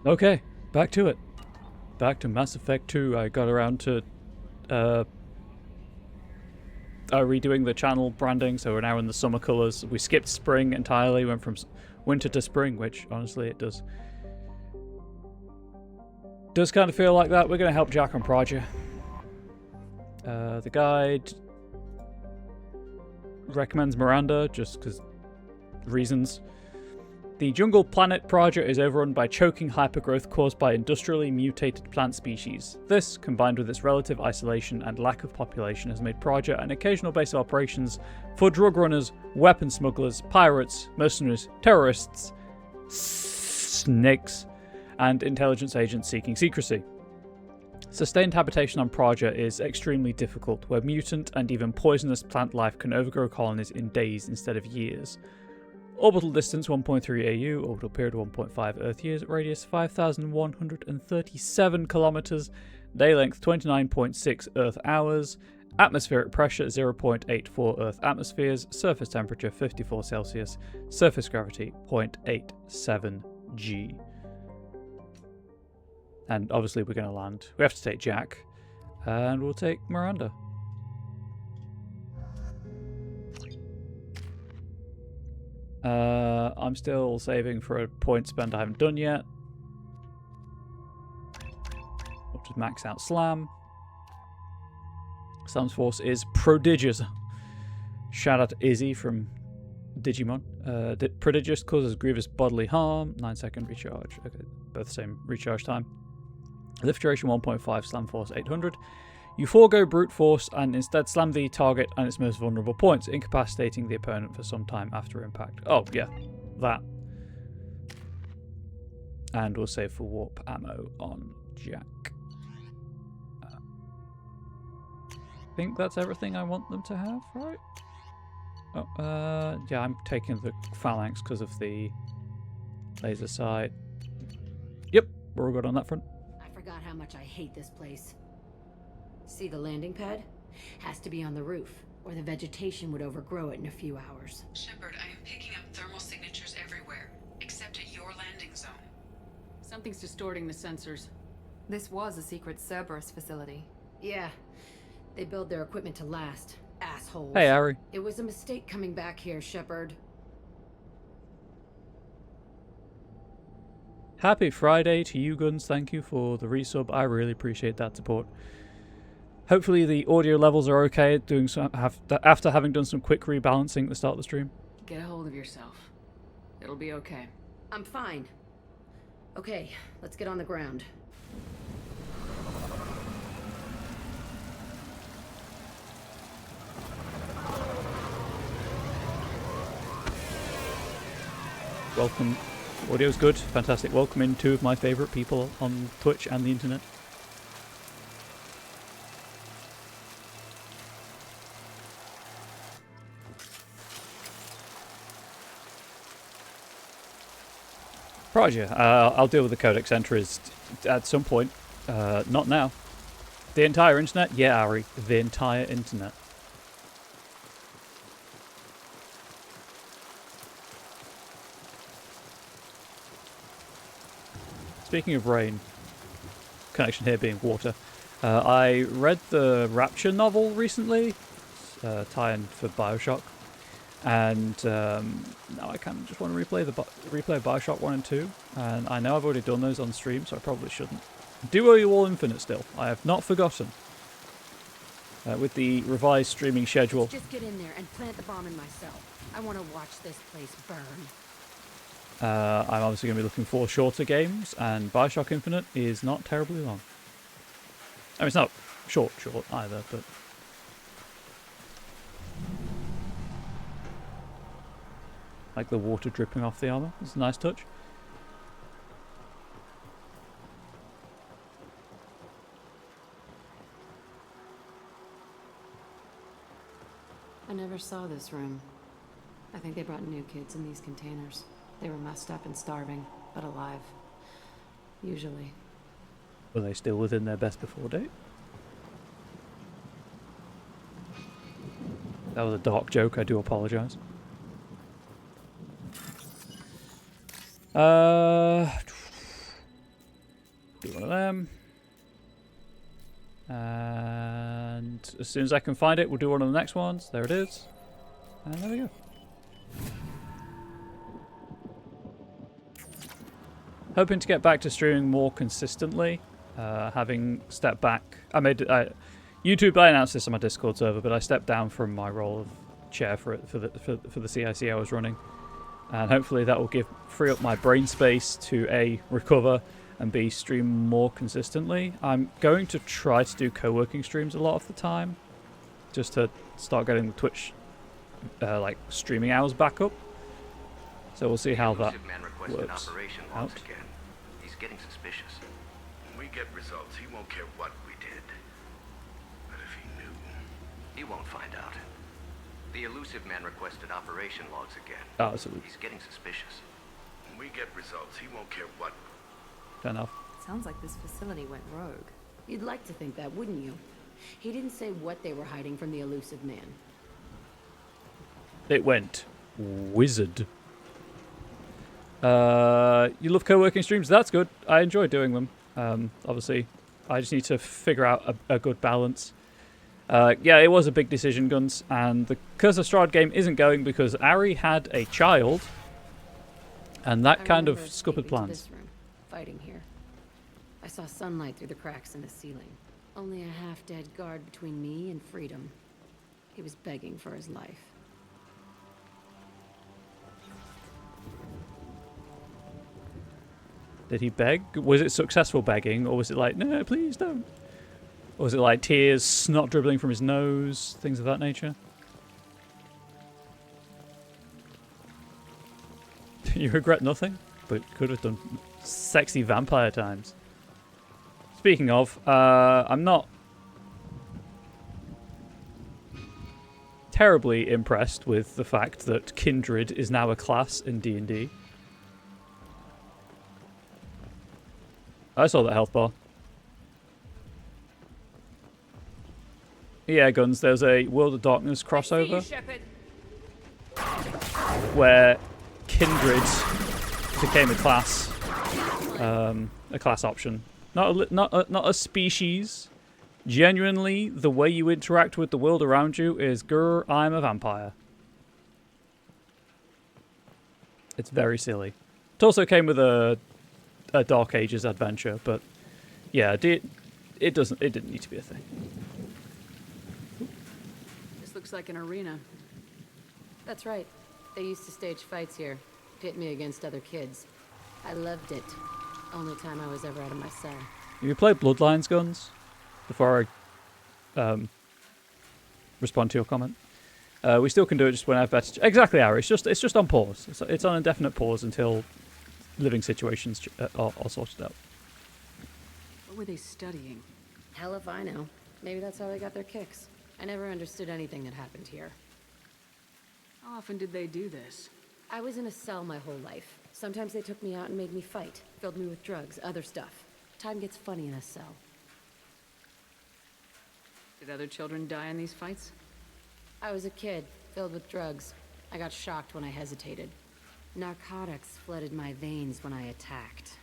Okay, back to it. Back to Mass Effect 2. I got around to redoing the channel branding, so we're now in the summer colours. We skipped spring entirely, went from winter to spring, which honestly it does kind of feel like that. We're going to help Jack on Praja. The guide recommends Miranda just because reasons. The jungle planet Praja is overrun by choking hypergrowth caused by industrially mutated plant species. This, combined with its relative isolation and lack of population, has made Praja an occasional base of operations for drug runners, weapon smugglers, pirates, mercenaries, terrorists, snakes, and intelligence agents seeking secrecy. Sustained habitation on Praja is extremely difficult, where mutant and even poisonous plant life can overgrow colonies in days instead of years. Orbital distance 1.3 AU, orbital period 1.5 Earth years, radius 5,137 kilometers, day length 29.6 Earth hours, atmospheric pressure 0.84 Earth atmospheres, surface temperature 54 Celsius, surface gravity 0.87 G. And obviously we're going to land. We have to take Jack, and we'll take Miranda. I'm still saving for a point spend I haven't done yet. I'll just max out Slam. Slam's force is prodigious. Shout out to Izzy from Digimon. Prodigious causes grievous bodily harm. 9-second recharge. Okay, both same recharge time. Lift duration 1.5, Slam force 800. You forego brute force and instead slam the target and its most vulnerable points, incapacitating the opponent for some time after impact. Oh, yeah, that. And we'll save for warp ammo on Jack. I think that's everything I want them to have, right? Oh, yeah, I'm taking the phalanx because of the laser sight. Yep, we're all good on that front. I forgot how much I hate this place. See the landing pad? Has to be on the roof, or the vegetation would overgrow it in a few hours. Shepard, I am picking up thermal signatures everywhere, except at your landing zone. Something's distorting the sensors. This was a secret Cerberus facility. Yeah, they build their equipment to last. Assholes. Hey, Ari. It was a mistake coming back here, Shepard. Happy Friday to you, Guns. Thank you for the resub. I really appreciate that support. Hopefully the audio levels are okay after having done some quick rebalancing at the start of the stream. Get a hold of yourself. It'll be okay. I'm fine. Okay, let's get on the ground. Welcome. Audio's good. Fantastic. Welcome in two of my favourite people on Twitch and the internet. Praja. I'll deal with the codex entries at some point. Not now. The entire internet? Yeah, Ari. The entire internet. Speaking of rain, connection here being water, I read the Rapture novel recently, tie-in for Bioshock, and now I kind of just want to replay Bioshock 1 and 2, and I know I've already done those on stream, so I probably shouldn't. Do owe you all Infinite still. I have not forgotten. With the revised streaming schedule. Let's just get in there and plant the bomb in myself. I want to watch this place burn. I'm obviously going to be looking for shorter games, and Bioshock Infinite is not terribly long. I mean, it's not short either, but... like the water dripping off the armor. It's a nice touch. I never saw this room. I think they brought new kids in these containers. They were messed up and starving, but alive. Usually. Were they still within their best before date? That was a dark joke, I do apologise. Do one of them. And as soon as I can find it, we'll do one of the next ones. There it is. And there we go. Hoping to get back to streaming more consistently. Having stepped back. YouTube, I announced this on my Discord server, but I stepped down from my role of chair for the CIC I was running. And hopefully that will free up my brain space to A, recover, and B, stream more consistently. I'm going to try to do co-working streams a lot of the time, just to start getting the Twitch like streaming hours back up. So we'll see how that works out. He's getting suspicious. When we get results, he won't care what we did. But if he knew, he won't find out. The elusive man requested operation logs again. Oh, absolutely. He's getting suspicious. When we get results, he won't care what. Fair enough. Sounds like this facility went rogue. You'd like to think that, wouldn't you? He didn't say what they were hiding from the elusive man. It went wizard. You love co-working streams? That's good. I enjoy doing them. Obviously, I just need to figure out a good balance. Yeah, it was a big decision, Guns, and the Curse of Strahd game isn't going because Ari had a child, and that kind of scuppered plans. This room, fighting here. I saw sunlight through the cracks in the ceiling. Only a half-dead guard between me and freedom. He was begging for his life. Did he beg? Was it successful begging, or was it like, no, please don't? Or was it like tears, snot dribbling from his nose, things of that nature? You regret nothing, but could have done sexy vampire times. Speaking of, I'm not terribly impressed with the fact that Kindred is now a class in D&D. I saw that health bar. Yeah, Guns, there's a World of Darkness crossover where Kindred became a class option. Not a species. Genuinely, the way you interact with the world around you is, grr, I'm a vampire. It's very silly. It also came with a Dark Ages adventure, but yeah, it didn't need to be a thing. This looks like an arena. That's right. They used to stage fights here, pit me against other kids. I loved it. Only time I was ever out of my cell. Have you played Bloodlines, Guns? Before I respond to your comment. We still can do it just when I have better... Exactly, Ari. It's just on pause. It's on indefinite pause until living situations are sorted out. What were they studying? Hell if I know. Maybe that's how they got their kicks. I never understood anything that happened here. How often did they do this? I was in a cell my whole life. Sometimes they took me out and made me fight. Filled me with drugs, other stuff. Time gets funny in a cell. Did other children die in these fights? I was a kid, filled with drugs. I got shocked when I hesitated. Narcotics flooded my veins when I attacked.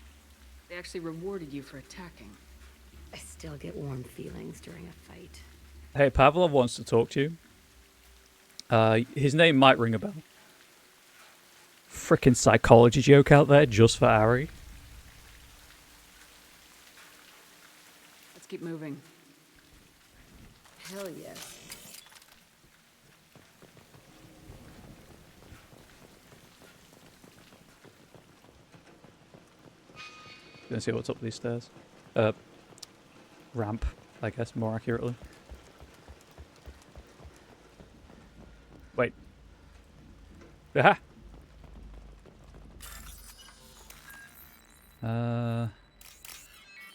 They actually rewarded you for attacking. I still get warm feelings during a fight. Hey, Pavlov wants to talk to you. His name might ring a bell. Frickin' psychology joke out there just for Ari. Let's keep moving. Hell yes. Gonna see what's up these stairs. Ramp, I guess, more accurately. Wait. Aha!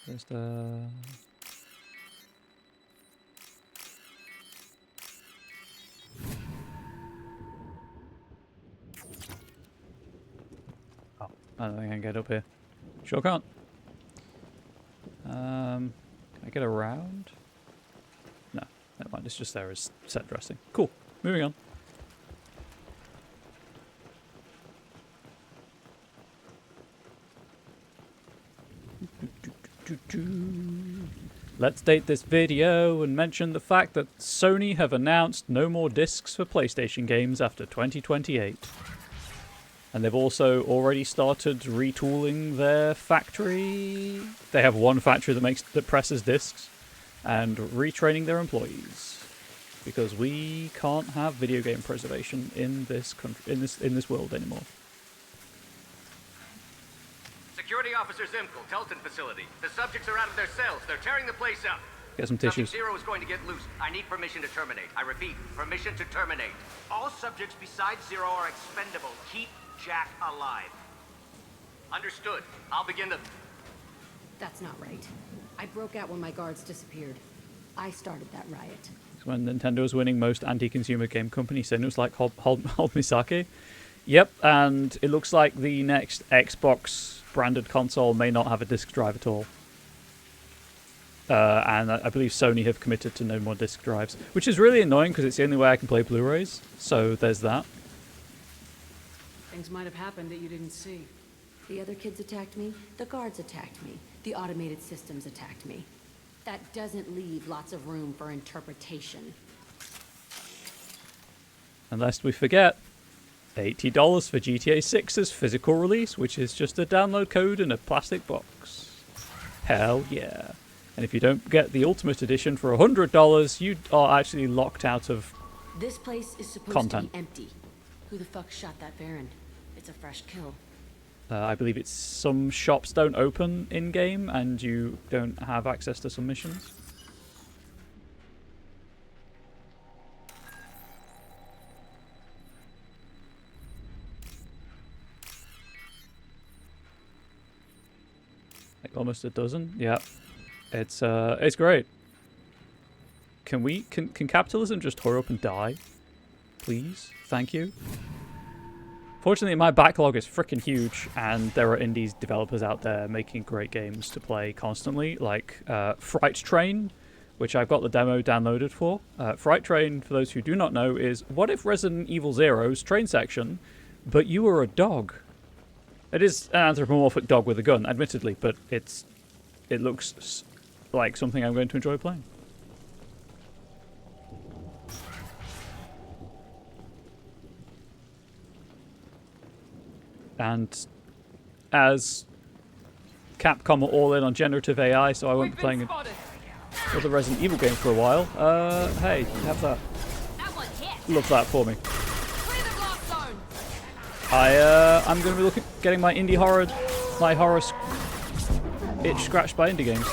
There's the... Oh, I don't think I can get up here. Sure can't. Can I get around? No, never mind. It's just there as set dressing. Cool. Moving on. Let's date this video and mention the fact that Sony have announced no more discs for PlayStation games after 2028. And they've also already started retooling their factory. They have one factory that presses discs, and retraining their employees, because we can't have video game preservation in this country, in this world anymore. Security Officer Zimkel, Telton facility. The subjects are out of their cells. They're tearing the place up. Get some Subject tissues. 0 is going to get loose. I need permission to terminate. I repeat, permission to terminate. All subjects besides 0 are expendable. Keep Jack alive. Understood. I'll begin the... That's not right. I broke out when my guards disappeared. I started that riot. It's when Nintendo was winning most anti-consumer game company signals like hold me sake. Yep, and it looks like the next Xbox branded console may not have a disc drive at all. And I believe Sony have committed to no more disc drives, which is really annoying because it's the only way I can play Blu-rays. So there's that. Things might have happened that you didn't see. The other kids attacked me. The guards attacked me. The automated systems attacked me. That doesn't leave lots of room for interpretation. And lest we forget, $80 for GTA 6's physical release, which is just a download code in a plastic box. Hell yeah. And if you don't get the Ultimate Edition for $100, you are actually locked out of This place is supposed content. to be empty. Who the fuck shot that Baron? It's a fresh kill. I believe it's some shops don't open in-game and you don't have access to some missions. Like almost a dozen. Yeah. It's great. Can capitalism just hurry up and die? Please? Thank you. Fortunately, my backlog is freaking huge, and there are indies developers out there making great games to play constantly, like Fright Train, which I've got the demo downloaded for. Fright Train, for those who do not know, is what if Resident Evil Zero's train section, but you were a dog? It is an anthropomorphic dog with a gun, admittedly, but it looks like something I'm going to enjoy playing. And as Capcom are all in on generative AI, so I won't be playing another Resident Evil game for a while. Hey, have that. Love that for me. I'm going to be getting my horror itch scratched by indie games.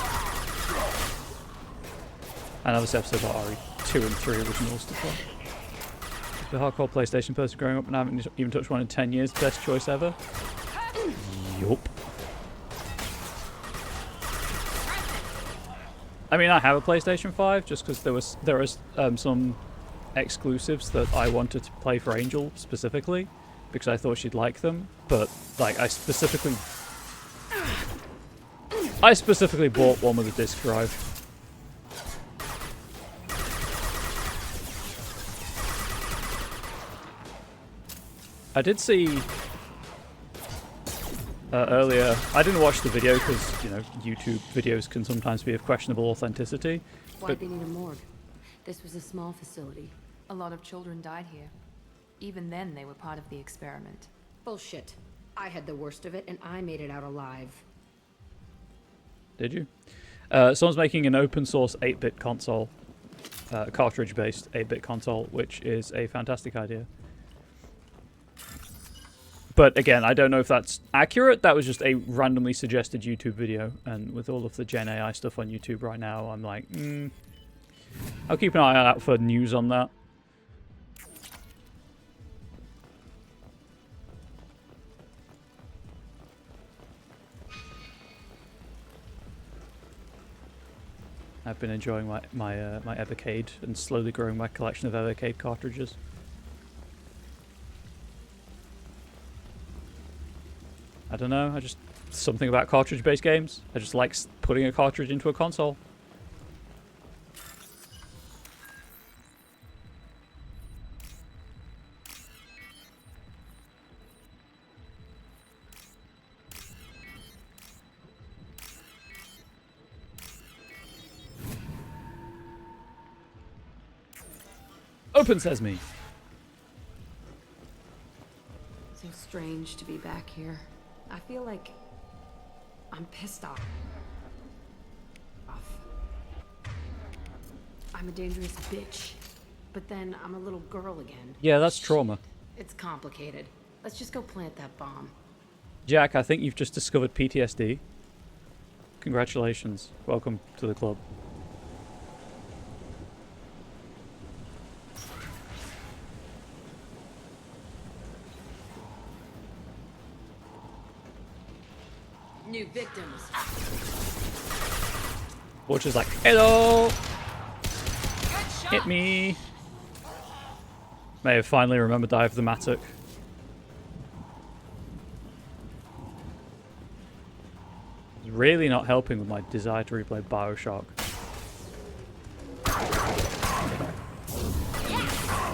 And obviously I've still got RE2 and 3 originals to play. The hardcore PlayStation person growing up and I haven't even touched one in 10 years. Best choice ever. Yup. I mean, I have a PlayStation 5 just because there are some exclusives that I wanted to play for Angel specifically because I thought she'd like them. But like, I specifically bought one with a disc drive. I did see earlier, I didn't watch the video because, you know, YouTube videos can sometimes be of questionable authenticity. Why'd they need a morgue? This was a small facility. A lot of children died here. Even then, they were part of the experiment. Bullshit. I had the worst of it, and I made it out alive. Did you? Someone's making an open source 8-bit console, cartridge-based 8-bit console, which is a fantastic idea. But again, I don't know if that's accurate. That was just a randomly suggested YouTube video. And with all of the Gen AI stuff on YouTube right now, I'm like, I'll keep an eye out for news on that. I've been enjoying my Evercade and slowly growing my collection of Evercade cartridges. I don't know, something about cartridge-based games. I just like putting a cartridge into a console. Open sesame. So strange to be back here. I feel like I'm pissed off. I'm a dangerous bitch, but then I'm a little girl again. Yeah, that's trauma. It's complicated. Let's just go plant that bomb. Jack, I think you've just discovered PTSD. Congratulations. Welcome to the club. New victims. Butcher's like, hello! Hit me! May have finally remembered I have the mattock. It's really not helping with my desire to replay Bioshock.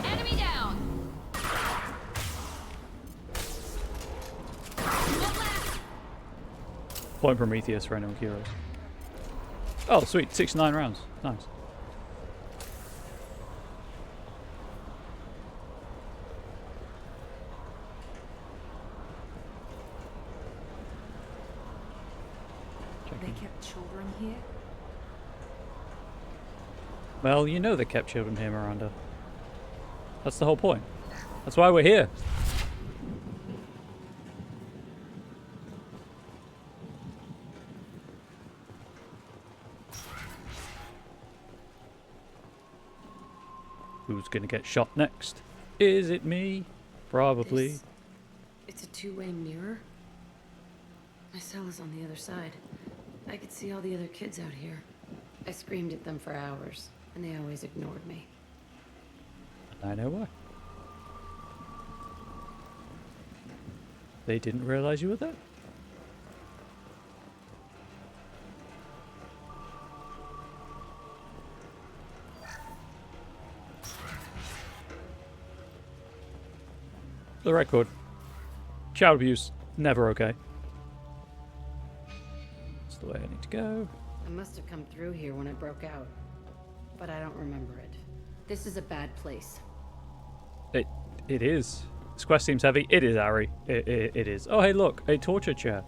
Enemy down. Point Prometheus for anyone curious. Oh, sweet. 69 rounds. Nice. They kept children here? Well, you know they kept children here, Miranda. That's the whole point. That's why we're here. Who's gonna get shot next? Is it me? Probably. It's a two-way mirror. My cell is on the other side. I could see all the other kids out here. I screamed at them for hours, and they always ignored me. I know why. They didn't realize you were there? For the record, child abuse, never okay. That's the way I need to go. I must have come through here when I broke out, but I don't remember it. This is a bad place. It is. This quest seems heavy. It is, Ari. It is. Oh, hey, look, a torture chair.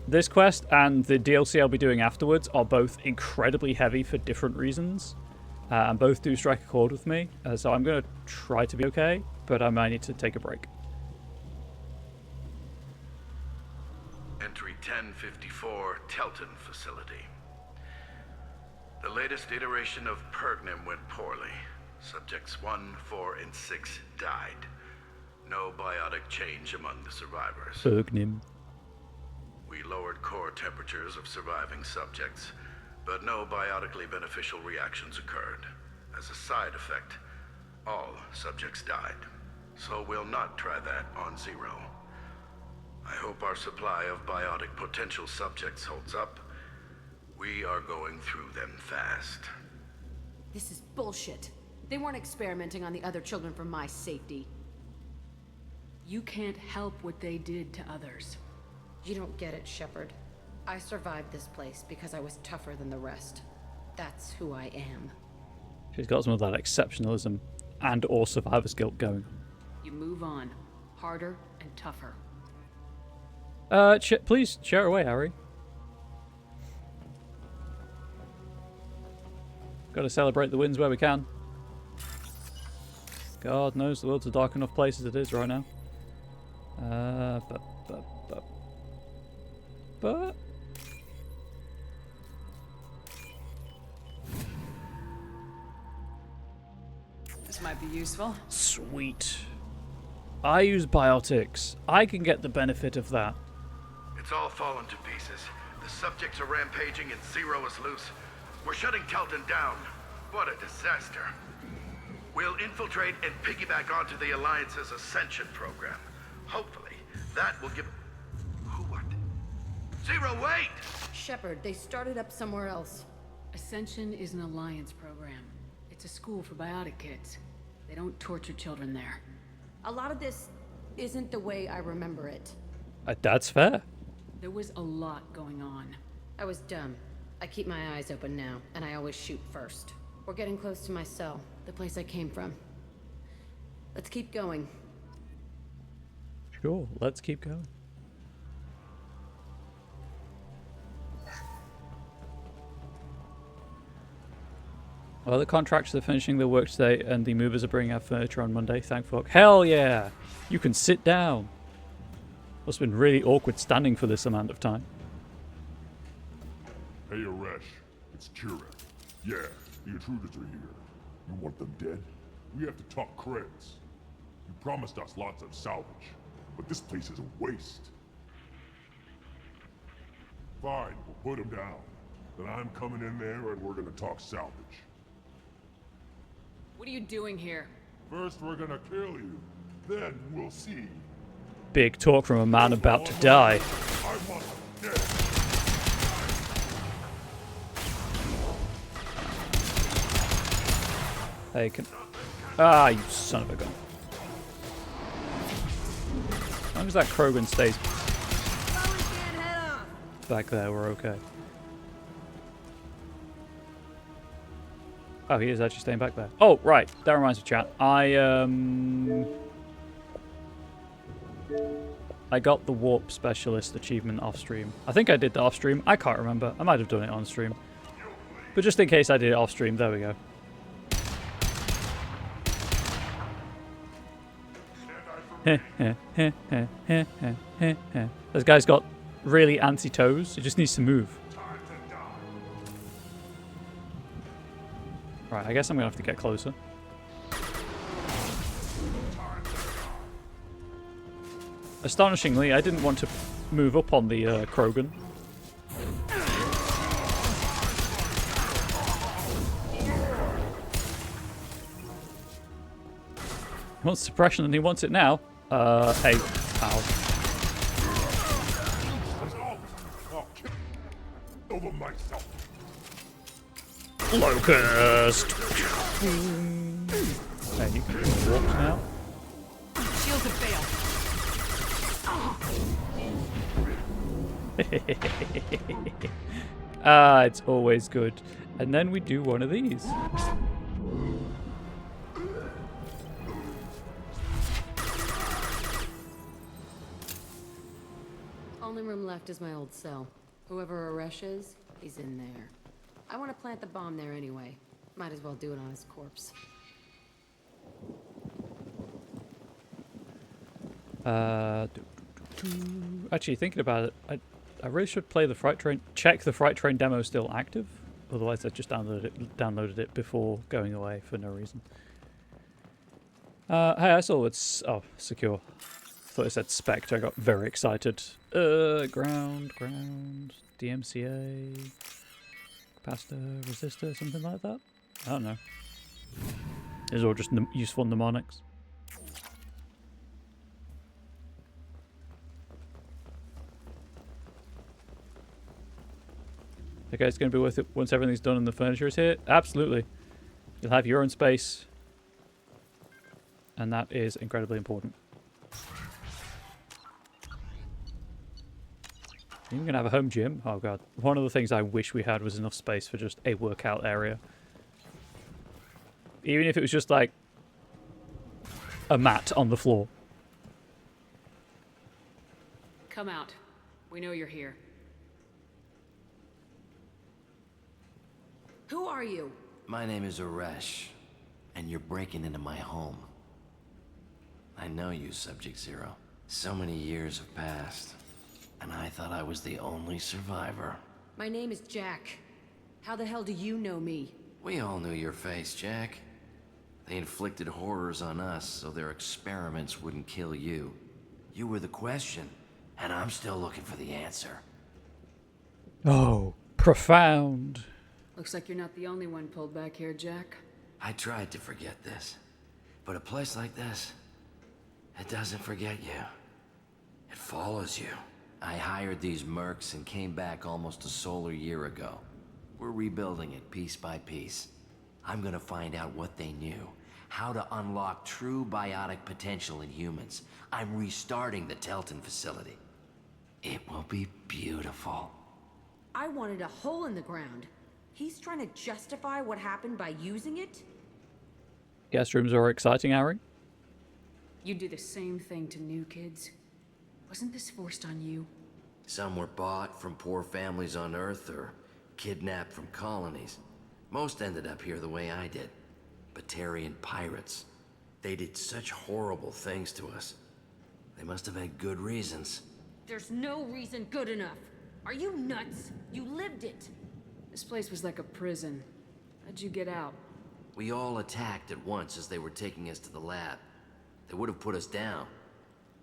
This quest and the DLC I'll be doing afterwards are both incredibly heavy for different reasons. And both do strike a chord with me. So I'm going to try to be okay, but I might need to take a break. Entry 1054, Telton Facility. The latest iteration of Pergnim went poorly. Subjects 1, 4, and 6 died. No biotic change among the survivors. Pergnim. We lowered core temperatures of surviving subjects, but no biotically beneficial reactions occurred. As a side effect, all subjects died. So we'll not try that on Zero. I hope our supply of biotic potential subjects holds up. We are going through them fast. This is bullshit. They weren't experimenting on the other children for my safety. You can't help what they did to others. You don't get it, Shepard. I survived this place because I was tougher than the rest. That's who I am. She's got some of that exceptionalism and or survivor's guilt going. You move on. Harder and tougher. Please share away, Harry. Gotta celebrate the wins where we can. God knows the world's a dark enough place as it is right now. But... This might be useful. Sweet. I use biotics. I can get the benefit of that. It's all fallen to pieces. The subjects are rampaging and Zero is loose. We're shutting Telton down. What a disaster. We'll infiltrate and piggyback onto the Alliance's Ascension program. Hopefully, that will give... Who what? Zero, wait! Shepard, they started up somewhere else. Ascension is an Alliance program. It's a school for biotic kids. They don't torture children there. A lot of this isn't the way I remember it. That's fair. There was a lot going on. I was dumb. I keep my eyes open now, and I always shoot first. We're getting close to my cell, the place I came from. Let's keep going. Sure, let's keep going. Well, the contractors are finishing their work today, and the movers are bringing out furniture on Monday. Thank fuck. Hell yeah! You can sit down. Must have been really awkward standing for this amount of time. Hey, Aresh. It's Kira. Yeah, the intruders are here. You want them dead? We have to talk credits. You promised us lots of salvage, but this place is a waste. Fine, we'll put them down. Then I'm coming in there and we're gonna talk salvage. What are you doing here? First, we're gonna kill you. Then we'll see. Big talk from a man about to die. I want them dead. Hey, can... Ah, you son of a gun. As long as that Krogan stays back there, we're okay. Oh, he is actually staying back there. Oh, right. That reminds me, chat. I got the Warp Specialist achievement off stream. I think I did that off stream. I can't remember. I might have done it on stream. But just in case I did it off stream, there we go. This guy's got really antsy toes. He just needs to move. Right, I guess I'm gonna have to get closer. Astonishingly, I didn't want to move up on the Krogan. He wants suppression and he wants it now. Hey, pal. Over myself. Locust! Hey, you can walk now. Shields have failed. Ah, it's always good. And then we do one of these. Only room left is my old cell. Whoever Aresh is, he's in there. I want to plant the bomb there anyway. Might as well do it on his corpse. Actually, thinking about it, I really should play the Fright Train. Check the Fright Train demo is still active. Otherwise, I just downloaded it before going away for no reason. Hey, I saw it's secure. Thought it said Spectre. I got very excited. Ground, DMCA, capacitor, resistor, something like that. I don't know. These are all just useful mnemonics. Okay, it's going to be worth it once everything's done and the furniture is here. Absolutely. You'll have your own space. And that is incredibly important. You're going to have a home gym? Oh god. One of the things I wish we had was enough space for just a workout area. Even if it was just like a mat on the floor. Come out. We know you're here. Who are you? My name is Aresh, and you're breaking into my home. I know you, Subject Zero. So many years have passed, and I thought I was the only survivor. My name is Jack. How the hell do you know me? We all knew your face, Jack. They inflicted horrors on us so their experiments wouldn't kill you. You were the question, and I'm still looking for the answer. Oh, profound. Looks like you're not the only one pulled back here, Jack. I tried to forget this, but a place like this, it doesn't forget you. It follows you. I hired these mercs and came back almost a solar year ago. We're rebuilding it piece by piece. I'm gonna find out what they knew, how to unlock true biotic potential in humans. I'm restarting the Telton facility. It will be beautiful. I wanted a hole in the ground. He's trying to justify what happened by using it? Guest rooms are exciting, Ari. You do the same thing to new kids. Wasn't this forced on you? Some were bought from poor families on Earth or kidnapped from colonies. Most ended up here the way I did. Batarian pirates. They did such horrible things to us. They must have had good reasons. There's no reason good enough. Are you nuts? You lived it. This place was like a prison. How'd you get out? We all attacked at once as they were taking us to the lab. They would have put us down.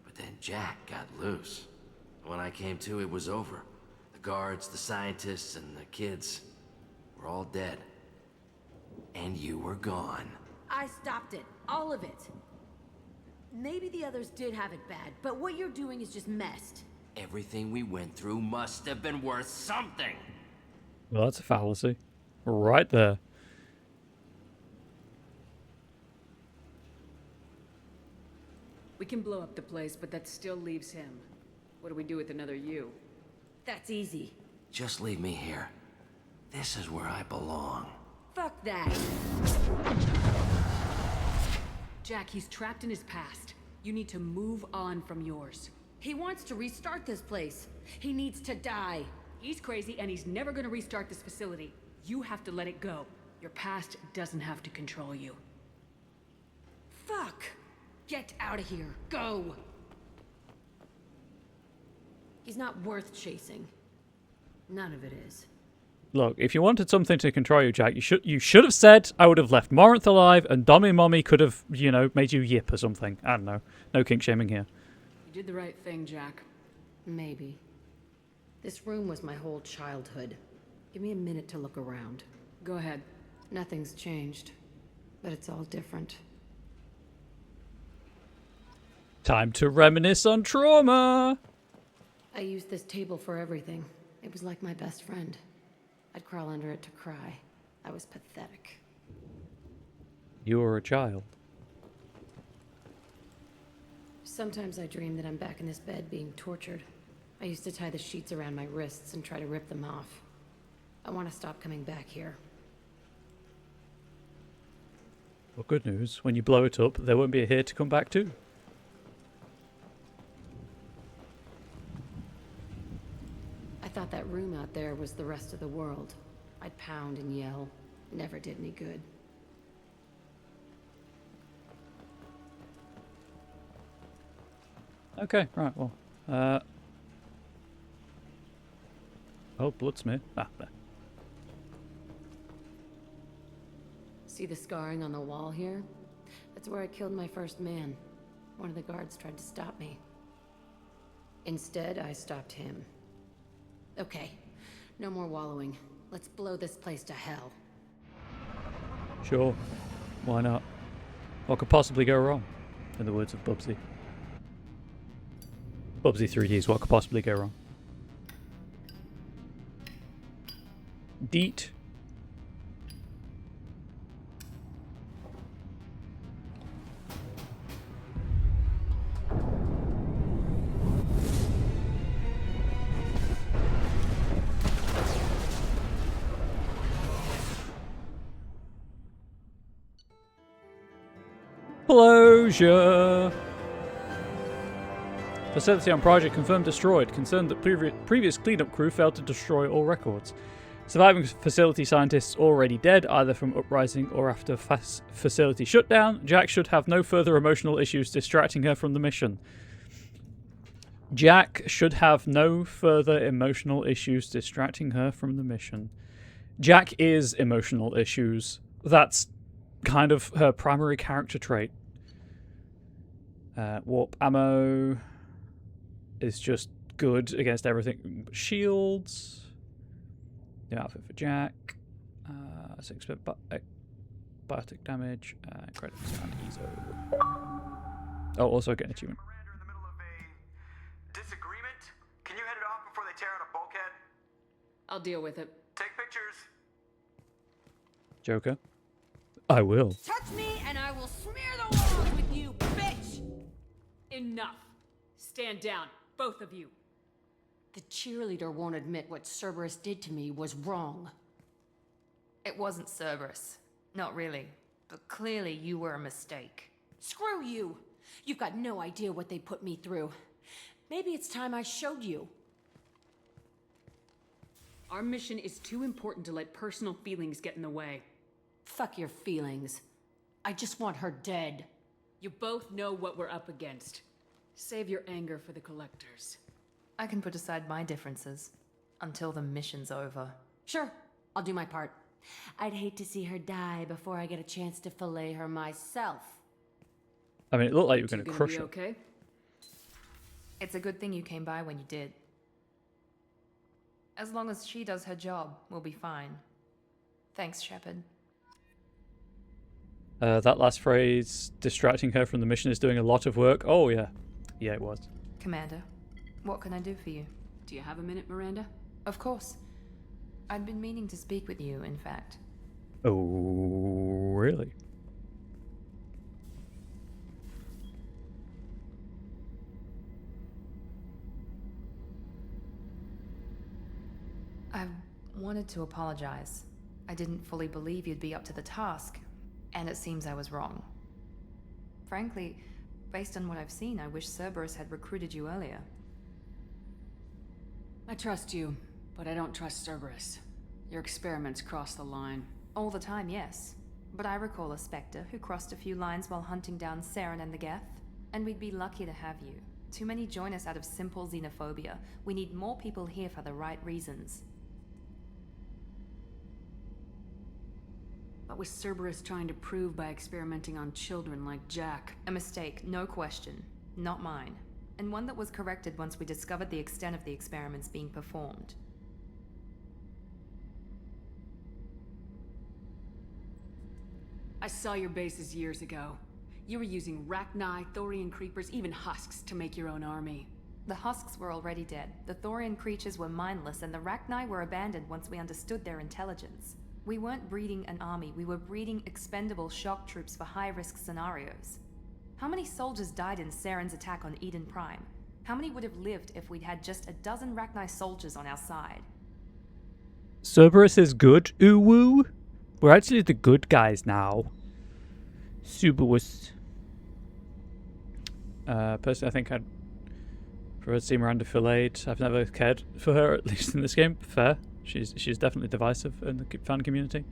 But then Jack got loose. When I came to, it was over. The guards, the scientists, and the kids were all dead. And you were gone. I stopped it. All of it. Maybe the others did have it bad, but what you're doing is just messed. Everything we went through must have been worth something. Well, that's a fallacy. Right there. We can blow up the place, but that still leaves him. What do we do with another you? That's easy. Just leave me here. This is where I belong. Fuck that. Jack, he's trapped in his past. You need to move on from yours. He wants to restart this place. He needs to die. He's crazy and he's never gonna restart this facility. You have to let it go. Your past doesn't have to control you. Fuck. Get out of here. Go. He's not worth chasing. None of it is. Look, if you wanted something to control you, Jack, you should have said, I would have left Morinth alive, and Dommy Mommy could have, you know, made you yip or something. I don't know. No kink shaming here. You did the right thing, Jack. Maybe. This room was my whole childhood. Give me a minute to look around. Go ahead. Nothing's changed, but it's all different. Time to reminisce on trauma. I used this table for everything. It was like my best friend. I'd crawl under it to cry. I was pathetic. You were a child. Sometimes I dream that I'm back in this bed being tortured. I used to tie the sheets around my wrists and try to rip them off. I want to stop coming back here. Well, good news. When you blow it up, there won't be a here to come back to. I thought that room out there was the rest of the world. I'd pound and yell. Never did any good. Okay, right, well. Oh, Bloodsmith. Ah, there. See the scarring on the wall here? That's where I killed my first man. One of the guards tried to stop me. Instead, I stopped him. Okay, no more wallowing. Let's blow this place to hell. Sure. Why not? What could possibly go wrong? In the words of Bubsy. Bubsy 3Ds, what could possibly go wrong? Deet. Closure. Facility on project confirmed destroyed. Concerned that previous cleanup crew failed to destroy all records. Surviving facility scientists already dead, either from uprising or after facility shutdown. Jack should have no further emotional issues distracting her from the mission. Jack should have no further emotional issues distracting her from the mission. Jack is emotional issues. That's kind of her primary character trait. Warp ammo is just good against everything. Shields. New outfit for Jack. 6-bit biotic damage. Credits and EZO. Oh, also get an achievement. Miranda in the middle of a disagreement. Can you head it off before they tear out a bulkhead? I'll deal with it. Take pictures. Joker. I will. Touch me and I will smear the walls with you, bitch! Enough. Stand down, both of you. The cheerleader won't admit what Cerberus did to me was wrong. It wasn't Cerberus. Not really. But clearly you were a mistake. Screw you! You've got no idea what they put me through. Maybe it's time I showed you. Our mission is too important to let personal feelings get in the way. Fuck your feelings. I just want her dead. You both know what we're up against. Save your anger for the collectors. I can put aside my differences. Until the mission's over. Sure, I'll do my part. I'd hate to see her die before I get a chance to fillet her myself. I mean, it looked like you were going to crush her. Okay? It's a good thing you came by when you did. As long as she does her job, we'll be fine. Thanks, Shepard. That last phrase, distracting her from the mission, is doing a lot of work. Oh, yeah. Yeah, it was. Commander, what can I do for you? Do you have a minute, Miranda? Of course. I'd been meaning to speak with you, in fact. Oh, really? I wanted to apologize. I didn't fully believe you'd be up to the task, and it seems I was wrong. Frankly, based on what I've seen, I wish Cerberus had recruited you earlier. I trust you, but I don't trust Cerberus. Your experiments cross the line. All the time, yes. But I recall a Spectre who crossed a few lines while hunting down Saren and the Geth. And we'd be lucky to have you. Too many join us out of simple xenophobia. We need more people here for the right reasons. What was Cerberus trying to prove by experimenting on children like Jack? A mistake, no question. Not mine. And one that was corrected once we discovered the extent of the experiments being performed. I saw your bases years ago. You were using Rachni, Thorian creepers, even husks to make your own army. The husks were already dead. The Thorian creatures were mindless, and the Rachni were abandoned once we understood their intelligence. We weren't breeding an army, we were breeding expendable shock troops for high-risk scenarios. How many soldiers died in Saren's attack on Eden Prime? How many would have lived if we'd had just a dozen Rachni soldiers on our side? Cerberus is good, ooh-woo. We're actually the good guys now. Cerberus. Personally, I think I'd prefer to see Miranda filleted. I've never cared for her, at least in this game. Fair. She's definitely divisive in the fan community.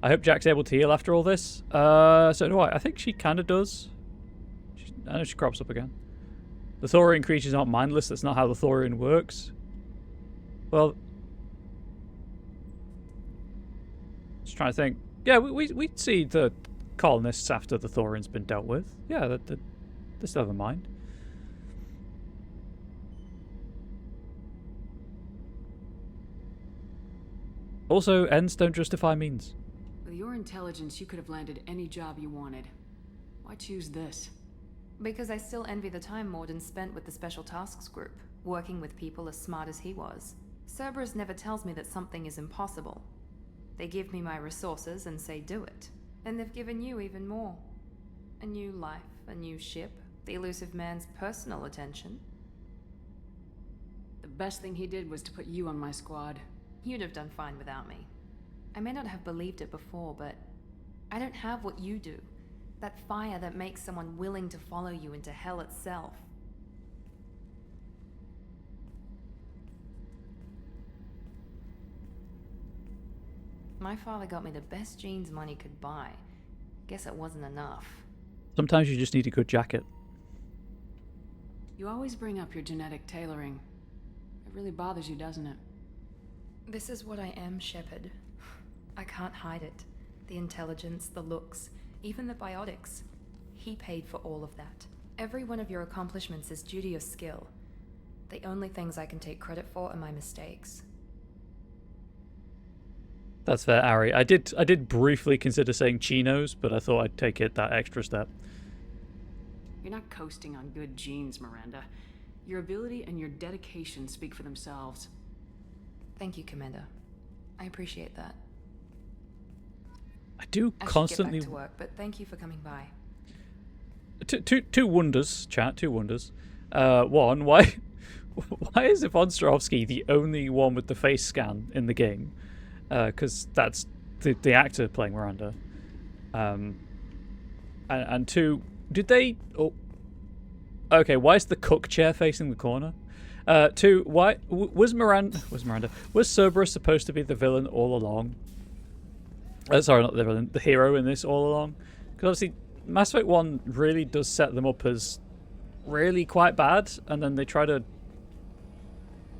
I hope Jack's able to heal after all this. So do I. I think she kind of does. I know she crops up again. The Thorian creatures aren't mindless. That's not how the Thorian works. Well, just trying to think. Yeah, we see the colonists after the Thorian's been dealt with. Yeah, they still have a mind. Also, ends don't justify means. With your intelligence, you could have landed any job you wanted. Why choose this? Because I still envy the time Morden spent with the Special Tasks Group, working with people as smart as he was. Cerberus never tells me that something is impossible. They give me my resources and say do it. And they've given you even more. A new life, a new ship, the elusive man's personal attention. The best thing he did was to put you on my squad. You'd have done fine without me. I may not have believed it before, but I don't have what you do. That fire that makes someone willing to follow you into hell itself. My father got me the best jeans money could buy. Guess it wasn't enough. Sometimes you just need a good jacket. You always bring up your genetic tailoring. It really bothers you, doesn't it? This is what I am, Shepard. I can't hide it. The intelligence, the looks, even the biotics. He paid for all of that. Every one of your accomplishments is due to your skill. The only things I can take credit for are my mistakes. That's fair, Ari. I did briefly consider saying chinos, but I thought I'd take it that extra step. You're not coasting on good genes, Miranda. Your ability and your dedication speak for themselves. Thank you, Commander. I appreciate that. I do constantly... I should get back to work, but thank you for coming by. Two wonders, chat. Two wonders. One, why is Von Strahovski the only one with the face scan in the game? Because that's the actor playing Miranda. And two, did they? Oh, okay. Why is the cook chair facing the corner? Two, why was Cerberus supposed to be the villain all along? Sorry, not the villain, the hero in this all along. Because obviously, Mass Effect 1 really does set them up as really quite bad, and then they try to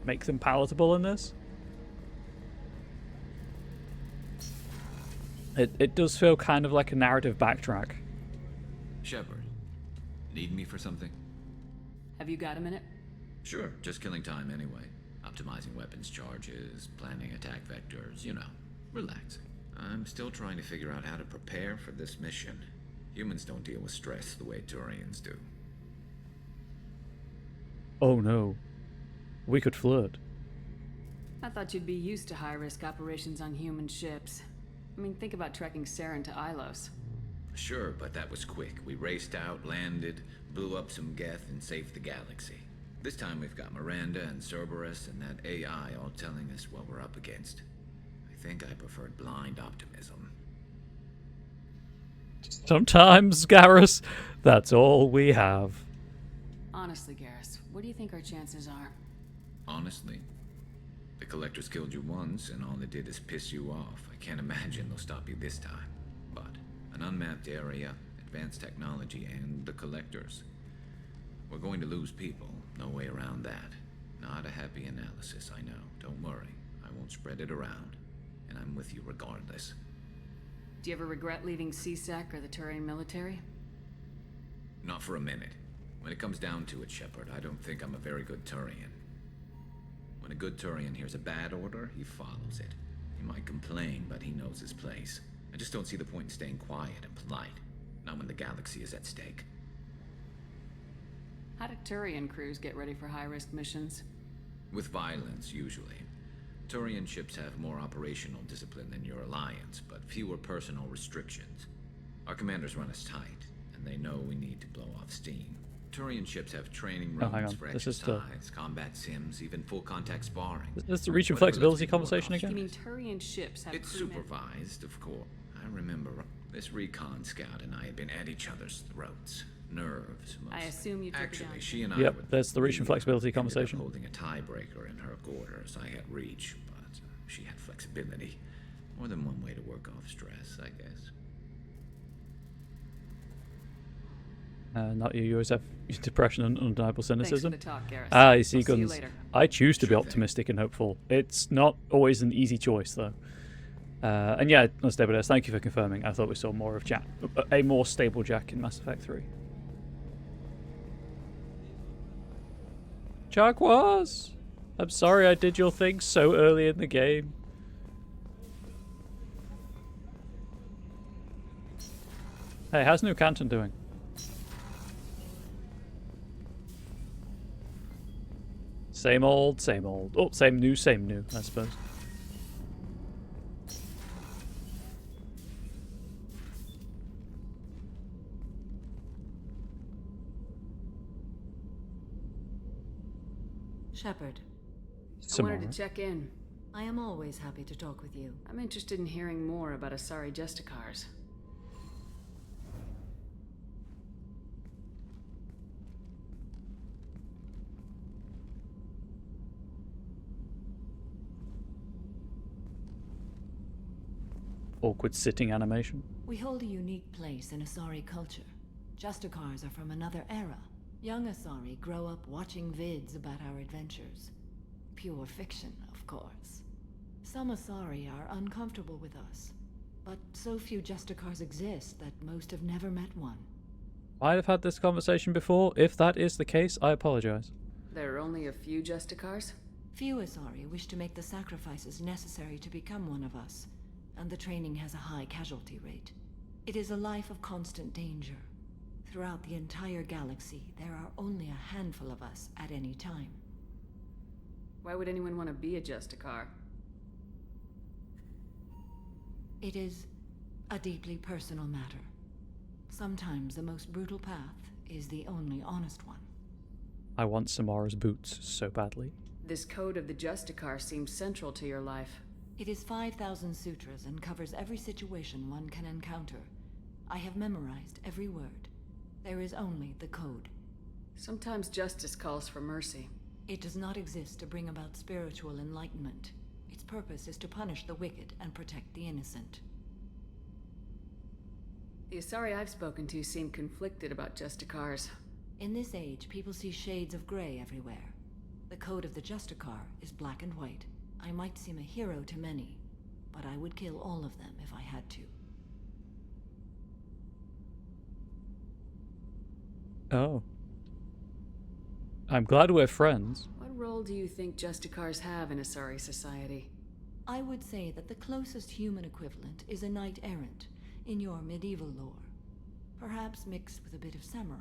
make them palatable in this. It does feel kind of like a narrative backtrack. Shepard, need me for something? Have you got a minute? Sure, just killing time anyway. Optimizing weapons charges, planning attack vectors, you know, relaxing. I'm still trying to figure out how to prepare for this mission. Humans don't deal with stress the way Turians do. Oh no. We could flirt. I thought you'd be used to high-risk operations on human ships. I mean, think about trekking Saren to Ilos. Sure, but that was quick. We raced out, landed, blew up some Geth, and saved the galaxy. This time we've got Miranda and Cerberus and that AI all telling us what we're up against. I think I preferred blind optimism. Sometimes, Garrus, that's all we have. Honestly, Garrus, what do you think our chances are? Honestly, the Collectors killed you once, and all they did is piss you off. I can't imagine they'll stop you this time. But an unmapped area, advanced technology, and the Collectors. We're going to lose people. No way around that. Not a happy analysis, I know. Don't worry. I won't spread it around. And I'm with you regardless. Do you ever regret leaving CSEC or the Turian military? Not for a minute. When it comes down to it, Shepard, I don't think I'm a very good Turian. When a good Turian hears a bad order, he follows it. He might complain, but he knows his place. I just don't see the point in staying quiet and polite. Not when the galaxy is at stake. How do Turian crews get ready for high-risk missions? With violence, usually. Turian ships have more operational discipline than your alliance, but fewer personal restrictions. Our commanders run us tight, and they know we need to blow off steam. Turian ships have training rooms for exercise, combat sims, even full-contact sparring. Is this the reach and flexibility conversation again? You mean Turian ships have It's supervised, of course. I remember this recon scout and I had been at each other's throats. Nerves, mostly. I assume you took Actually, she and I Yep, were that's the reach and flexibility ended up conversation. holding a tiebreaker in her quarters. I had reach, but she had flexibility. More than one way to work off stress, I guess. Not you. You always have depression and undeniable cynicism. Thanks for the talk, Garrus. Ah, you see, I'll see you Guns. later. I choose to be Sure thing. optimistic and hopeful. It's not always an easy choice, though. And yeah, unstable days. Thank you for confirming. I thought we saw more of Jack, a more stable Jack in Mass Effect 3. Jaguars! I'm sorry I did your thing so early in the game. Hey, how's New Canton doing? Same old, same old. Oh, same new, I suppose. Shepard, I wanted to check in. I am always happy to talk with you. I'm interested in hearing more about Asari Justicars. Awkward sitting animation. We hold a unique place in Asari culture. Justicars are from another era. Young Asari grow up watching vids about our adventures. Pure fiction, of course. Some Asari are uncomfortable with us, but so few Justicars exist that most have never met one. I'd have had this conversation before. If that is the case, I apologize. There are only a few Justicars? Few Asari wish to make the sacrifices necessary to become one of us, and the training has a high casualty rate. It is a life of constant danger. Throughout the entire galaxy, there are only a handful of us at any time. Why would anyone want to be a Justicar? It is a deeply personal matter. Sometimes the most brutal path is the only honest one. I want Samara's boots so badly. This code of the Justicar seems central to your life. It is 5,000 sutras and covers every situation one can encounter. I have memorized every word. There is only the code. Sometimes justice calls for mercy. It does not exist to bring about spiritual enlightenment. Its purpose is to punish the wicked and protect the innocent. The Asari I've spoken to seem conflicted about Justicars. In this age, people see shades of gray everywhere. The code of the Justicar is black and white. I might seem a hero to many, but I would kill all of them if I had to. Oh. I'm glad we're friends. What role do you think Justicars have in Asari society? I would say that the closest human equivalent is a knight-errant in your medieval lore. Perhaps mixed with a bit of samurai.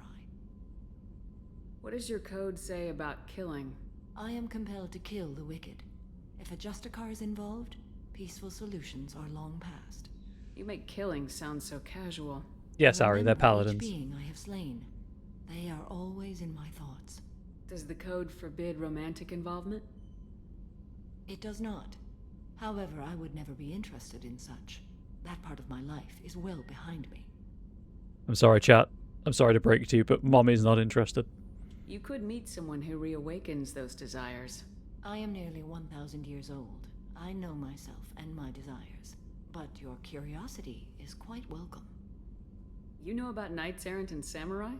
What does your code say about killing? I am compelled to kill the wicked. If a Justicar is involved, peaceful solutions are long past. You make killing sound so casual. Yes, Ari, they're paladins. Each being I have slain. They are always in my thoughts. Does the code forbid romantic involvement? It does not. However, I would never be interested in such. That part of my life is well behind me. I'm sorry, chat. I'm sorry to break it to you, but Mommy's not interested. You could meet someone who reawakens those desires. I am nearly 1,000 years old. I know myself and my desires. But your curiosity is quite welcome. You know about knights errant and samurai?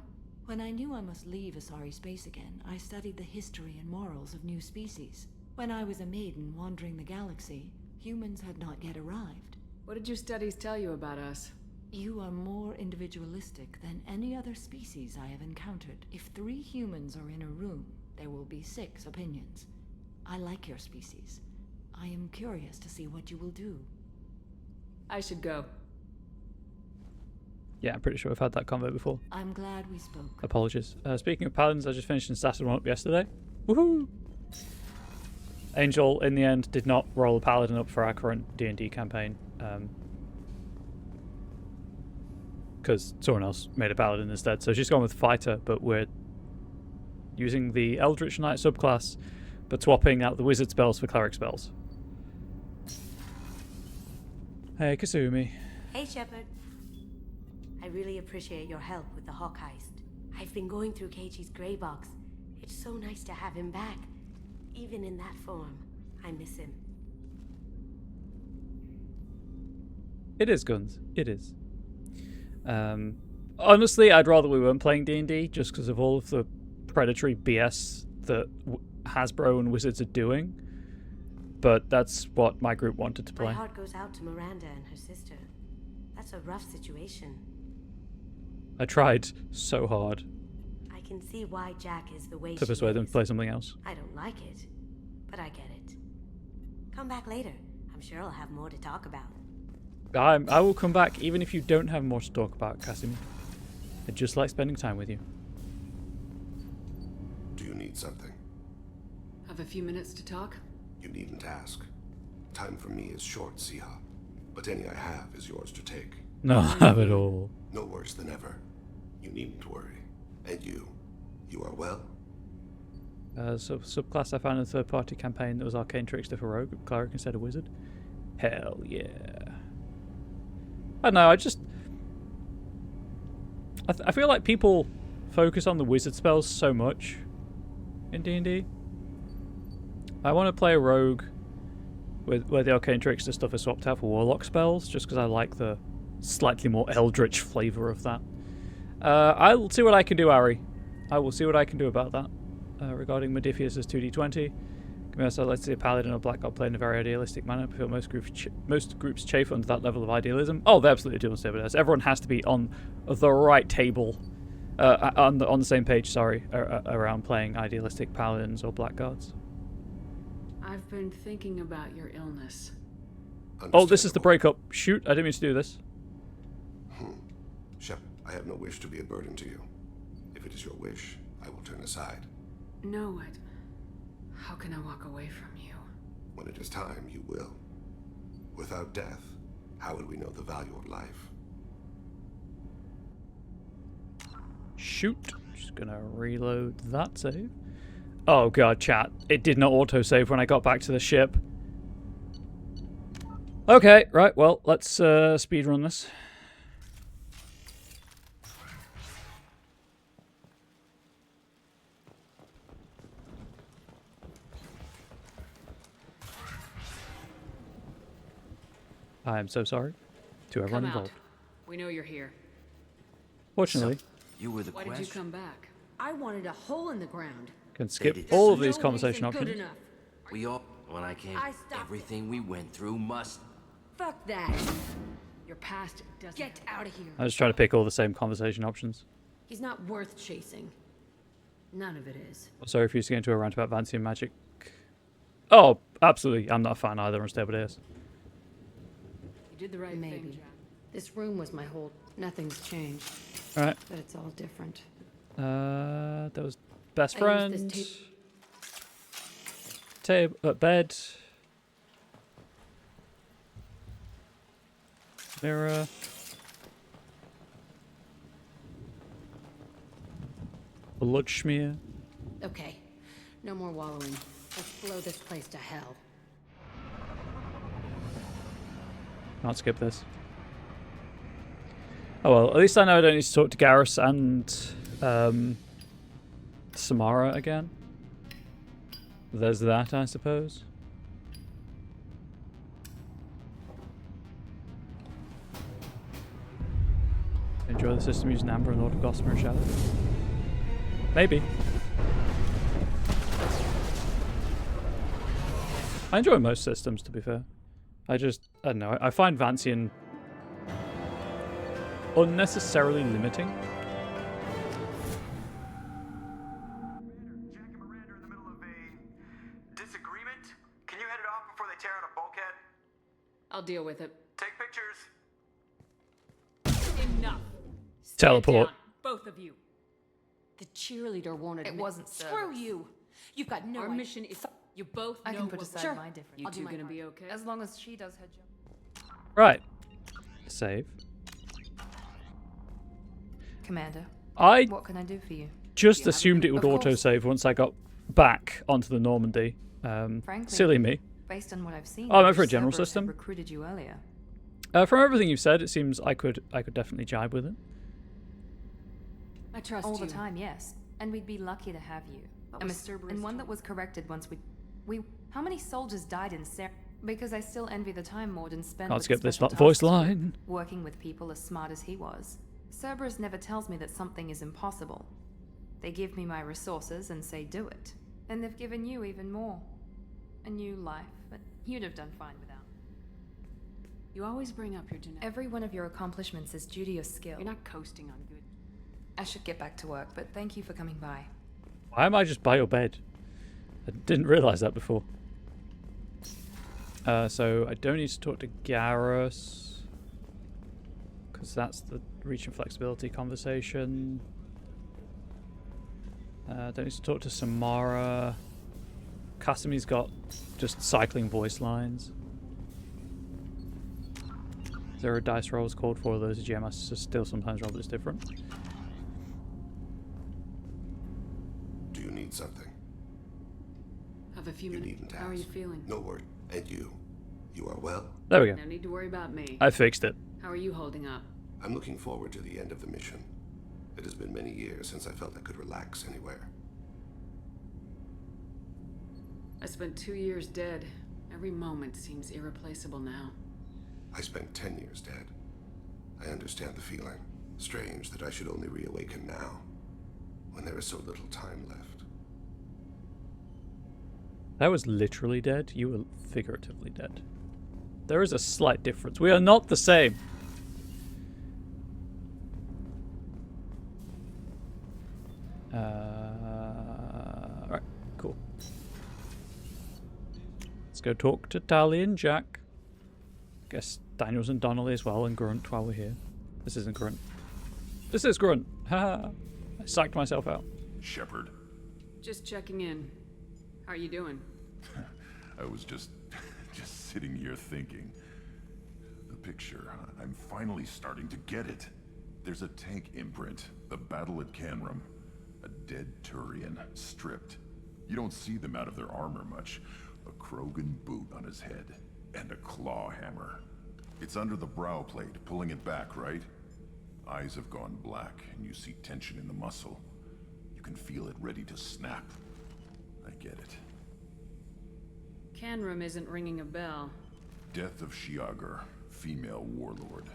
When I knew I must leave Asari space again, I studied the history and morals of new species. When I was a maiden wandering the galaxy, humans had not yet arrived. What did your studies tell you about us? You are more individualistic than any other species I have encountered. If 3 humans are in a room, there will be 6 opinions. I like your species. I am curious to see what you will do. I should go. Yeah, I'm pretty sure I've had that convo before. I'm glad we spoke. Apologies. Speaking of paladins, I just finished and started one up yesterday. Woohoo! Angel, in the end, did not roll a paladin up for our current D&D campaign. Because someone else made a paladin instead. So she's gone with fighter, but we're using the Eldritch Knight subclass, but swapping out the wizard spells for cleric spells. Hey, Kasumi. Hey, Shepard. I really appreciate your help with the Hawk heist. I've been going through Keiichi's gray box. It's so nice to have him back. Even in that form, I miss him. It is, Guns. It is. Honestly, I'd rather we weren't playing D&D just because of all of the predatory BS that Hasbro and Wizards are doing. But that's what my group wanted to play. My heart goes out to Miranda and her sister. That's a rough situation. I tried so hard I can see why Jack is the way to persuade them to play something else. I don't like it, but I get it. Come back later. I'm sure I'll have more to talk about. I will come back even if you don't have more to talk about, Casimir. I just like spending time with you. Do you need something? Have a few minutes to talk? You needn't ask. Time for me is short, Siha. But any I have is yours to take. No, I have it all. No worse than ever. You needn't worry. And you are well? So subclass I found in a third-party campaign that was Arcane Trickster for Rogue, Cleric instead of Wizard. Hell yeah. I don't know, I feel like people focus on the wizard spells so much in D&D. I want to play a rogue where the Arcane Trickster stuff is swapped out for warlock spells, just because I like the slightly more eldritch flavour of that. I'll see what I can do, Ari. I will see what I can do about that. Regarding Modifius as 2d20. So let's see a paladin or black god play in a very idealistic manner. I feel most groups chafe under that level of idealism. Oh, they absolutely do. Everyone has to be on the right table, on the same page. Sorry, around playing idealistic paladins or black gods. I've been thinking about your illness. Oh, this is the breakup. Shoot, I didn't mean to do this. Shep, I have no wish to be a burden to you. If it is your wish, I will turn aside. No, how can I walk away from you? When it is time, you will. Without death, how would we know the value of life? Shoot. Just gonna reload that save. Oh god, chat. It did not autosave when I got back to the ship. Okay, right, well, let's speed run this. I am so sorry to everyone Come out. involved. We know you're here. Fortunately, You were the Why did you come back? I wanted a hole in the ground. can skip did all of There's these no conversation reason good options. enough. We all, when I came, I stopped everything we went through must. Fuck that. Your past doesn't. Get out of here. I just try to pick all the same conversation options. He's not worth chasing. None of it is. Sorry if you used to get into a rant about Vancy and magic. Oh, absolutely. I'm not a fan either. Unstable days. You did the right Maybe. thing, Jack. This room was my whole... Nothing's changed. All right. But it's all different. There was best I friend. used this Table, bed. Mirror. Blood smear. Okay. No more wallowing. Let's blow this place to hell. Can't skip this. Oh well, at least I know I don't need to talk to Garrus and Samara again. There's that, I suppose. Enjoy the system using Amber and Lord of Gossamer and Shadow. Maybe. I enjoy most systems, to be fair. I don't know, I find Vancian unnecessarily limiting. Jack and Miranda are in the middle of a disagreement. Can you head it off before they tear out a bulkhead? I'll deal with it. Take pictures. Enough. Teleport. Down, both of you. The cheerleader wanted It me. wasn't Screw service. you. You've got no Our idea. mission is. You both I know can put what aside Sure. my difference. You I'll do two my gonna part. be okay? As long as she does her job. Right. Save. Commander, I what can I do for you? just assumed it would Of course. autosave once I got back onto the Normandy. Frankly, Silly me. Based on what I've seen, Oh, I meant for a Cerberus general had system. recruited you earlier. From everything you've said, it seems I could definitely jibe with it. I trust All you. the time, yes. And we'd be lucky to have you. What And was Cerberus and one doing? that was corrected once we. How many soldiers died in Ser? Because I still envy the time Morden spent. Can't with skip this special voice tasks, line. working with people as smart as he was. Cerberus never tells me that something is impossible. They give me my resources and say do it. And they've given you even more. A new life, but you'd have done fine without. You always bring up your genetic. Every one of your accomplishments is due to your skill. You're not coasting on good. I should get back to work, but thank you for coming by. Why am I just by your bed? I didn't realise that before. So I don't need to talk to Garrus, because that's the reach and flexibility conversation. Don't need to talk to Samara. Kasimi's got just cycling voice lines. 0 dice rolls called for, those are GMS still sometimes roll, but it's different. Do you need something? Have a few You minutes. needn't How are you ask. feeling? No worry. And you? You are well? There we go. No need to worry about me. I fixed it. How are you holding up? I'm looking forward to the end of the mission. It has been many years since I felt I could relax anywhere. I spent 2 years dead. Every moment seems irreplaceable now. I spent 10 years dead. I understand the feeling. Strange that I should only reawaken now, when there is so little time left. That was literally dead. You were figuratively dead. There is a slight difference. We are not the same. Right, cool. Let's go talk to Tally and Jack. Guess Daniels and Donnelly as well, and Grunt while we're here. This isn't Grunt. This is Grunt. Haha. I psyched myself out. Shepard, Just checking in. How are you doing? I was just sitting here thinking. The picture, I'm finally starting to get it. There's a tank imprint, the battle at Canrum. A dead Turian, stripped. You don't see them out of their armor much. A Krogan boot on his head. And a claw hammer. It's under the brow plate, pulling it back, right? Eyes have gone black, and you see tension in the muscle. You can feel it ready to snap. I get it. Canrum isn't ringing a bell. Death of Shiagar, female warlord.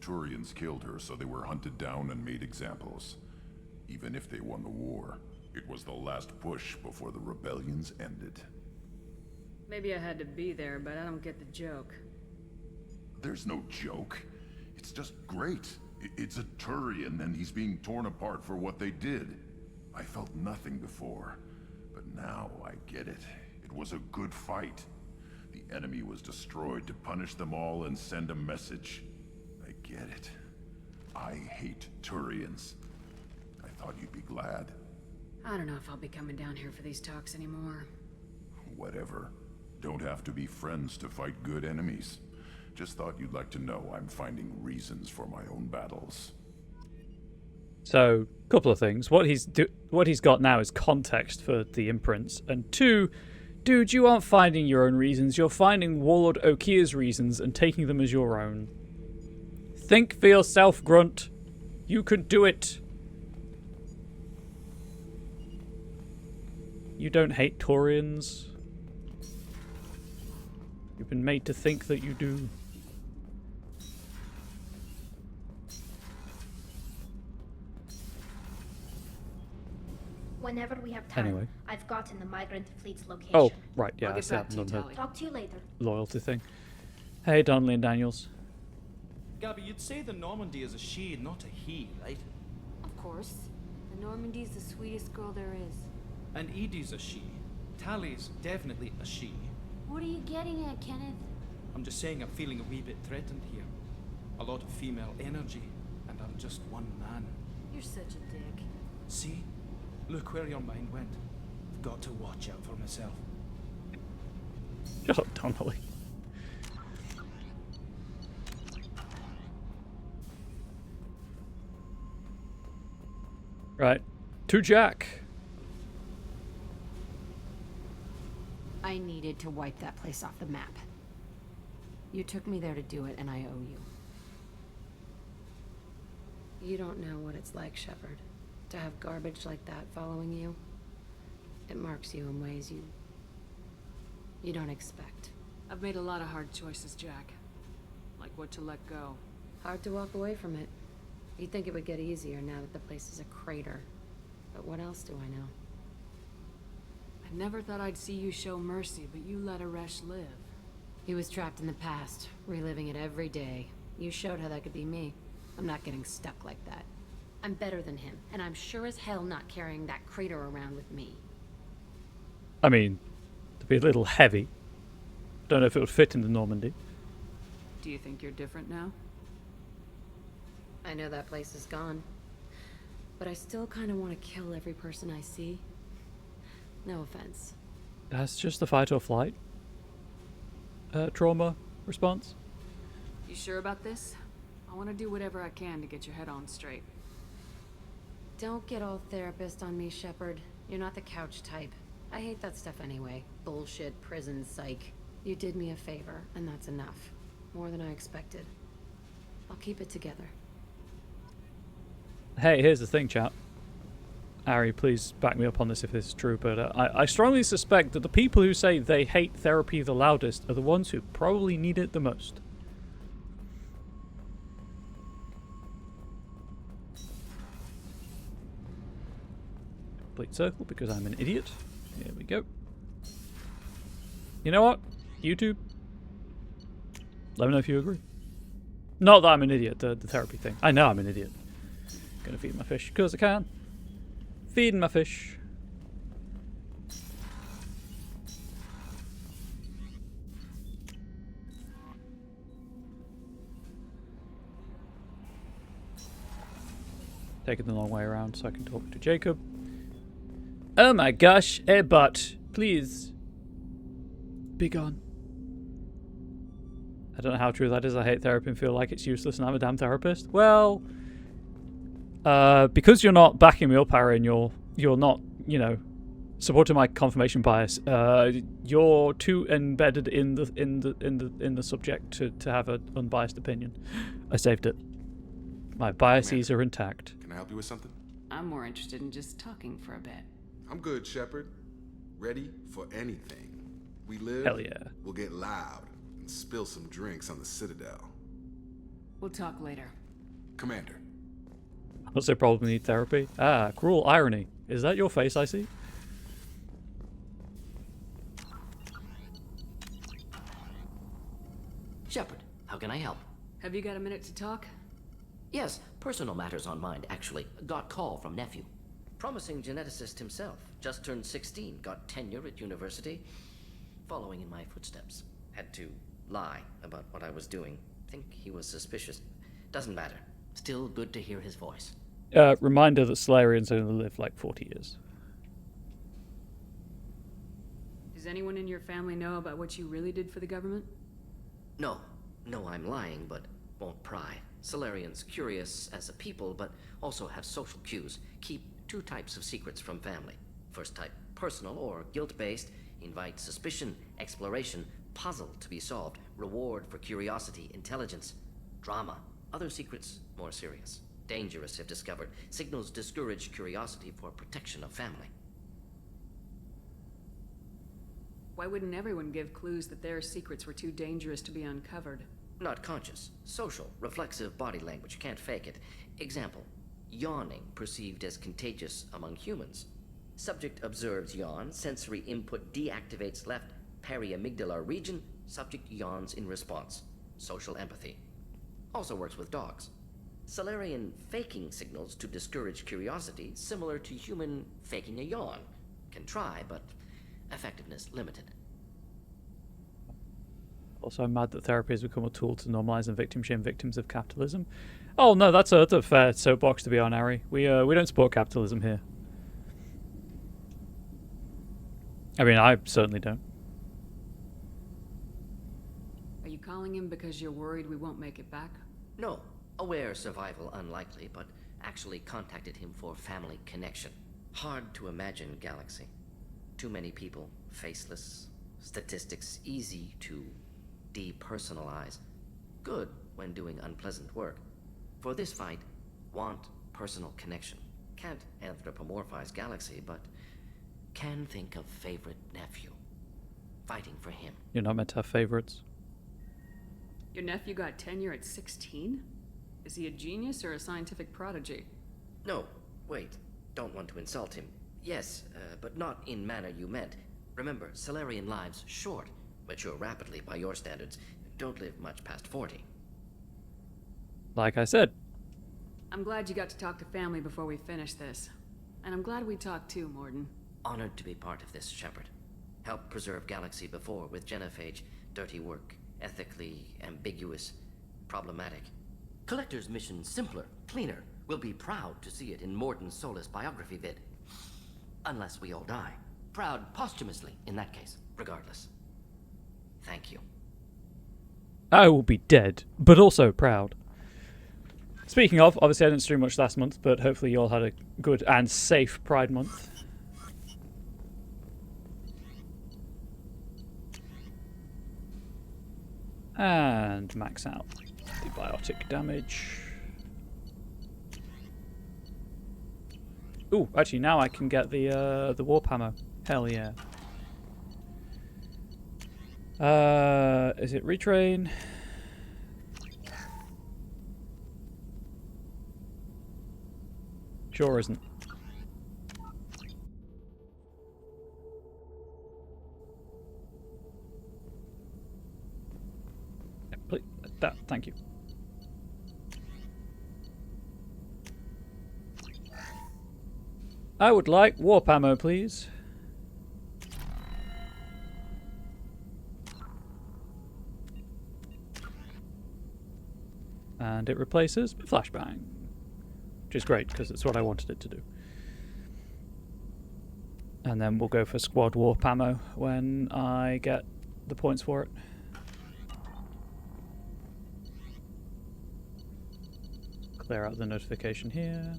Turians killed her, so they were hunted down and made examples. Even if they won the war, it was the last push before the rebellions ended. Maybe I had to be there, but I don't get the joke. There's no joke. It's just great. It's a Turian, and he's being torn apart for what they did. I felt nothing before, but now I get it. It was a good fight. The enemy was destroyed to punish them all and send a message. I get it. I hate Turians. I thought you'd be glad. I don't know if I'll be coming down here for these talks anymore. Whatever. Don't have to be friends to fight good enemies. Just thought you'd like to know I'm finding reasons for my own battles. So, couple of things. What he's got now is context for the imprints, and two, dude, you aren't finding your own reasons. You're finding Warlord Okia's reasons and taking them as your own. Think for yourself, Grunt. You can do it. You don't hate Taurians. You've been made to think that you do. Whenever we have time, Anyway. I've gotten the migrant fleet's location. Oh, right, yeah, I'll I get see back to you, Tally. Talk to you later. Loyalty thing. Hey, Donnelly and Daniels. Gabby, you'd say the Normandy is a she, not a he, right? Of course. The Normandy's the sweetest girl there is. And Edie's a she. Tally's definitely a she. What are you getting at, Kenneth? I'm just saying I'm feeling a wee bit threatened here. A lot of female energy, and I'm just one man. You're such a dick. See? Look where your mind went. I've got to watch out for myself. Shut up, Donnelly. Right. To Jack. I needed to wipe that place off the map. You took me there to do it, and I owe you. You don't know what it's like, Shepard. To have garbage like that following you. It marks you in ways you don't expect. I've made a lot of hard choices, Jack. Like what to let go. Hard to walk away from it. You'd think it would get easier now that the place is a crater. But what else do I know? I never thought I'd see you show mercy, but you let Aresh live. He was trapped in the past, reliving it every day. You showed how that could be me. I'm not getting stuck like that. I'm better than him, and I'm sure as hell not carrying that crater around with me. I mean, to be a little heavy. Don't know if it would fit in the Normandy. Do you think you're different now? I know that place is gone. But I still kind of want to kill every person I see. No offense. That's just the fight or flight trauma response. You sure about this? I want to do whatever I can to get your head on straight. Don't get all therapist on me, Shepard. You're not the couch type. I hate that stuff anyway. Bullshit, prison, psych. You did me a favor, and that's enough. More than I expected. I'll keep it together. Hey, here's the thing, chap. Ari, please back me up on this if this is true, but I strongly suspect that the people who say they hate therapy the loudest are the ones who probably need it the most. Complete circle because I'm an idiot. Here we go. You know what? YouTube? Let me know if you agree. Not that I'm an idiot, the therapy thing. I know I'm an idiot. Gonna feed my fish because I can. Feeding my fish. Taking the long way around so I can talk to Jacob. Oh my gosh, but please be gone. I don't know how true that is. I hate therapy and feel like it's useless and I'm a damn therapist. Well, because you're not backing me up, Aaron, you're not, you know, Supporting my confirmation bias. You're too embedded in the subject to have an unbiased opinion. I saved it. My biases are intact. Can I help you with something? I'm more interested in just talking for a bit. I'm good, Shepard. Ready for anything. We live. Hell yeah. We'll get loud and spill some drinks on the Citadel. We'll talk later. Commander. What's their problem? Need therapy? Ah, cruel irony. Is that your face I see? Shepard, how can I help? Have you got a minute to talk? Yes, personal matters on mind, actually. Got call from nephew. Promising geneticist himself. Just turned 16, got tenure at university. Following in my footsteps. Had to lie about what I was doing. Think he was suspicious. Doesn't matter. Still good to hear his voice. Reminder that Solarians only live like 40 years. Does anyone in your family know about what you really did for the government? No. No, I'm lying, but won't pry. Solarians curious as a people, but also have social cues. Keep two types of secrets from family. First type, personal or guilt-based. Invite suspicion, exploration, puzzle to be solved. Reward for curiosity, intelligence. Drama. Other secrets, more serious. Dangerous if discovered. Signals discourage curiosity for protection of family. Why wouldn't everyone give clues that their secrets were too dangerous to be uncovered? Not conscious. Social, reflexive body language. Can't fake it. Example. Yawning perceived as contagious among humans. Subject observes yawn. Sensory input deactivates left periamygdalar region. Subject yawns in response. Social empathy. Also works with dogs. Solarian faking signals to discourage curiosity, similar to human faking a yawn. Can try, but effectiveness limited. Also, I'm mad that therapy has become a tool to normalize and victim shame victims of capitalism. Oh no, that's a fair soapbox to be on, Harry. We don't support capitalism here. I mean, I certainly don't. Are you calling him because you're worried we won't make it back? No. Aware survival unlikely, but actually contacted him for family connection. Hard to imagine galaxy. Too many people, faceless. Statistics easy to depersonalize. Good when doing unpleasant work. For this fight, want personal connection. Can't anthropomorphize galaxy, but can think of favorite nephew. Fighting for him. You're not meant to have favorites. Your nephew got tenure at 16? Is he a genius or a scientific prodigy? No, wait. Don't want to insult him. Yes, but not in manner you meant. Remember, Solarian lives short. Mature rapidly by your standards. Don't live much past 40. Like I said. I'm glad you got to talk to family before we finish this. And I'm glad we talked too, Morden. Honored to be part of this, Shepard. Helped preserve Galaxy before with genophage. Dirty work. Ethically ambiguous. Problematic. Collector's mission simpler, cleaner. We'll be proud to see it in Morden's Solus biography vid. Unless we all die. Proud posthumously, in that case. Regardless. Thank you. I will be dead, but also proud. Speaking of, obviously I didn't stream much last month, but hopefully you all had a good and safe Pride Month. And max out the biotic damage. Ooh, actually now I can get the warp hammer. Hell yeah. Is it retrain? Sure isn't. Please, thank you. I would like warp ammo, please. And it replaces flashbang, which is great because it's what I wanted it to do. And then we'll go for squad warp ammo when I get the points for it. Clear out the notification here.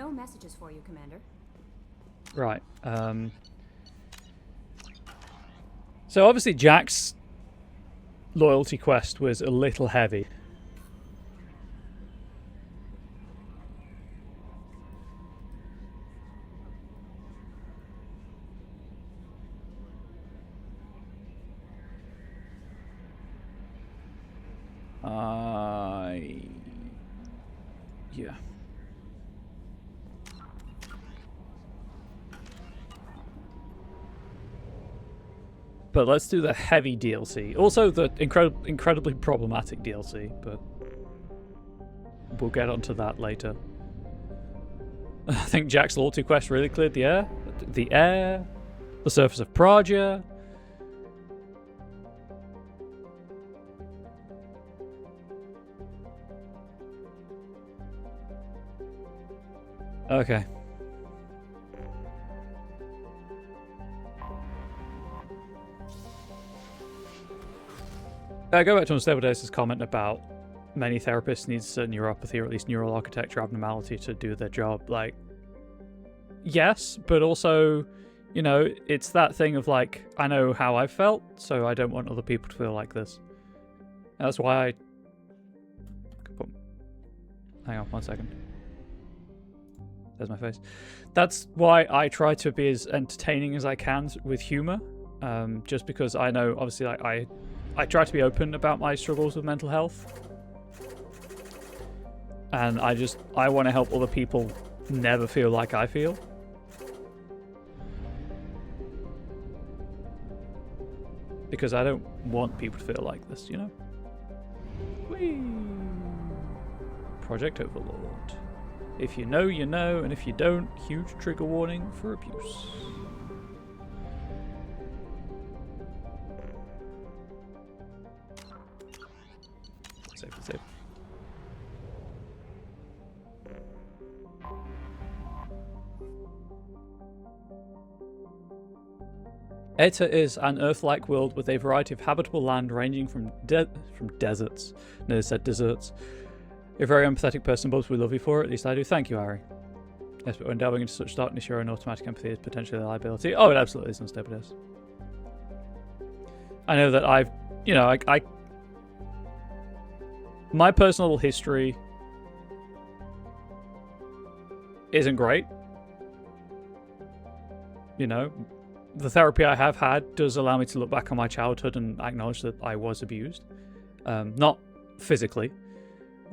No messages for you, Commander. Right. So obviously Jack's loyalty quest was a little heavy. Yeah. But let's do the heavy DLC. Also the incredibly problematic DLC, but we'll get onto that later. I think Jack's loyalty quest really cleared the air. The surface of Pragia. Okay. Go back to Unstable Days' comment about many therapists need certain neuropathy or at least neural architecture abnormality to do their job. Like, yes, but also, you know, it's that thing of like, I know how I felt, so I don't want other people to feel like this. That's why I... Hang on 1 second. There's my face. That's why I try to be as entertaining as I can with humor. Just because I know, obviously, like I try to be open about my struggles with mental health. And I want to help other people never feel like I feel. Because I don't want people to feel like this, you know? Whee! Project Overlord. If you know, you know, and if you don't, huge trigger warning for abuse. Save. Eta is an Earth-like world with a variety of habitable land ranging from deserts. No, they said deserts. You're a very empathetic person, Bubs. We love you for it. At least I do. Thank you, Harry. Yes, but when delving into such darkness, your own automatic empathy is potentially a liability. Oh, it absolutely is Unstable Days. I know that I've, you know, my personal history isn't great. You know, the therapy I have had does allow me to look back on my childhood and acknowledge that I was abused. Not physically.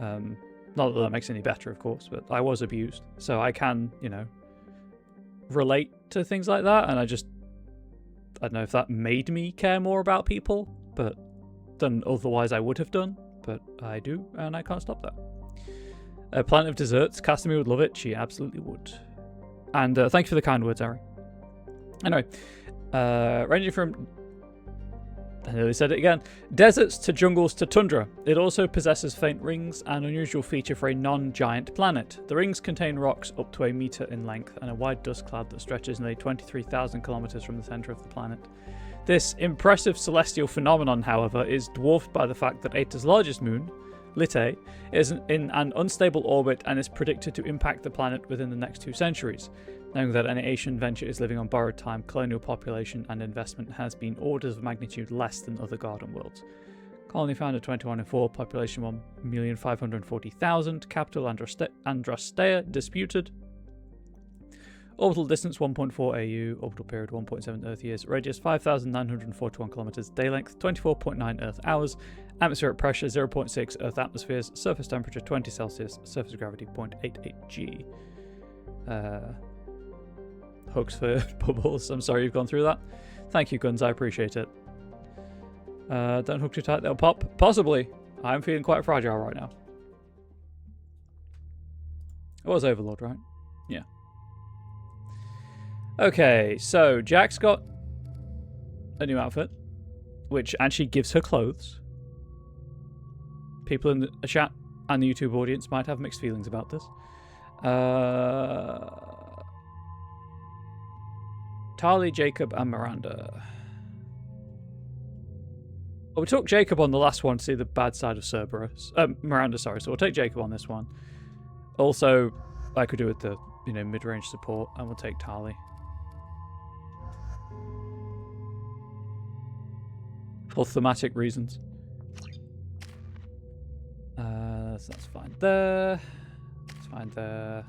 Not that that makes any better, of course, but I was abused. So I can, you know, relate to things like that. And I don't know if that made me care more about people, but than otherwise I would have done. But I do, and I can't stop that. Planet of Desserts, Castamere would love it. She absolutely would. And thank you for the kind words, Ari. Anyway, ranging from, I nearly said it again, deserts to jungles to tundra. It also possesses faint rings, an unusual feature for a non-giant planet. The rings contain rocks up to 1 meter in length and a wide dust cloud that stretches nearly 23,000 kilometers from the center of the planet. This impressive celestial phenomenon, however, is dwarfed by the fact that Eta's largest moon, Litae, is in an unstable orbit and is predicted to impact the planet within the next 2 centuries. Knowing that any Asian venture is living on borrowed time, colonial population and investment has been orders of magnitude less than other garden worlds. Colony founded 2104, population 1,540,000, capital Andrastea, disputed. Orbital distance 1.4 AU, orbital period 1.7 Earth years, radius 5,941 kilometers, day length 24.9 Earth hours, atmospheric pressure 0.6 Earth atmospheres, surface temperature 20 Celsius, surface gravity 0.88 G. Hooks for bubbles. I'm sorry you've gone through that. Thank you, Guns. I appreciate it. Don't hook too tight, they'll pop. Possibly. I'm feeling quite fragile right now. It was Overlord, right? Yeah. Okay, so Jack's got a new outfit, which actually gives her clothes. People in the chat and the YouTube audience might have mixed feelings about this. Tali, Jacob, and Miranda. Well, we took Jacob on the last one to see the bad side of Cerberus. Miranda, sorry. So we'll take Jacob on this one. Also, I could do with the, you know, mid-range support, and we'll take Tali. For thematic reasons. So that's fine there. That's fine there.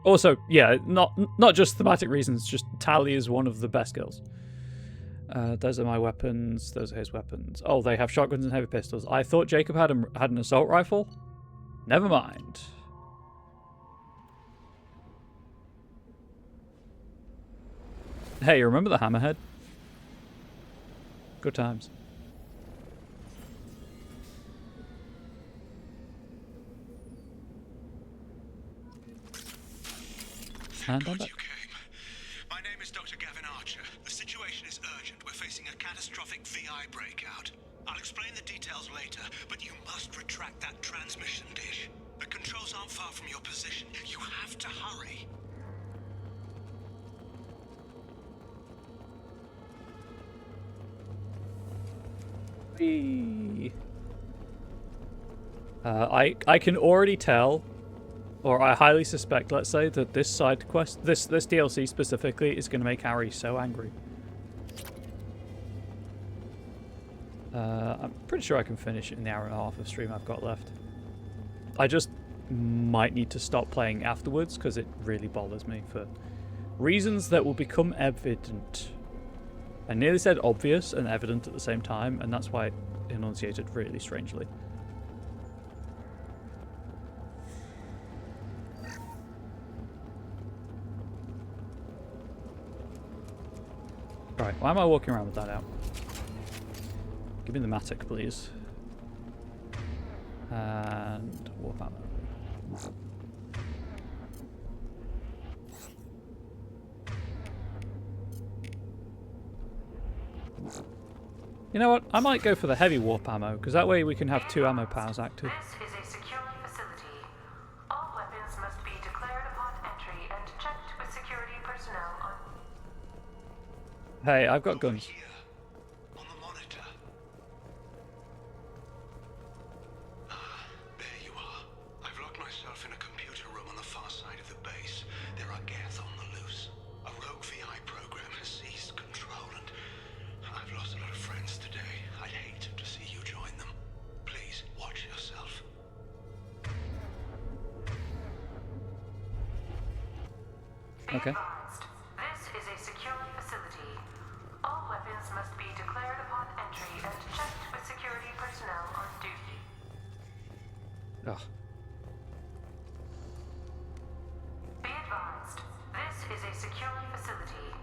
Also, yeah, not just thematic reasons, just Tali is one of the best girls. Those are my weapons. Those are his weapons. Oh, they have shotguns and heavy pistols. I thought Jacob had an assault rifle. Never mind. Hey, you remember the hammerhead? Good times. And I'm back. My name is Dr. Gavin Archer. The situation is urgent. We're facing a catastrophic VI breakout. I'll explain the details later, but you must retract that transmission dish. The controls aren't far from your position. You have to hurry. I can already tell, or I highly suspect, let's say, that this side quest, this DLC specifically, is going to make Harry so angry. I'm pretty sure I can finish it in the hour and a half of stream I've got left. I just might need to stop playing afterwards because it really bothers me for reasons that will become evident. I nearly said obvious and evident at the same time, and that's why it enunciated really strangely. Right, why am I walking around with that out? Give me the Matic, please. And warp ammo. You know what? I might go for the heavy warp ammo, because that way we can have 2 ammo powers active. This is a secure facility. All weapons must be declared upon entry and checked with security personnel on... Hey, I've got guns. There you are. I've locked myself in a computer room on the far side of the base. There are Geth on the loose. A rogue VI program has seized control, and I've lost a lot of friends today. I'd hate to see you join them. Please, watch yourself. Okay. This is a secure facility. All weapons must be declared upon entry and checked with security personnel on duty. Ugh. Be advised, this is a secure facility.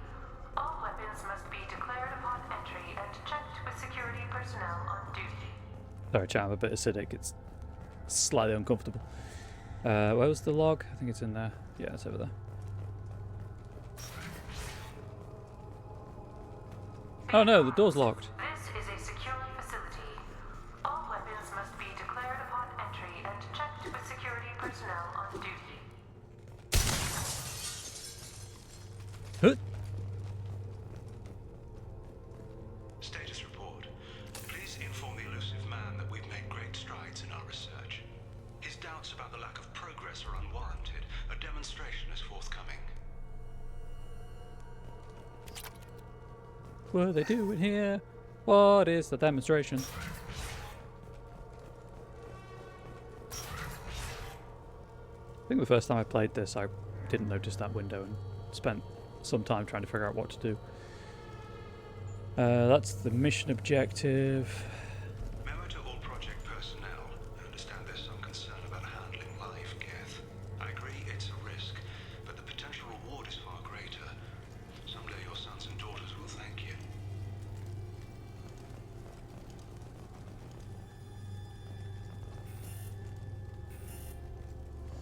All weapons must be declared upon entry and checked with security personnel on duty. Sorry, chat, I'm a bit acidic. It's slightly uncomfortable. Where was the log? I think it's in there. Yeah, it's over there. Oh no, the door's locked. This is a secure facility. All weapons must be declared upon entry and checked with security personnel on duty. Huh? Status report. Please inform the elusive man that we've made great strides in our research. His doubts about the lack of progress are unwarranted. A demonstration is forthcoming. What are they doing here? What is the demonstration? I think the first time I played this, I didn't notice that window and spent some time trying to figure out what to do. That's the mission objective. Memo to all project personnel. I understand there's some concern about handling live Geth. I agree it's a risk, but the potential reward is far greater. Someday your sons and daughters will thank you.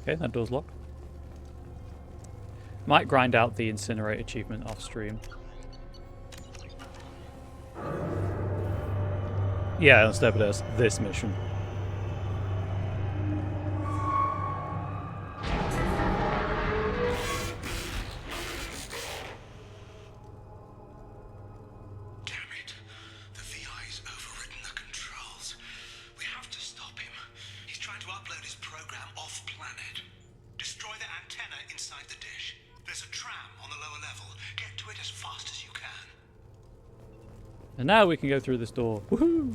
Okay, that door's locked. Might grind out the incinerate achievement off stream. Yeah, instead of this mission. Damn it. The VI's overridden the controls. We have to stop him. And now we can go through this door. Woohoo!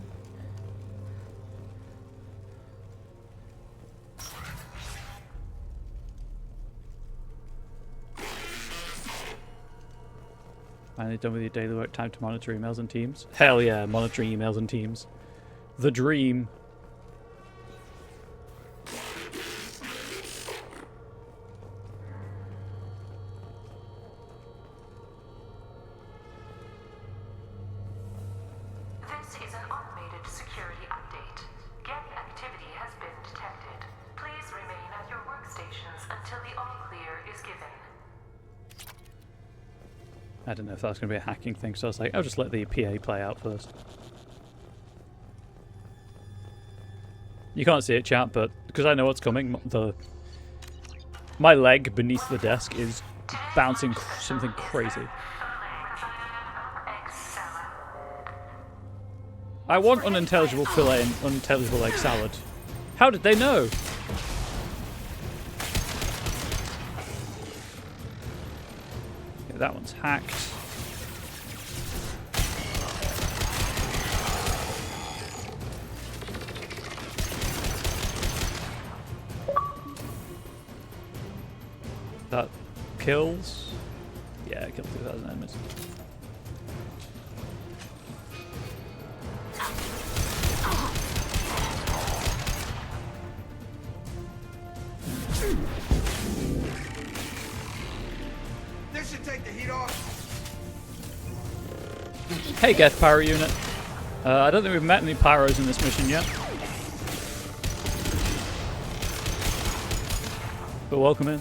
Finally done with your daily work. Time to monitor emails and Teams. Hell yeah, monitoring emails and Teams. The dream. This is an automated security update. Gang activity has been detected. Please remain at your workstations until the all-clear is given. I don't know if that was going to be a hacking thing, so I was like, I'll just let the PA play out first. You can't see it, chat, but because I know what's coming, my leg beneath the desk is bouncing something crazy. I want unintelligible fillet and unintelligible egg salad. How did they know? Okay, that one's hacked. That kills. Yeah, it killed 2,000 enemies. This should take the heat off. Hey, Geth Pyro unit. I don't think we've met any pyros in this mission yet. But welcome in.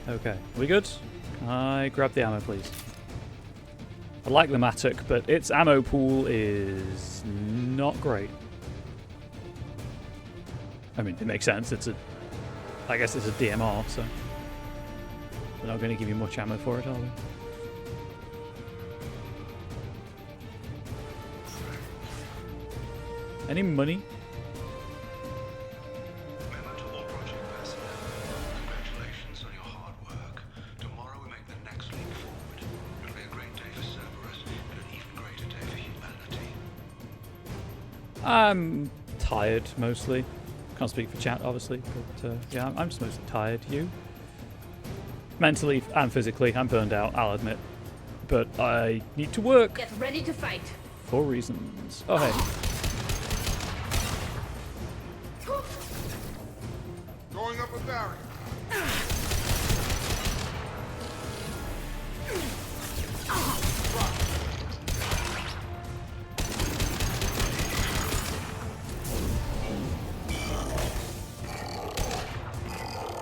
Okay, we good? Can I grab the ammo, please? I like the Matic, but its ammo pool is not great. I mean, it makes sense. I guess it's a DMR, so they're not going to give you much ammo for it, are they? Any money? Remember to all project personnel, congratulations on your hard work. Tomorrow we make the next leap forward. It'll be a great day for Cerberus and an even greater day for humanity. I'm tired, mostly. Can't speak for chat, obviously, but yeah, I'm just mostly tired. You? Mentally and physically, I'm burned out, I'll admit. But I need to work. Get ready to fight. For reasons. Oh, hey. Going up a barrier.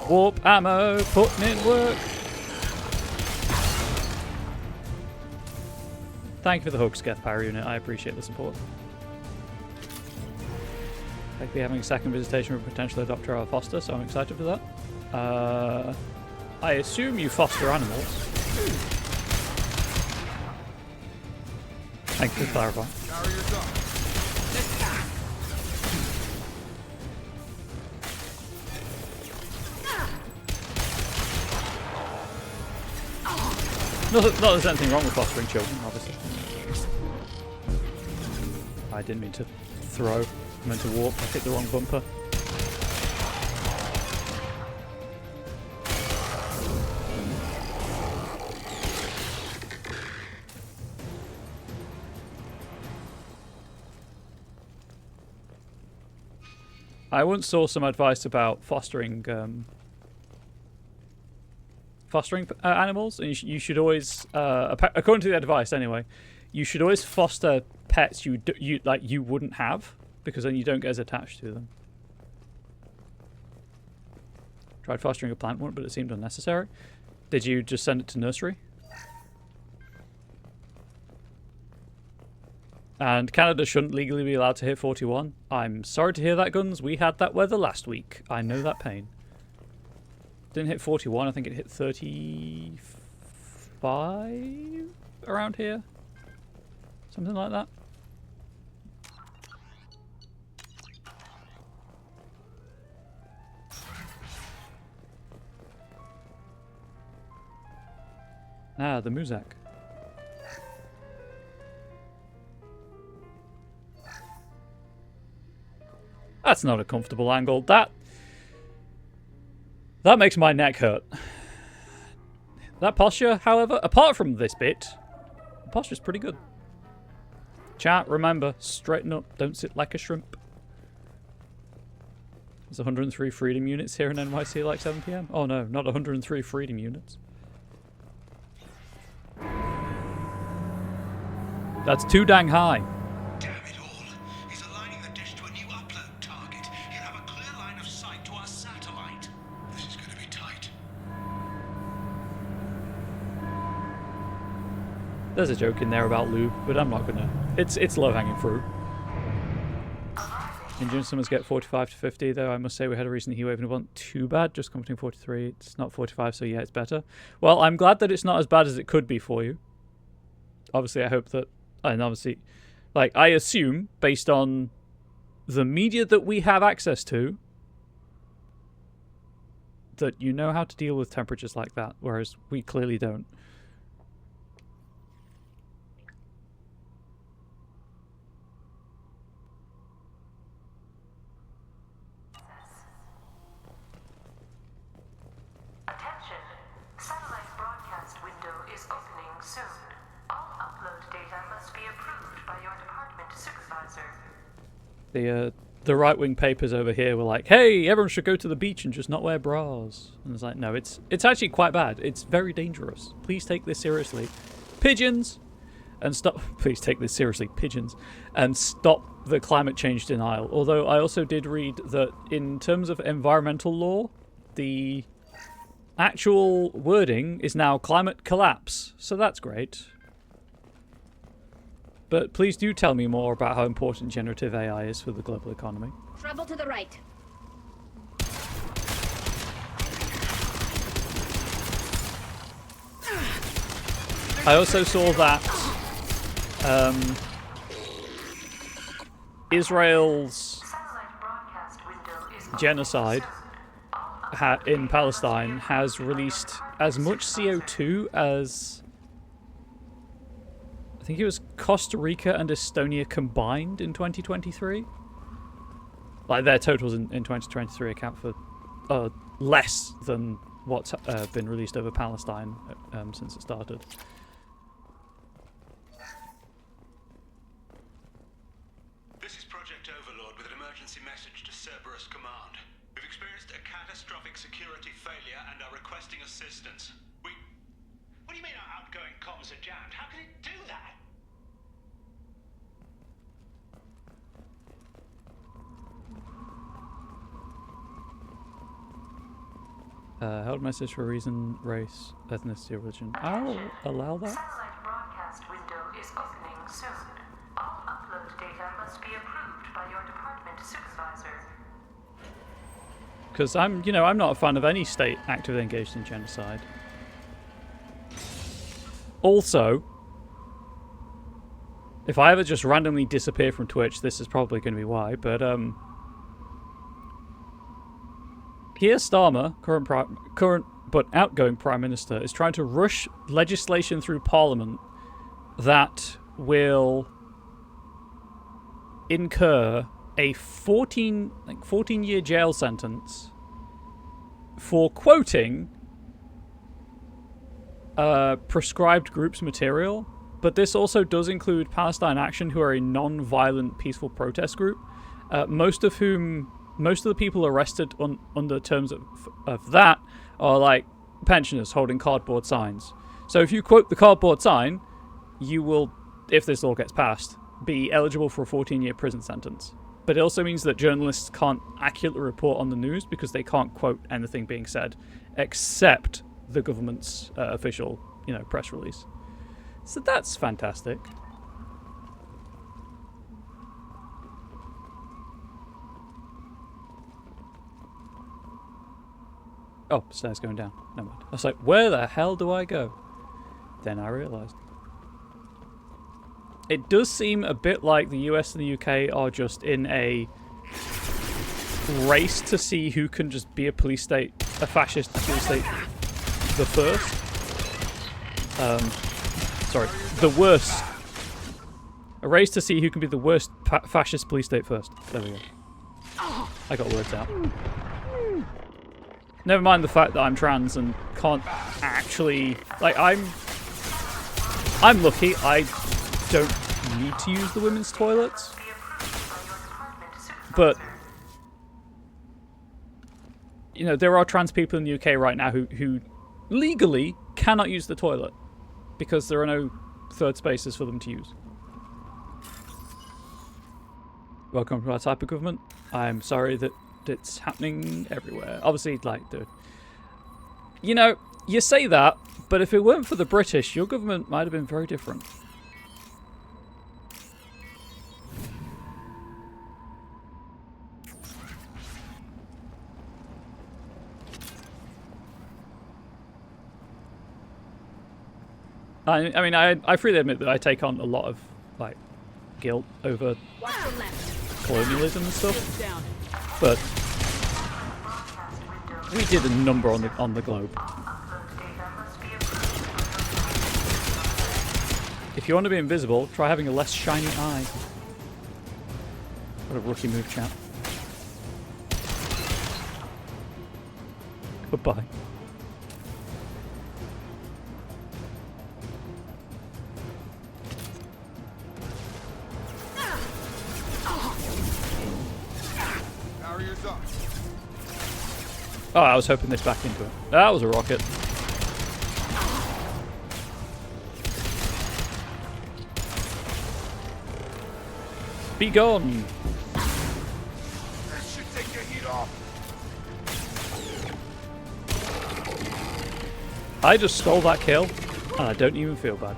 Warp ammo, putting in work. Thank you for the hooks, Geth Power Unit. I appreciate the support. Likely having a second visitation with potential adopter or foster, so I'm excited for that. I assume you foster animals. Thank you for clarifying. Not that there's anything wrong with fostering children, obviously. I didn't mean to throw. I meant to warp. I hit the wrong bumper. I once saw some advice about fostering animals, and you should always, according to the advice anyway, you should always foster pets you wouldn't have, because then you don't get as attached to them. Tried fostering a plant one, but it seemed unnecessary. Did you just send it to nursery? And Canada shouldn't legally be allowed to hit 41. I'm sorry to hear that, Guns. We had that weather last week. I know that pain. Didn't hit 41, I think it hit 35 around here. Something like that. Ah, the Muzak. That's not a comfortable angle. That makes my neck hurt. That posture, however, apart from this bit, the posture's pretty good. Chat, remember, straighten up, don't sit like a shrimp. There's 103 freedom units here in NYC like 7 PM. Oh no, not 103 freedom units. That's too dang high. Damn it all. He's aligning the dish to a new upload target. He'll have a clear line of sight to our satellite. This is going to be tight. There's a joke in there about lube, but I'm not gonna. It's low-hanging fruit. Engine summers get 45 to 50, though I must say we had a recent heat wave and it wasn't too bad, just commenting 43. It's not 45, so yeah, it's better. Well, I'm glad that it's not as bad as it could be for you. Obviously, I hope that, and obviously, like, I assume, based on the media that we have access to, that you know how to deal with temperatures like that, whereas we clearly don't. Attention. Satellite broadcast window is opening soon. All upload data must be approved by your department supervisor. The right-wing papers over here were like, hey, everyone should go to the beach and just not wear bras. And it's like, no, it's actually quite bad. It's very dangerous. Please take this seriously. Pigeons! And stop... Please take this seriously, pigeons. And stop the climate change denial. Although I also did read that in terms of environmental law, the actual wording is now climate collapse. So that's great. But please do tell me more about how important generative AI is for the global economy. Trouble to the right. I also saw that Israel's genocide in Palestine has released as much CO2 as I think it was Costa Rica and Estonia combined in 2023. Like their totals in 2023 account for less than what's been released over Palestine since it started. This is Project Overlord with an emergency message to Cerberus Command. We've experienced a catastrophic security failure and are requesting assistance. What do you mean our outgoing comms are jammed? How can it do that? Held message for reason, race, ethnicity, religion. I'll allow that. Satellite broadcast window is opening soon. All upload data must be approved by your department supervisor. Because I'm not a fan of any state actively engaged in genocide. Also, if I ever just randomly disappear from Twitch, this is probably going to be why, but Keir Starmer, current but outgoing Prime Minister, is trying to rush legislation through Parliament that will incur a 14-year jail sentence for quoting prescribed groups material. But this also does include Palestine Action, who are a non-violent peaceful protest group, most of the people arrested under terms of that are like pensioners holding cardboard signs. So if you quote the cardboard sign, you will, if this law gets passed, be eligible for a 14-year prison sentence. But it also means that journalists can't accurately report on the news because they can't quote anything being said except the government's official, press release. So that's fantastic. Oh, stairs going down. Never mind. I was like, where the hell do I go? Then I realised. It does seem a bit like the US and the UK are just in a race to see who can just be a fascist police state the first. Sorry, the worst. A race to see who can be the worst fascist police state first. There we go. I got words out. Never mind the fact that I'm trans and can't actually... Like, I'm lucky. I don't need to use the women's toilets. But, you know, there are trans people in the UK right now who legally cannot use the toilet because there are no third spaces for them to use. Welcome to our type of government. I'm sorry that it's happening everywhere. Obviously, like, you know, you say that, but if it weren't for the British, your government might have been very different. I mean, I freely admit that I take on a lot of, like, guilt over colonialism and stuff, but we did a number on the globe. If you want to be invisible, try having a less shiny eye. What a rookie move, chap. Goodbye. Oh, I was hoping this back into it. That was a rocket. Be gone. That should take your heat off. I just stole that kill, and I don't even feel bad.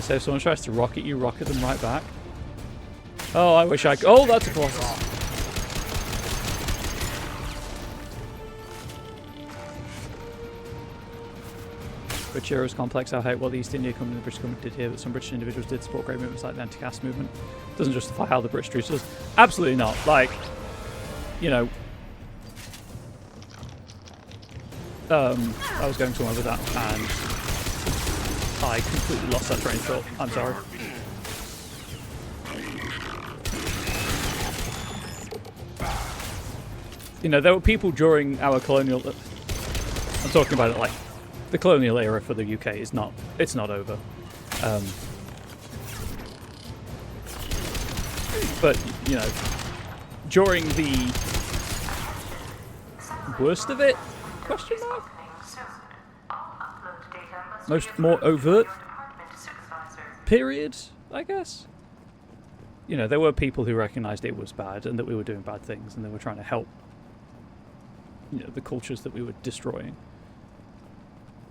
So if someone tries to rocket you, rocket them right back. Oh, I wish I could. Oh, that's a Colossus. British Heroes Complex. I hate what the East India Company and the British government did here, but some British individuals did support great movements like the anti-caste movement. Doesn't justify how the British treated us. Absolutely not. Like, you know, I was going somewhere with that, and I completely lost that train of thought. I'm sorry. You know, there were people during our colonial... I'm talking about it like the colonial era for the UK is not... It's not over. But, you know, during the worst of it? Question mark? More overt period, I guess. You know, there were people who recognised it was bad and that we were doing bad things, and they were trying to help, you know, the cultures that we were destroying.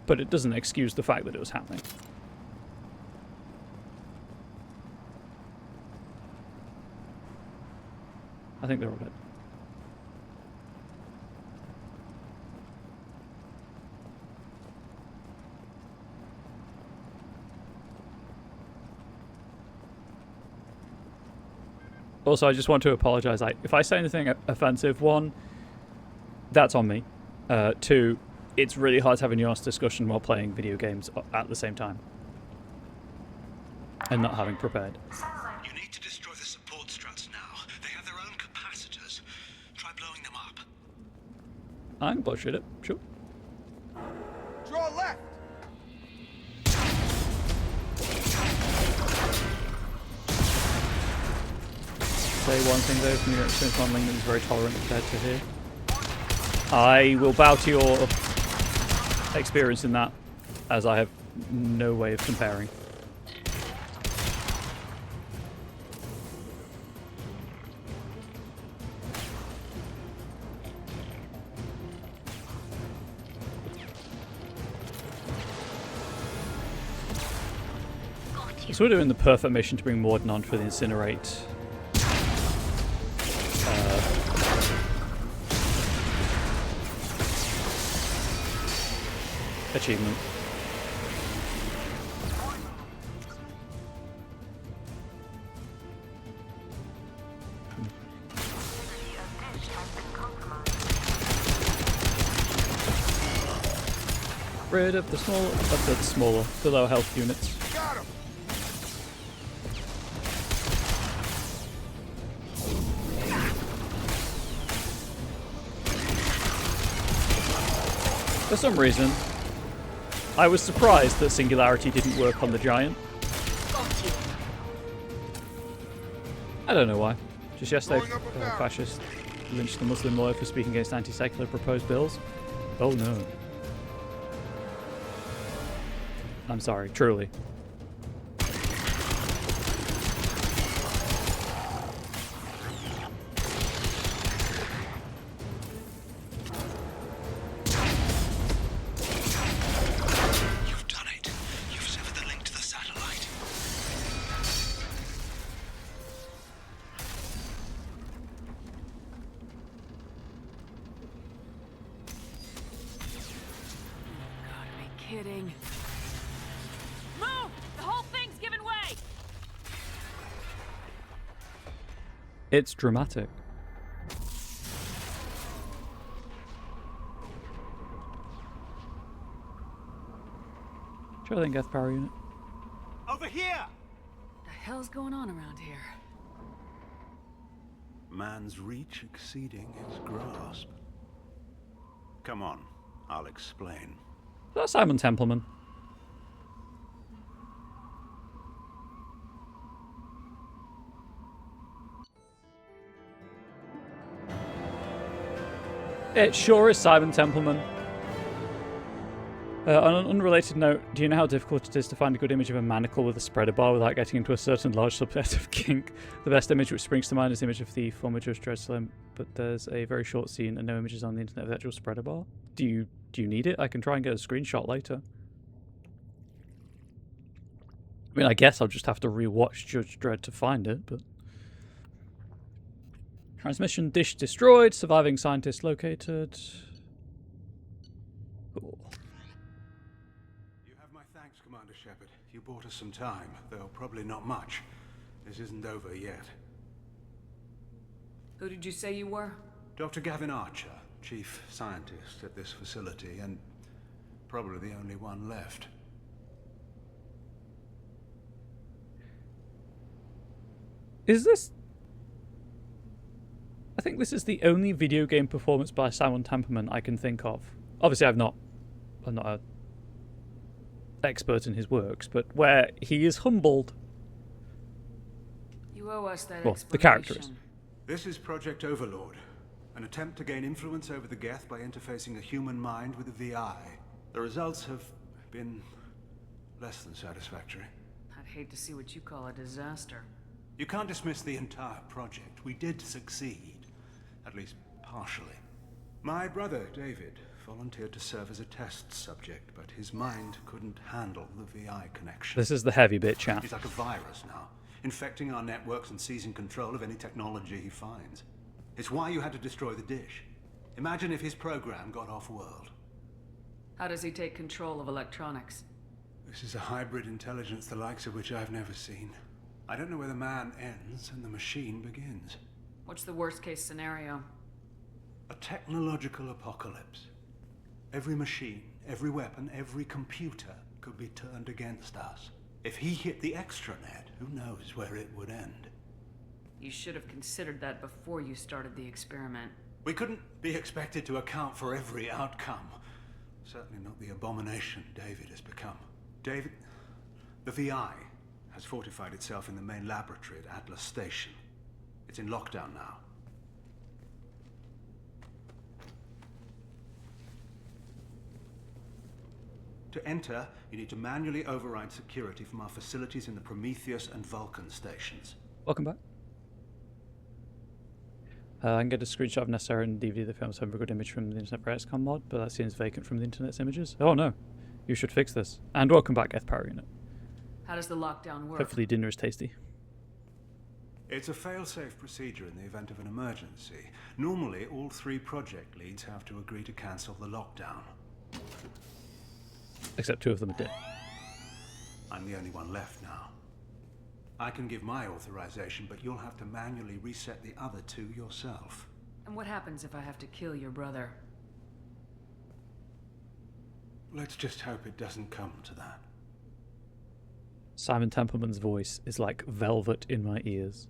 But it doesn't excuse the fact that it was happening. I think they're all dead. Also, I just want to apologise. If I say anything offensive, one, that's on me. Two, it's really hard to have a nuanced discussion while playing video games at the same time. And not having prepared. You need to destroy the support struts now. They have their own capacitors. Try blowing them up. I can bullshit it, sure. Draw left! Say one thing though, from your experience modelling that is very tolerant compared to here. I will bow to your experience in that, as I have no way of comparing. So we're doing the perfect mission to bring Morden on for the Incinerate. Achievement. rid of the low health units. Got him. For some reason, I was surprised that Singularity didn't work on the Giant. I don't know why. Just yesterday, fascists lynched the Muslim lawyer for speaking against anti-secular proposed bills. Oh no. I'm sorry, truly. You've done it. You've severed the link to the satellite. Gotta be kidding. Move! The whole thing's giving way! It's dramatic. Sure thing, Geth power unit. Over here! The hell's going on around here? Man's reach exceeding his grasp. Come on, I'll explain. That's Simon Templeman. It sure is Simon Templeman. On an unrelated note, do you know how difficult it is to find a good image of a manacle with a spreader bar without getting into a certain large subset of kink? The best image which springs to mind is the image of the former Judge Dredd Slim, but there's a very short scene and no images on the internet of the actual spreader bar. Do you need it? I can try and get a screenshot later. I mean, I guess I'll just have to rewatch Judge Dredd to find it, but... Transmission dish destroyed, surviving scientist located. Cool. You have my thanks, Commander Shepard. You bought us some time, though probably not much. This isn't over yet. Who did you say you were? Dr. Gavin Archer, chief scientist at this facility, and probably the only one left. Is this... I think this is the only video game performance by Simon Templeman I can think of. Obviously, I'm not an expert in his works, but where he is humbled. You owe us that Well, the character is. This is Project Overlord, an attempt to gain influence over the Geth by interfacing a human mind with a VI. The results have been less than satisfactory. I'd hate to see what you call a disaster. You can't dismiss the entire project. We did succeed. At least partially. My brother, David, volunteered to serve as a test subject, but his mind couldn't handle the VI connection. This is the heavy bit, chat. He's like a virus now, infecting our networks and seizing control of any technology he finds. It's why you had to destroy the dish. Imagine if his program got off-world. How does he take control of electronics? This is a hybrid intelligence the likes of which I've never seen. I don't know where the man ends and the machine begins. What's the worst-case scenario? A technological apocalypse. Every machine, every weapon, every computer could be turned against us. If he hit the extranet, who knows where it would end? You should have considered that before you started the experiment. We couldn't be expected to account for every outcome. Certainly not the abomination David has become. David, the VI has fortified itself in the main laboratory at Atlas Station. It's in lockdown now. To enter, you need to manually override security from our facilities in the Prometheus and Vulcan stations. Welcome back. I can get a screenshot of Necessary and DVD of the film, so I have a good image from the Internet for XCOM mod, but that seems vacant from the Internet's images. Oh no, you should fix this. And welcome back, Geth Power Unit. How does the lockdown work? Hopefully dinner is tasty. It's a fail-safe procedure in the event of an emergency. Normally, all 3 project leads have to agree to cancel the lockdown. Except 2 of them are dead. I'm the only one left now. I can give my authorization, but you'll have to manually reset the other 2 yourself. And what happens if I have to kill your brother? Let's just hope it doesn't come to that. Simon Templeman's voice is like velvet in my ears.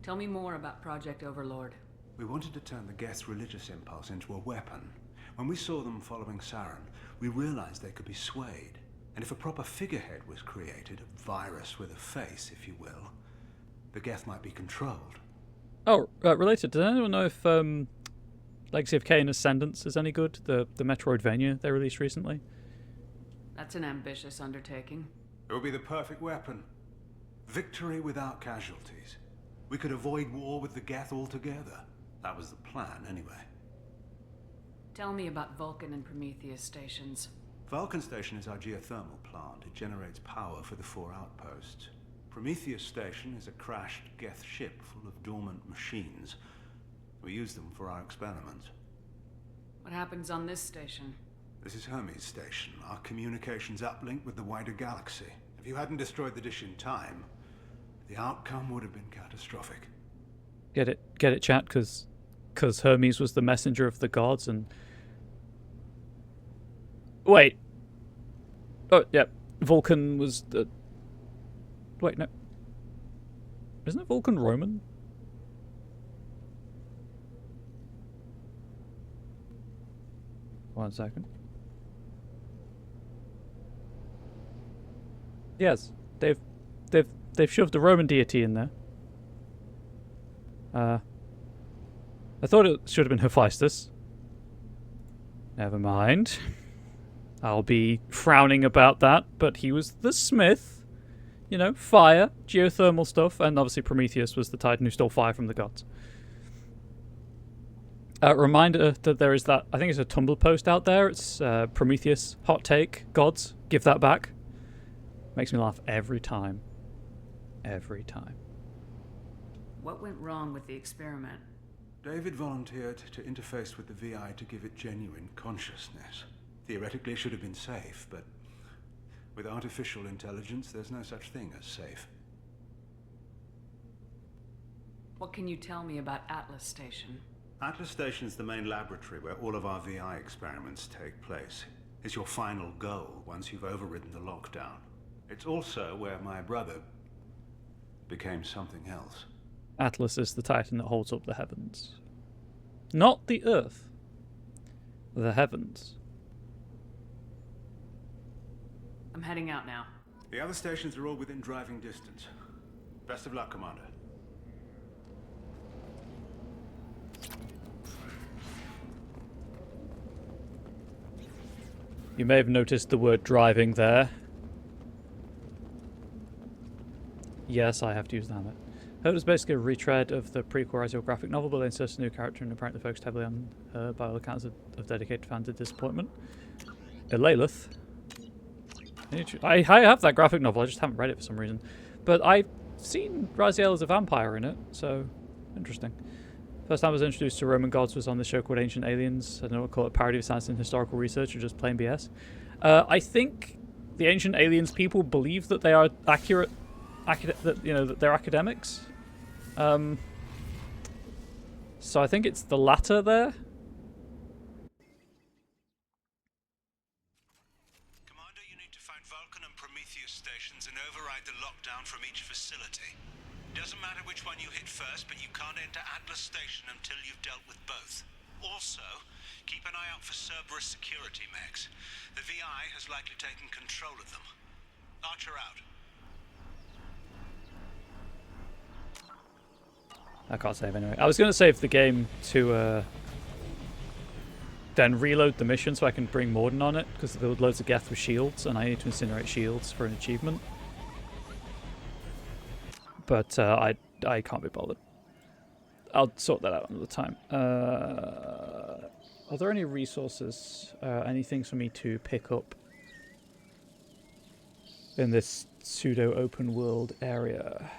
Tell me more about Project Overlord. We wanted to turn the Geth's religious impulse into a weapon. When we saw them following Saren, we realized they could be swayed. And if a proper figurehead was created, a virus with a face, if you will, the Geth might be controlled. Oh, related, does anyone know if Legacy of Kain Ascendance is any good? The Metroidvania they released recently? That's an ambitious undertaking. It would be the perfect weapon. Victory without casualties. We could avoid war with the Geth altogether. That was the plan, anyway. Tell me about Vulcan and Prometheus stations. Vulcan Station is our geothermal plant. It generates power for the 4 outposts. Prometheus Station is a crashed Geth ship full of dormant machines. We use them for our experiments. What happens on this station? This is Hermes Station, our communications uplink with the wider galaxy. If you hadn't destroyed the dish in time, the outcome would have been catastrophic. Get it, chat? Because Hermes was the messenger of the gods and... Wait. Oh, yeah. Vulcan was the... Wait, no. Isn't it Vulcan Roman? One second. Yes, they've shoved the Roman deity in there. I thought it should have been Hephaestus. Never mind. I'll be frowning about that, but he was the smith. You know, fire, geothermal stuff, and obviously Prometheus was the titan who stole fire from the gods. Reminder that there is that, I think it's a Tumblr post out there, it's Prometheus hot take, gods, give that back. Makes me laugh every time. Every time. What went wrong with the experiment? David volunteered to interface with the VI to give it genuine consciousness. Theoretically, it should have been safe, but with artificial intelligence, there's no such thing as safe. What can you tell me about Atlas Station? Atlas Station is the main laboratory where all of our VI experiments take place. It's your final goal once you've overridden the lockdown. It's also where my brother became something else. Atlas is the titan that holds up the heavens. Not the earth. The heavens. I'm heading out now. The other stations are all within driving distance. Best of luck, Commander. You may have noticed the word driving there. Yes, I have to use the hammer. It was basically a retread of the prequel graphic novel, but they inserted a new character and apparently focused heavily on her by all accounts of dedicated fans to disappointment. Elalith. I have that graphic novel, I just haven't read it for some reason. But I've seen Raziel as a vampire in it, so interesting. First time I was introduced to Roman gods was on the show called Ancient Aliens. I don't know what to call it, parody of science and historical research or just plain BS. I think the Ancient Aliens people believe that they are accurate, that they're academics. So I think it's the latter there. Commander, you need to find Vulcan and Prometheus stations and override the lockdown from each facility. Doesn't matter which one you hit first, but you can't enter Atlas Station until you've dealt with both. Also, keep an eye out for Cerberus security mechs. The VI has likely taken control of them. Archer out. I can't save anyway. I was going to save the game to then reload the mission so I can bring Morden on it, because there were loads of Geth with shields, and I need to incinerate shields for an achievement. But I can't be bothered. I'll sort that out another time. Are there any resources, anything for me to pick up in this pseudo-open world area?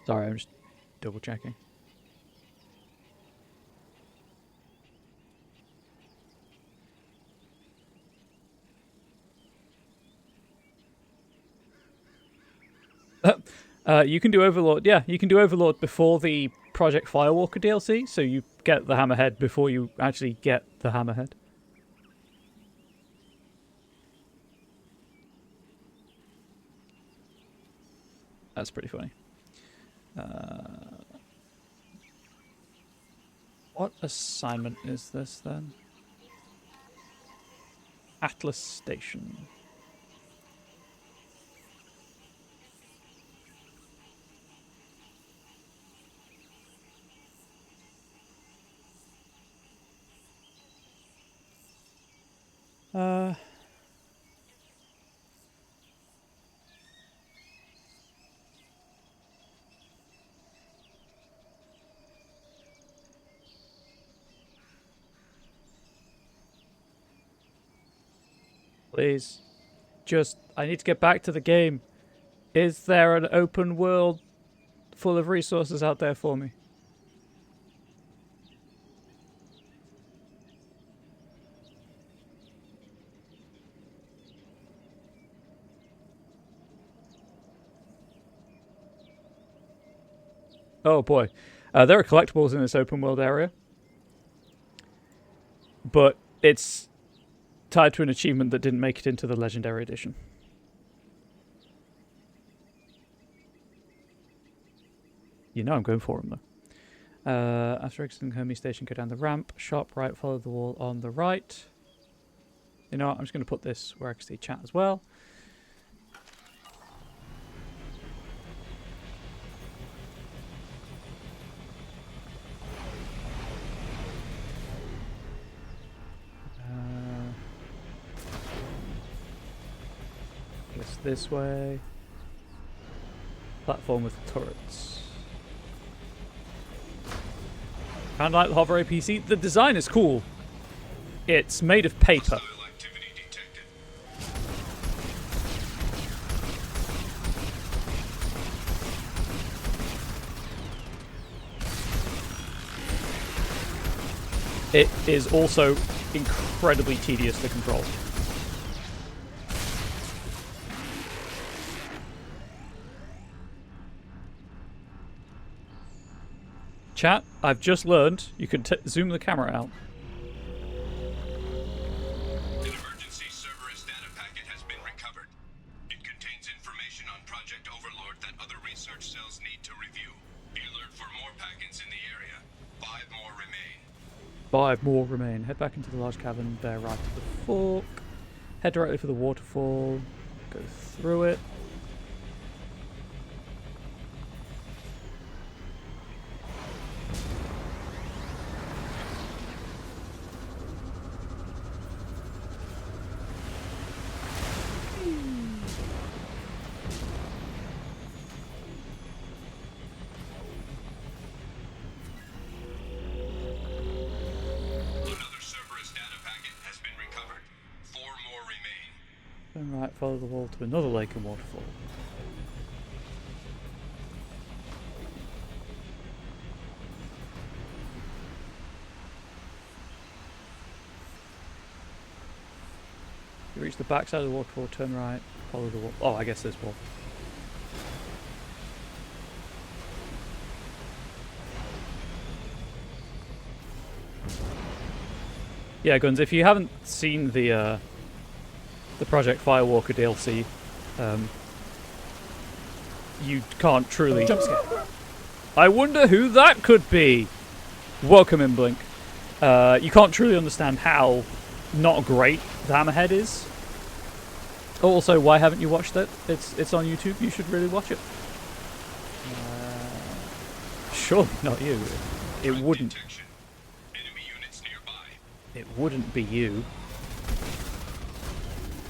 Sorry, I'm just double checking. You can do Overlord. Yeah, you can do Overlord before the Project Firewalker DLC, so you get the Hammerhead before you actually get the Hammerhead. That's pretty funny. What assignment is this then? Atlas Station. Please. I need to get back to the game. Is there an open world full of resources out there for me? Oh boy. There are collectibles in this open world area. But it's tied to an achievement that didn't make it into the Legendary Edition. You know I'm going for them, though. After exiting Hermes Station, go down the ramp. Shop right, follow the wall on the right. You know what? I'm just going to put this where I can see chat as well. This way. Platform with turrets. Kind of like the Hover APC. The design is cool. It's made of paper. It is also incredibly tedious to control. Chat, I've just learned you can zoom the camera out. An emergency Cerberus data packet has been recovered. It contains information on Project Overlord that other research cells need to review. Be alert for more packets in the area. 5 more remain. 5 more remain. Head back into the large cavern there right at the fork. Head directly for the waterfall. Go through it. Turn right, follow the wall to another lake and waterfall. You reach the backside of the waterfall, turn right, follow the wall. Oh, I guess this wall. Yeah, Guns, if you haven't seen the Project Firewalker DLC, you can't truly... Jump scare. I wonder who that could be! Welcome in, Blink. You can't truly understand how not great the Hammerhead is. Also, why haven't you watched it? It's on YouTube, you should really watch it. Surely not you. It wouldn't. It wouldn't be you.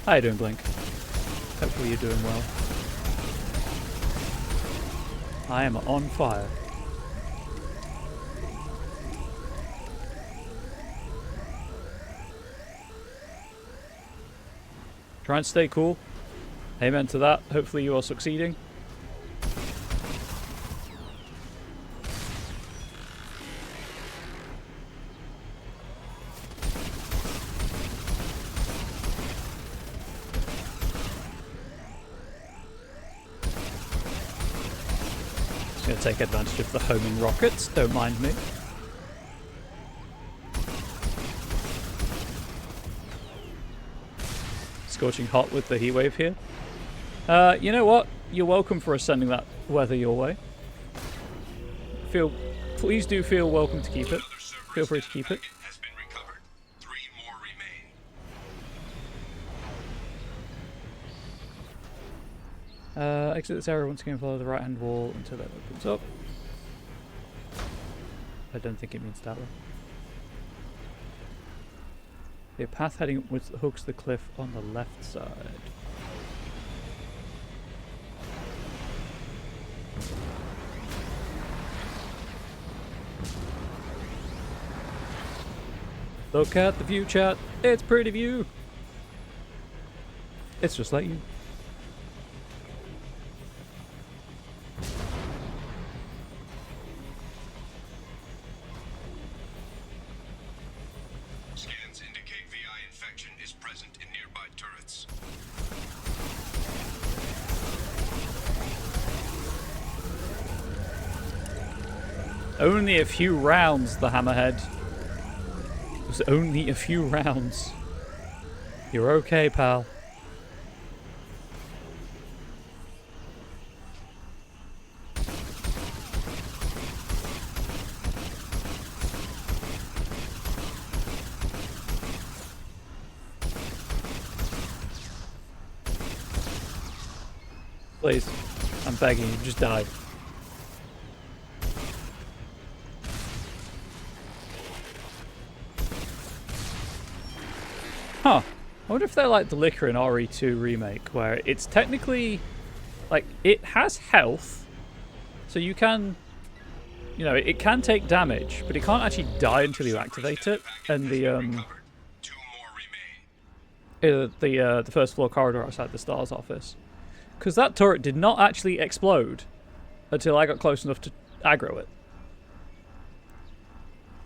How you doing, Blink? Hopefully you're doing well. I am on fire. Try and stay cool. Amen to that. Hopefully you are succeeding. take advantage of the homing rockets, don't mind me. Scorching hot with the heat wave here. You know what? You're welcome for us sending that weather your way. Please do feel welcome to keep it. Feel free to keep it. Exit this area once again, follow the right hand wall until that opens up. I don't think it means that way. The path heading upwards hooks the cliff on the left side. Look at the view, chat. It's pretty view. It's just like you. Scans indicate VI infection is present in nearby turrets. Only a few rounds, the Hammerhead. It was only a few rounds. You're okay, pal. Please, I'm begging you, just die. Huh. I wonder if they're like the Liquor in RE2 remake, where it's technically, like, it has health, so you can, you know, it can take damage, but it can't actually die until you activate it, and the first floor corridor outside the STARS office. Because that turret did not actually explode until I got close enough to aggro it.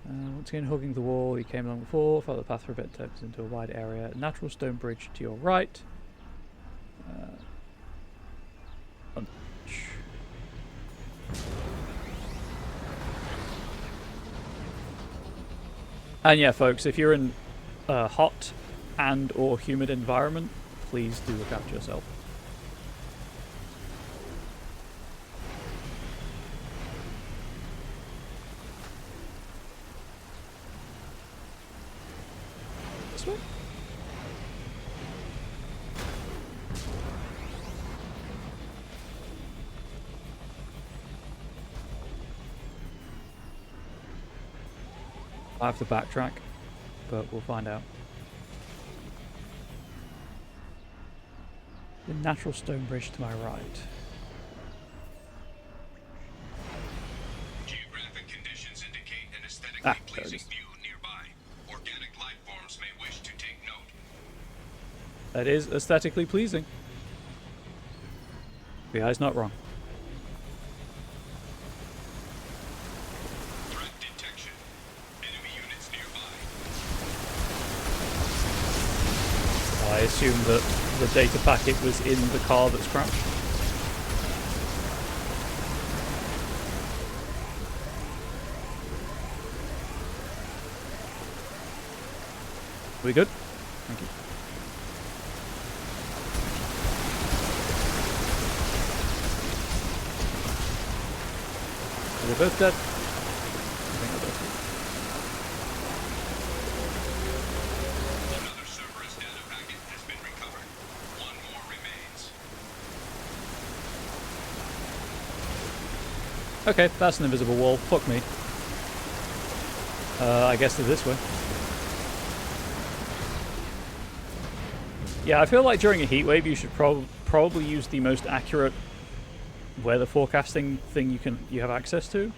Once again, hugging the wall you came along before. Follow the path for a bit, turns into a wide area. Natural stone bridge to your right. And yeah, folks, if you're in a hot and or humid environment, please do look after yourself. This way? I have to backtrack, but we'll find out. The natural stone bridge to my right. Geographic conditions indicate an aesthetically pleasing view nearby. Organic life forms may wish to take note. That is aesthetically pleasing. The eye's not wrong. Threat detection. Enemy units nearby. I assume that the data packet was in the car that's crashed. We good? Thank you. Are they both dead? I think they're both dead. Another Cerberus data packet has been recovered. One more remains. Okay, that's an invisible wall. Fuck me. I guess they're this way. Yeah, I feel like during a heatwave you should probably use the most accurate weather forecasting thing you have access to.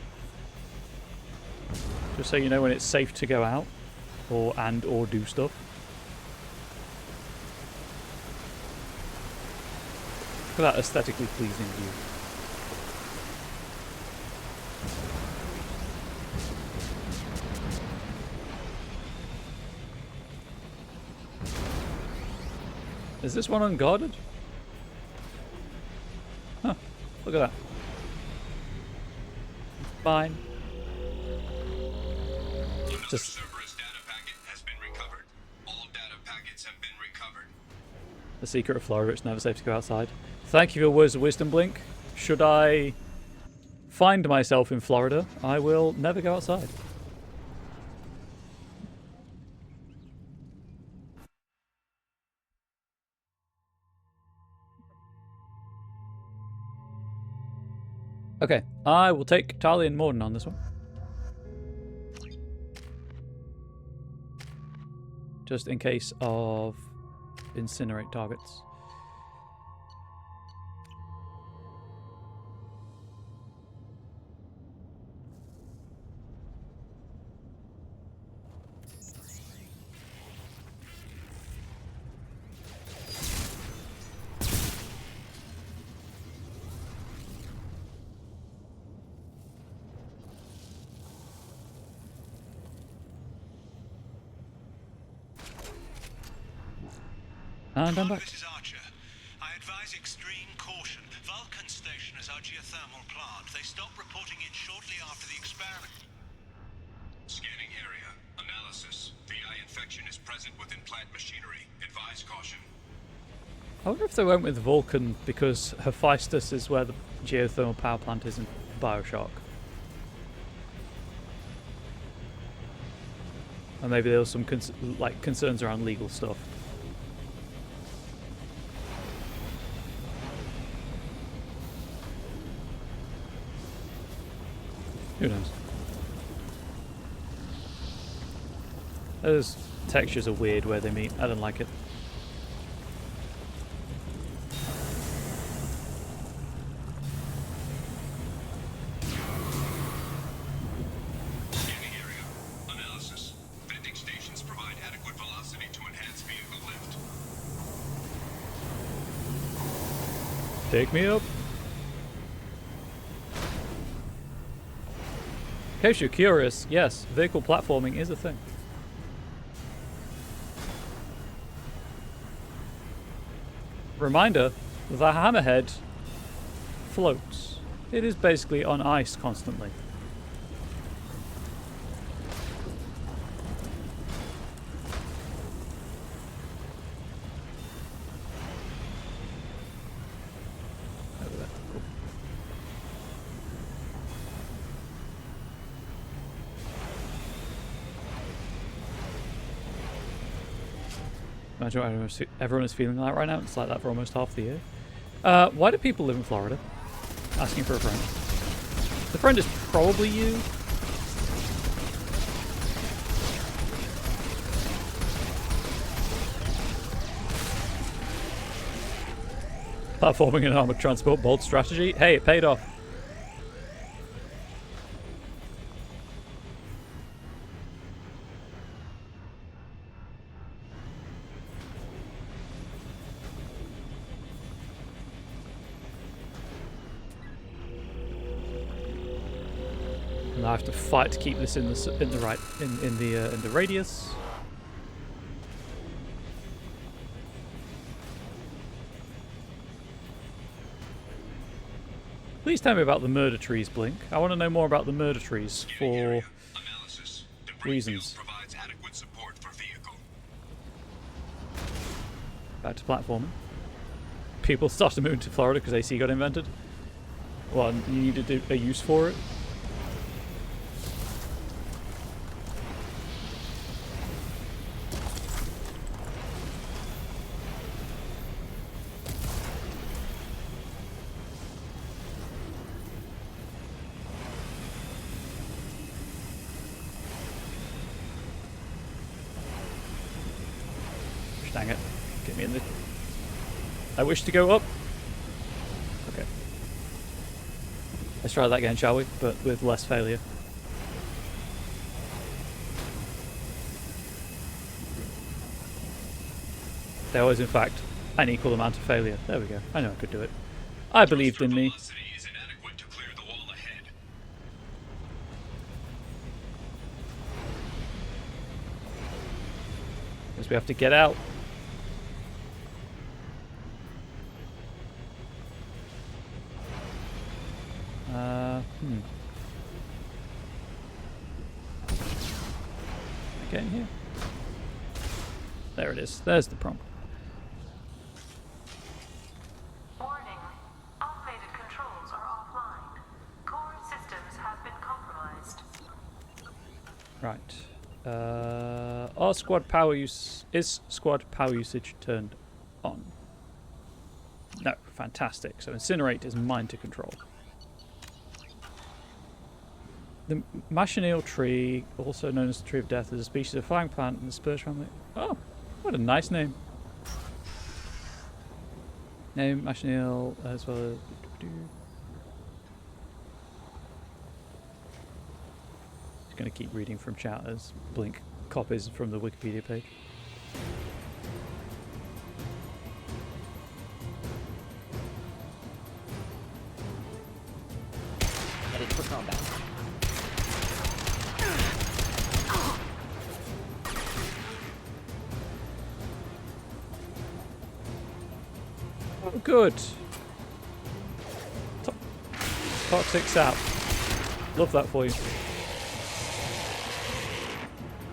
Just so you know when it's safe to go out or do stuff. Look at that aesthetically pleasing view. Is this one unguarded? Huh, look at that. fine. Just Cerberus data packet has been recovered. All data packets have been recovered. the secret of Florida, it's never safe to go outside. Thank you for your words of wisdom, Blink. Should I find myself in Florida, I will never go outside. Okay, I will take Talia and Morden on this one. Just in case of incinerate targets. And I'm back. This is Archer. I advise extreme caution. Vulcan Station is our geothermal plant. They stopped reporting in shortly after the experiment. Scanning area. Analysis. VI infection is present within plant machinery. Advise caution. I wonder if they went with Vulcan because Hephaestus is where the geothermal power plant is in Bioshock. And maybe there was some concerns around legal stuff. Who knows? Those textures are weird where they meet. I don't like it. Scanning area. Analysis. Venting stations provide adequate velocity to enhance vehicle lift. Take me up. In case you're curious, yes, vehicle platforming is a thing. Reminder, the hammerhead floats. It is basically on ice constantly. Over there. Cool. Imagine what everyone is feeling like right now. It's like that for almost half the year. Why do people live in Florida? Asking for a friend. The friend is probably you. Platforming an armored transport bold strategy. Hey, it paid off. And I have to fight to keep this in the radius. Please tell me about the murder trees, Blink. I want to know more about the murder trees for reasons. Provides adequate support for vehicle. Back to platforming. People started moving to Florida because AC got invented. Well, you needed a use for it. Dang it. Get me in the... I wish to go up. Okay. Let's try that again, shall we? But with less failure. There was, in fact, an equal amount of failure. There we go. I know I could do it. I believed in me. Because we have to get out. get in here? There it is. There's the prompt. Warning. Automated controls are offline. Core systems have been compromised. Right. Is squad power usage turned on? No. Fantastic. So incinerate is mine to control. The machineel tree, also known as the tree of death, is a species of flying plant in the spurge family. Oh, what a nice name. Name machineel as well as. Just going to keep reading from chat as Blink copies from the Wikipedia page. Headed for combat. Oh, good. Toxic's out. Love that for you.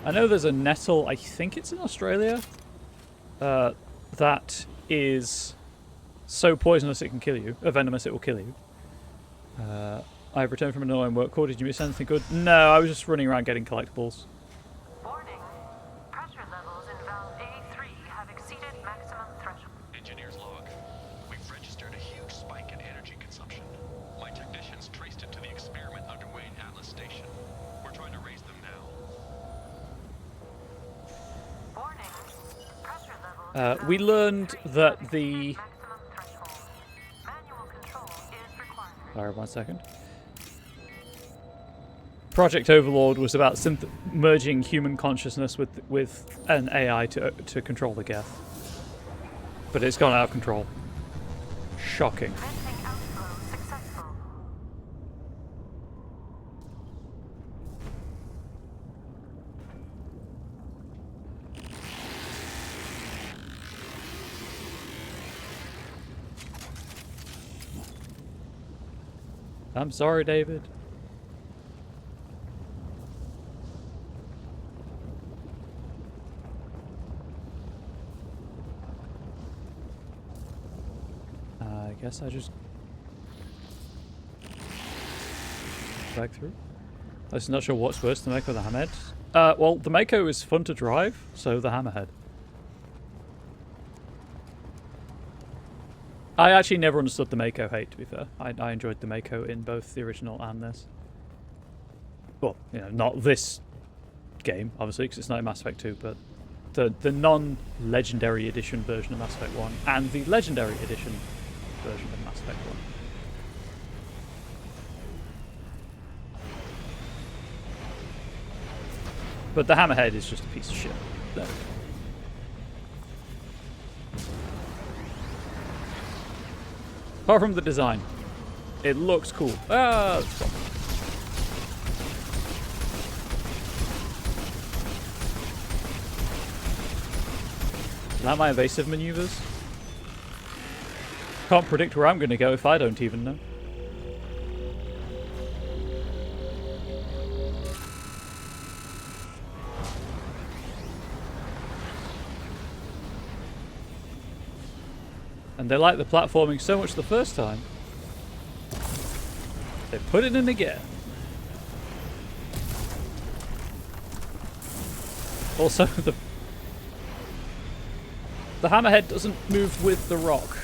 I know there's a nettle, I think it's in Australia, that is so poisonous it can kill you, venomous it will kill you. I've returned from an annoying work call. Did you miss anything good? No, I was just running around getting collectibles. Warning. Pressure levels in valve A3 have exceeded maximum threshold. Engineer's log. We've registered a huge spike in energy consumption. My technicians traced it to the experiment underway in Atlas Station. We're trying to raise them now. Warning. Pressure levels We learned that the... Manual control is required. Sorry, 1 second. Project Overlord was about merging human consciousness with an AI to control the Geth. But it's gone out of control. Shocking. Venting outflow successful. I'm sorry, David. I guess I just back through. I'm not sure what's worse, the Mako or the Hammerhead. Well, the Mako is fun to drive, so the Hammerhead. I actually never understood the Mako hate, to be fair. I enjoyed the Mako in both the original and this. Well, you know, not this game, obviously, because it's not in Mass Effect 2, but the non-Legendary Edition version of Mass Effect 1 and the Legendary Edition version of Mass Effect 1. But the Hammerhead is just a piece of shit. There we go. Apart from the design. It looks cool. Ah, that's fun. Is that my evasive maneuvers? Can't predict where I'm going to go if I don't even know. And they liked the platforming so much the first time, they put it in again. Also, the Hammerhead doesn't move with the rock.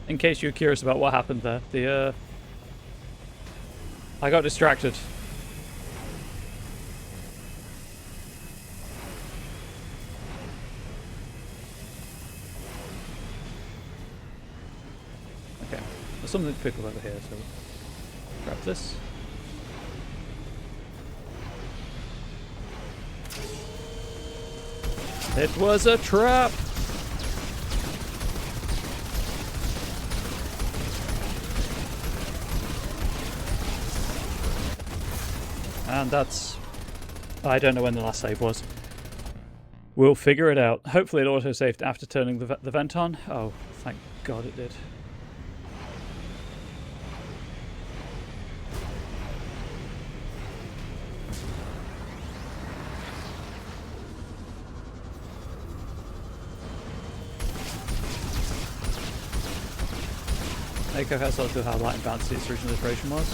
In case you're curious about what happened there, I got distracted. Okay, there's something to pickle over here, so grab this. It was a trap! And that's... I don't know when the last save was. We'll figure it out. Hopefully it autosaved after turning the vent on. Oh, thank God it did. Mako has also how light and bouncy its original iteration was.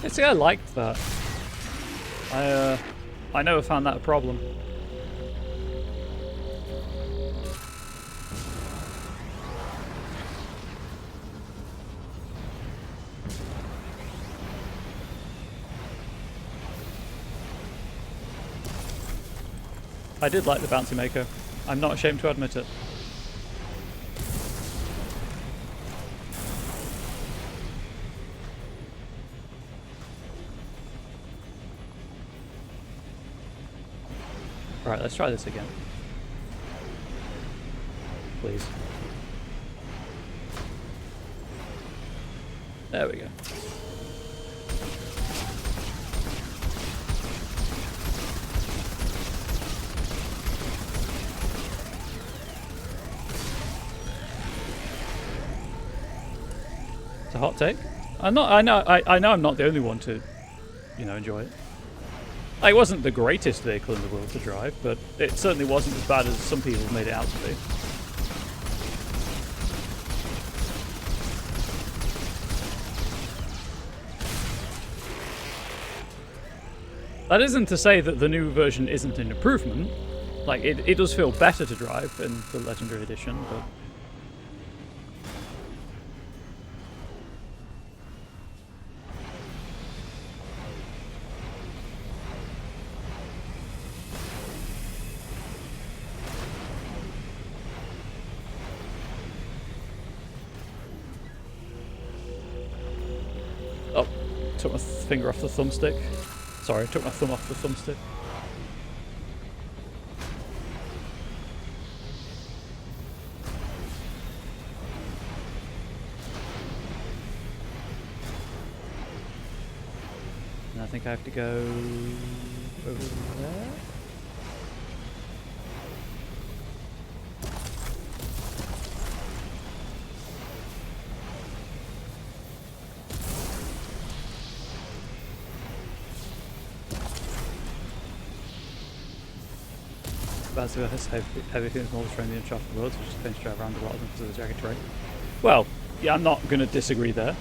Yeah, see, I liked that. I never found that a problem. I did like the bouncy Mako. I'm not ashamed to admit it. Alright, let's try this again. Please. There we go. It's a hot take. I know I'm not the only one to, enjoy it. It wasn't the greatest vehicle in the world to drive, but it certainly wasn't as bad as some people made it out to be. That isn't to say that the new version isn't an improvement. Like, it does feel better to drive in the Legendary Edition, but... Oh, took my finger off the thumbstick. Sorry, took my thumb off the thumbstick. And I think I have to go over there. Bazoo has heavy things more train the uncharted worlds, which is going to drive around a lot of them because of the jagged terrain. Well, yeah, I'm not going to disagree there.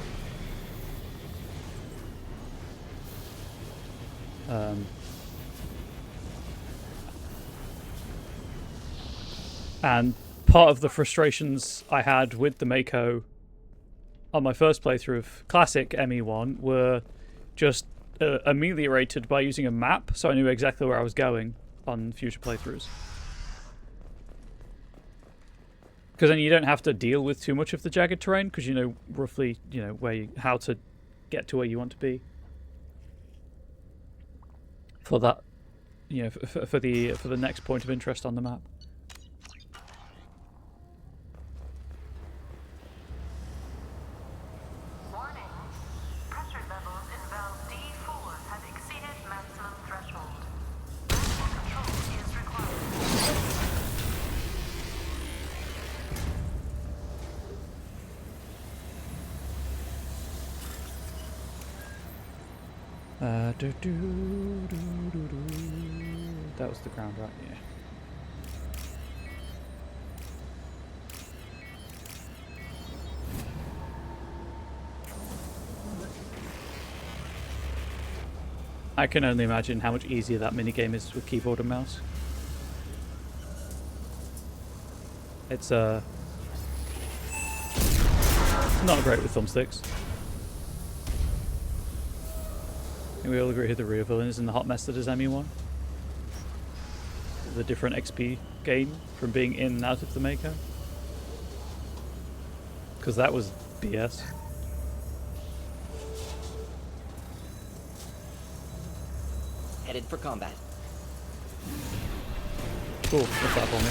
And part of the frustrations I had with the Mako on my first playthrough of Classic ME1 were just ameliorated by using a map, so I knew exactly where I was going on future playthroughs. Because then you don't have to deal with too much of the jagged terrain, because you know roughly, how to get to where you want to be. For that, for the next point of interest on the map. Warning. Pressure levels in valve D4 have exceeded maximum threshold. Control is required. That was the ground, right? Yeah. I can only imagine how much easier that minigame is with keyboard and mouse. It's not great with thumbsticks. I think we all agree who the real villain is in the hot mess that is ME1. The different XP gain from being in and out of the Mako. Because that was BS. Headed for combat. Cool, what's that for me?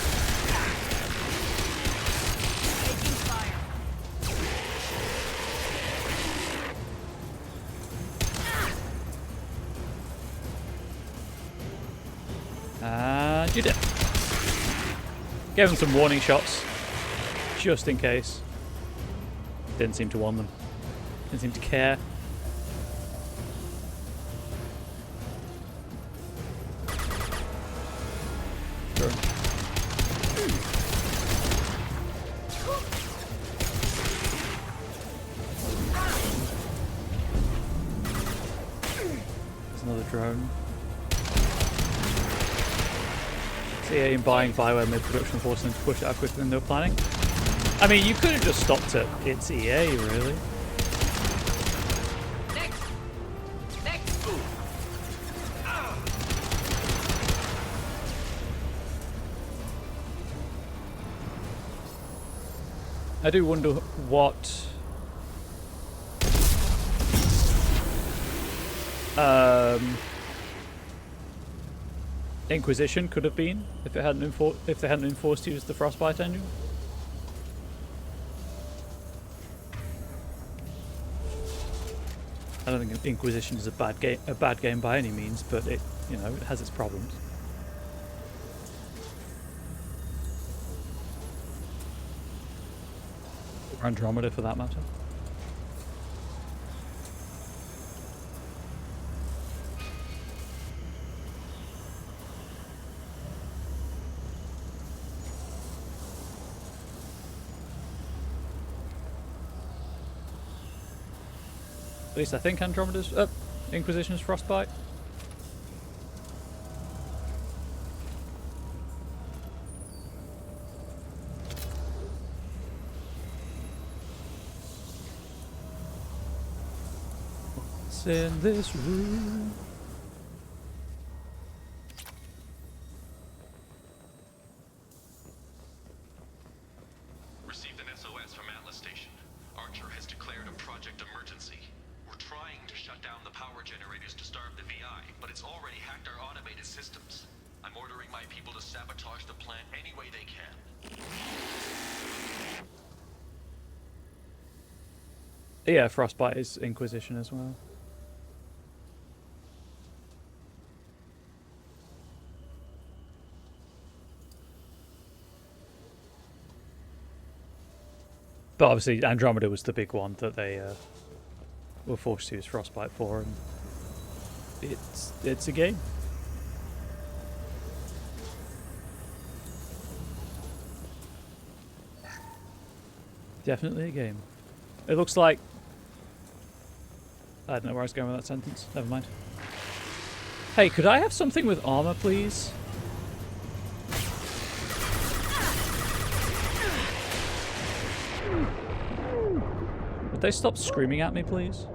And you did. Gave him some warning shots, just in case. Didn't seem to want them. Didn't seem to care. Sure. There's another drone. EA in buying Bioware mid-production, forcing them to push it out quicker than they were planning. I mean, you could have just stopped it. It's EA, really. I do wonder what Inquisition could have been if they hadn't been forced to use the Frostbite engine. I don't think Inquisition is a bad game by any means, but it, you know, it has its problems. Or Andromeda, for that matter. At least I think Andromeda's... Inquisition's Frostbite. What's in this room? Received an SOS from Atlas Station. Archer has declared a project emergency. We're trying to shut down the power generators to starve the VI, but it's already hacked our automated systems. I'm ordering my people to sabotage the plant any way they can. Yeah, Frostbite is Inquisition as well. But obviously Andromeda was the big one that they were forced to use Frostbite for, and it's a game. Definitely a game. It looks like... I don't know where I was going with that sentence. Never mind. Hey, could I have something with armor, please? Would they stop screaming at me, please?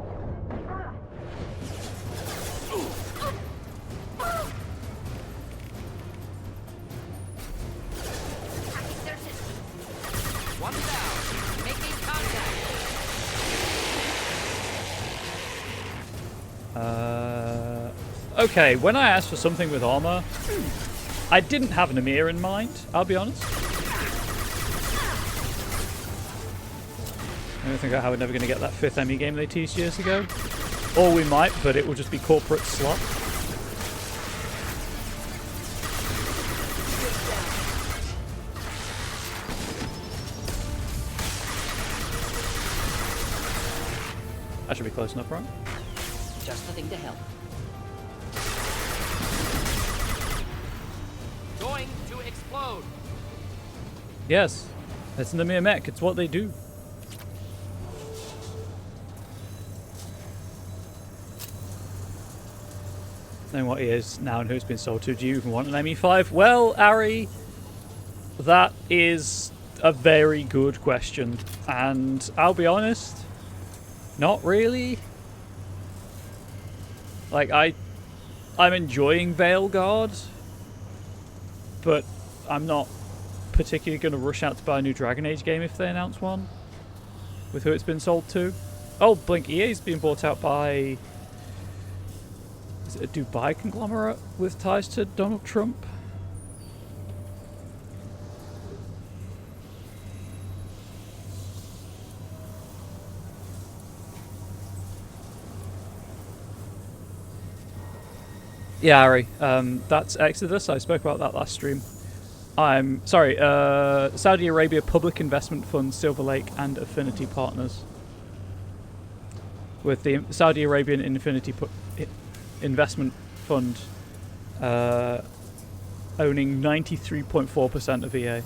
One down. Making contact. Okay, when I asked for something with armor, I didn't have an Amir in mind, I'll be honest. I don't think how we're never going to get that 5th Emmy game they teased years ago. Or we might, but it will just be corporate slot. That should be close enough, right? Just the thing to help. Going to explode. Yes, it's an Amir mech. It's what they do. Knowing what he is now and who it's been sold to, do you even want an ME5? Well, Ari, that is a very good question. And I'll be honest, not really. Like, I'm enjoying Veilguard, but I'm not particularly going to rush out to buy a new Dragon Age game if they announce one with who it's been sold to. Oh, Blink, EA's been bought out by... Is it a Dubai conglomerate with ties to Donald Trump? Yeah, Ari, that's Exodus. I spoke about that last stream. I'm sorry. Saudi Arabia Public Investment Fund, Silver Lake, and Affinity Partners. With the Saudi Arabian Investment Fund owning 93.4% of EA.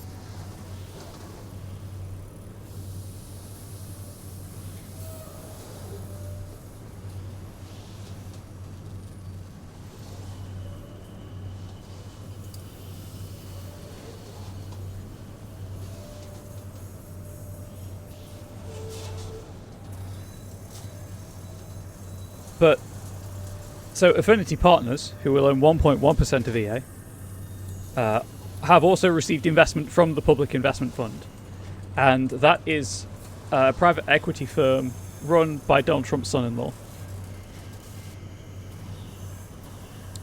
But, so Affinity Partners, who will own 1.1% of EA, have also received investment from the Public Investment Fund. And that is a private equity firm run by Donald Trump's son-in-law.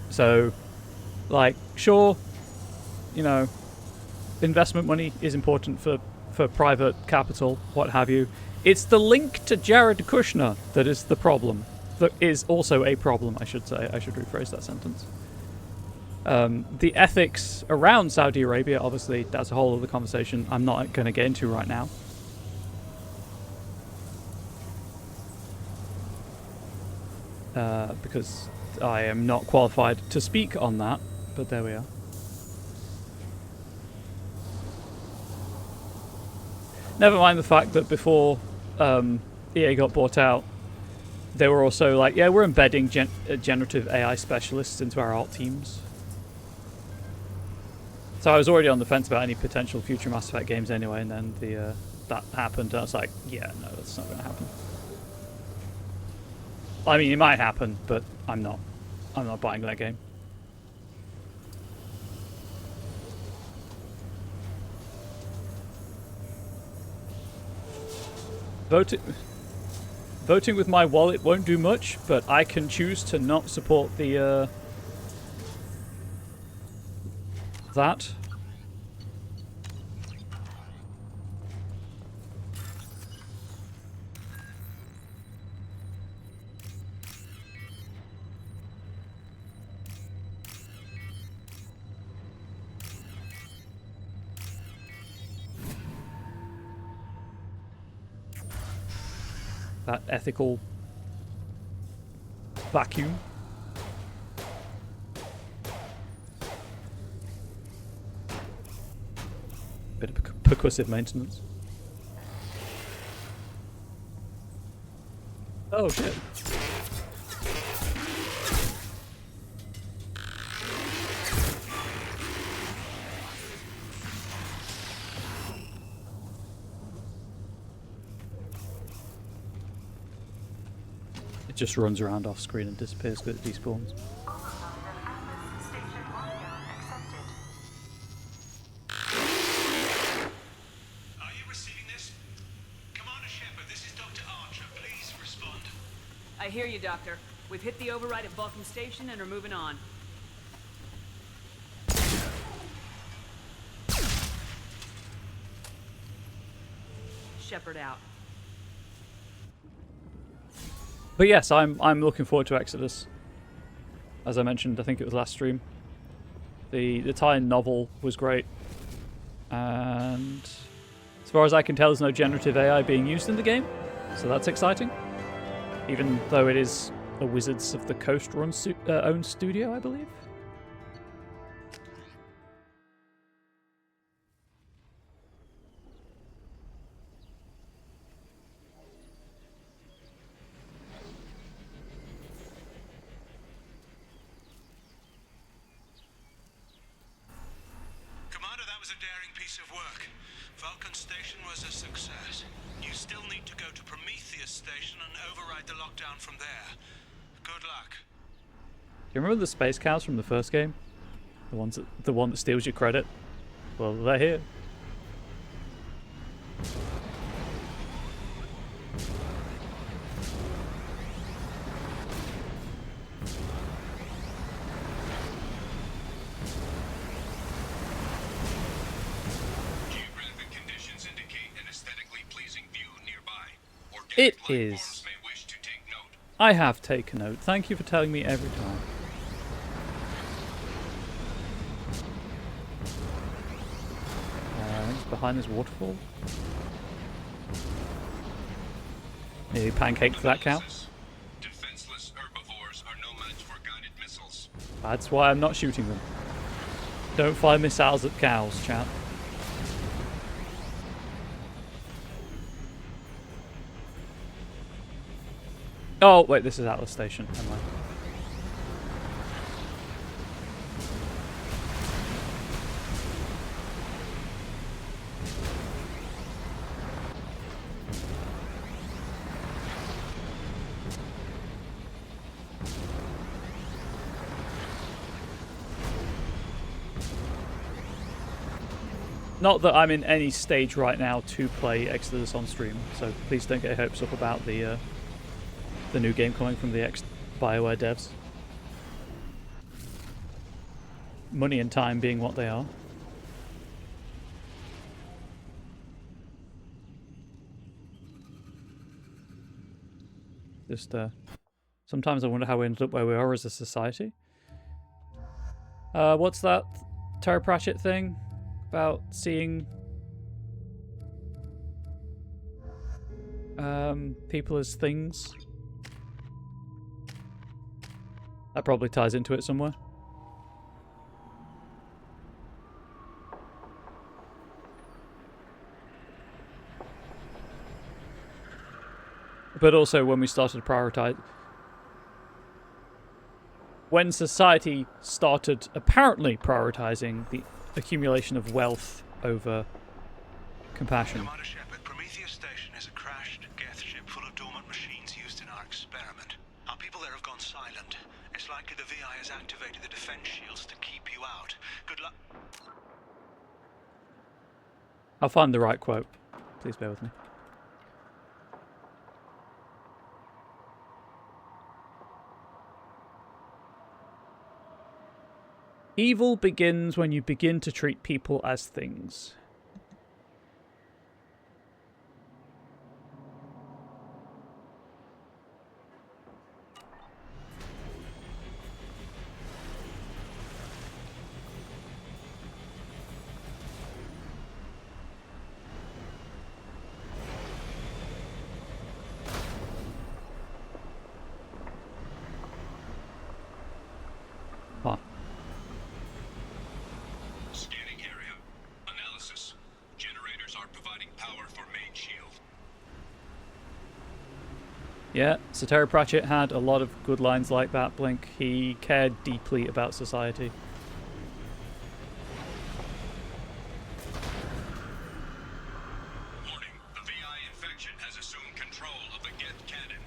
So, like, sure, you know, investment money is important for private capital, what have you. It's the link to Jared Kushner that is the problem. That is also a problem, I should say. I should rephrase that sentence. The ethics around Saudi Arabia, obviously, that's a whole other conversation I'm not going to get into right now. Because I am not qualified to speak on that, but there we are. Never mind the fact that before EA got bought out, they were also like, yeah, we're embedding generative AI specialists into our art teams. So I was already on the fence about any potential future Mass Effect games anyway, and then that happened, and I was like, yeah, no, that's not going to happen. I mean, it might happen, but I'm not buying that game. Voting with my wallet won't do much, but I can choose to not support the that. That ethical vacuum. Bit of percussive maintenance. Oh shit. It just runs around off screen and disappears because it despawns. I hear you, Doctor. We've hit the override at Vulcan Station and are moving on. Shepard out. But yes, I'm looking forward to Exodus. As I mentioned, I think it was last stream. The tie-in novel was great, and as far as I can tell, there's no generative AI being used in the game, so that's exciting. Even though it is a Wizards of the Coast owned studio, I believe. Commander, that was a daring piece of work. Vulcan Station was a success. You still need to go to Prometheus Station and override the lockdown from there. Good luck. Do you remember the space cows from the first game? The one that steals your credit? Well, they're here. Geographic conditions indicate an aesthetically pleasing view nearby. It is. I have taken note. Thank you for telling me every time. behind this waterfall. Nearly pancaked that cow. Defenseless herbivores are no match for guided missiles. That's why I'm not shooting them. Don't fire missiles at cows, chap. Oh, wait, this is Atlas Station. Never mind. Not that I'm in any stage right now to play Exodus on stream, so please don't get your hopes up about the new game coming from the BioWare devs. Money and time being what they are. Just, sometimes I wonder how we ended up where we are as a society. What's that Terry Pratchett thing about seeing people as things? That probably ties into it somewhere. But also when we started to prioritize... When society started apparently prioritizing the accumulation of wealth over compassion. Commander Shepard, Prometheus Station is a crashed Geth ship full of dormant machines used in our experiment. Our people there have gone silent. It's likely the VI has activated the defense shields to keep you out. Good luck. I'll find the right quote. Please bear with me. Evil begins when you begin to treat people as things. Huh. Scanning area. Analysis. Generators are providing power for main shield. Yeah, so Terry Pratchett had a lot of good lines like that, Blink. He cared deeply about society. Warning. The VI infection has assumed control of the Geth cannon.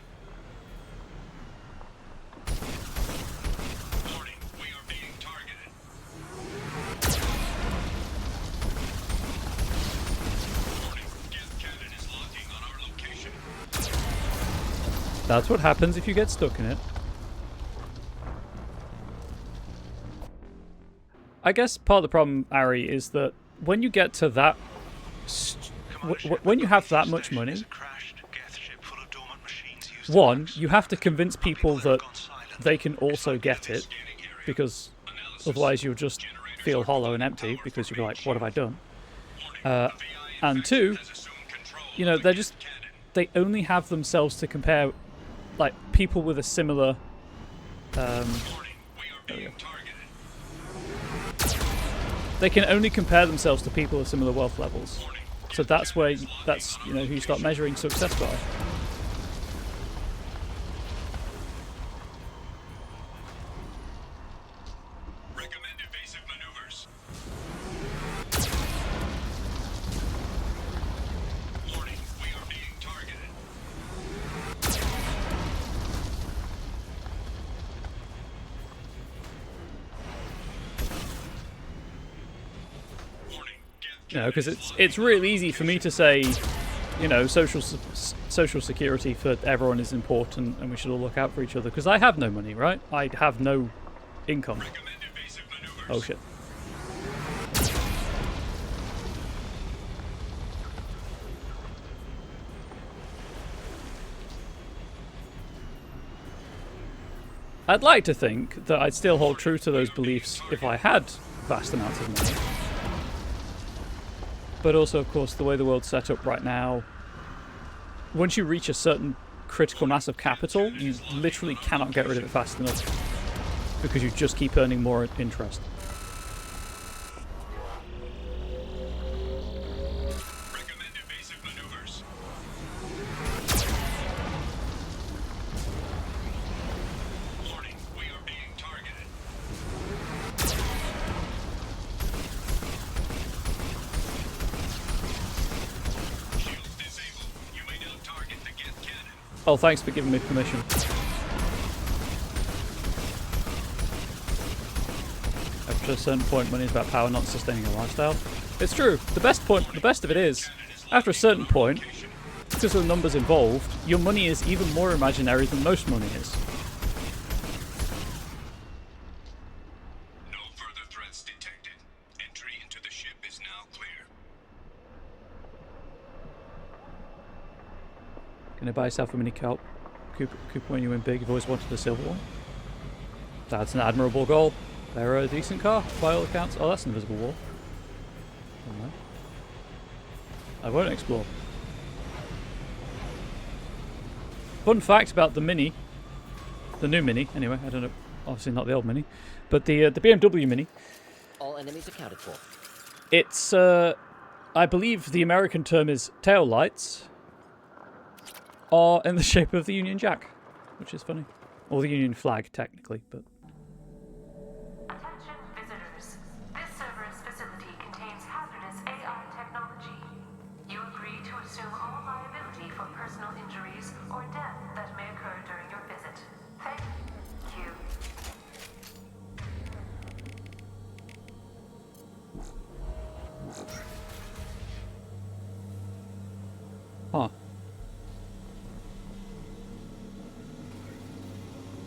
Warning. We are being targeted. Warning. Geth cannon is locking on our location. That's what happens if you get stuck in it. I guess part of the problem, Ari, is that when you get to that... when you have that much money... One, you have to convince people that they can also get it, because otherwise you'll just feel hollow and empty, because you'll be like, what have I done? And two, you know, they only have themselves to compare, like, people with a similar... They can only compare themselves to people of similar wealth levels. So that's where, you know, who you start measuring success by. Recommend evasive maneuvers. Warning. We are being targeted. You know, because it's really easy for me to say, you know, social security for everyone is important and we should all look out for each other, because I have no money, right? I have no income. Oh shit. I'd like to think that I'd still hold true to those beliefs if I had vast amounts of money. But also, of course, the way the world's set up right now, once you reach a certain critical mass of capital, you literally cannot get rid of it fast enough because you just keep earning more interest. Recommend evasive maneuvers. Warning, we are being targeted. Shields disabled. You may now target the Geth cannon. Oh, thanks for giving me permission. After a certain point, money is about power, not sustaining a lifestyle. It's true. The best of it is, after a certain point, because of the numbers involved, your money is even more imaginary than most money is. No further threats detected. Entry into the ship is now clear. Gonna buy yourself a mini Cooper when you win big. You've always wanted a silver one. That's an admirable goal. They're a decent car, by all accounts. Oh, that's an invisible wall. Never mind. I won't explore. Fun fact about the Mini, the new Mini, anyway, I don't know, obviously not the old Mini, but the BMW Mini. All enemies accounted for. It's, I believe the American term is tail lights, are in the shape of the Union Jack, which is funny. Or the Union flag, technically, but... Attention visitors. This server's facility contains hazardous AI technology. You agree to assume all liability for personal injuries or death that may occur during your visit. Thank you. Huh.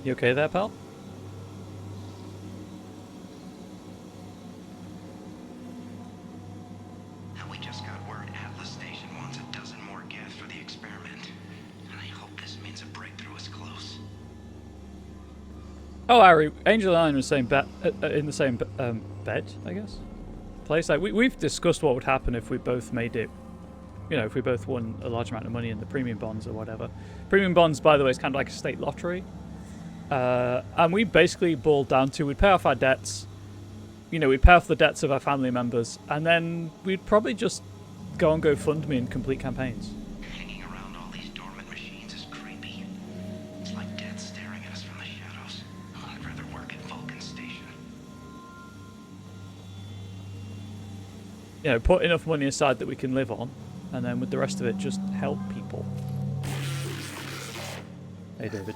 You okay there, pal? We just got word Atlas Station wants a dozen more Geth for the experiment. And I hope this means a breakthrough is close. Oh, Ari, Angel and I are in the same bed, bed, I guess? Place. Like, we've discussed what would happen if we both made it, you know, if we both won a large amount of money in the premium bonds or whatever. Premium bonds, by the way, is kind of like a state lottery. And we basically boiled down to, we'd pay off our debts, you know, we'd pay off the debts of our family members, and then we'd probably just go on GoFundMe and complete campaigns. Hanging around all these dormant machines is creepy. It's like death staring at us from the shadows. I'd rather work at Vulcan Station. You know, put enough money aside that we can live on, and then with the rest of it, just help people. Hey, David.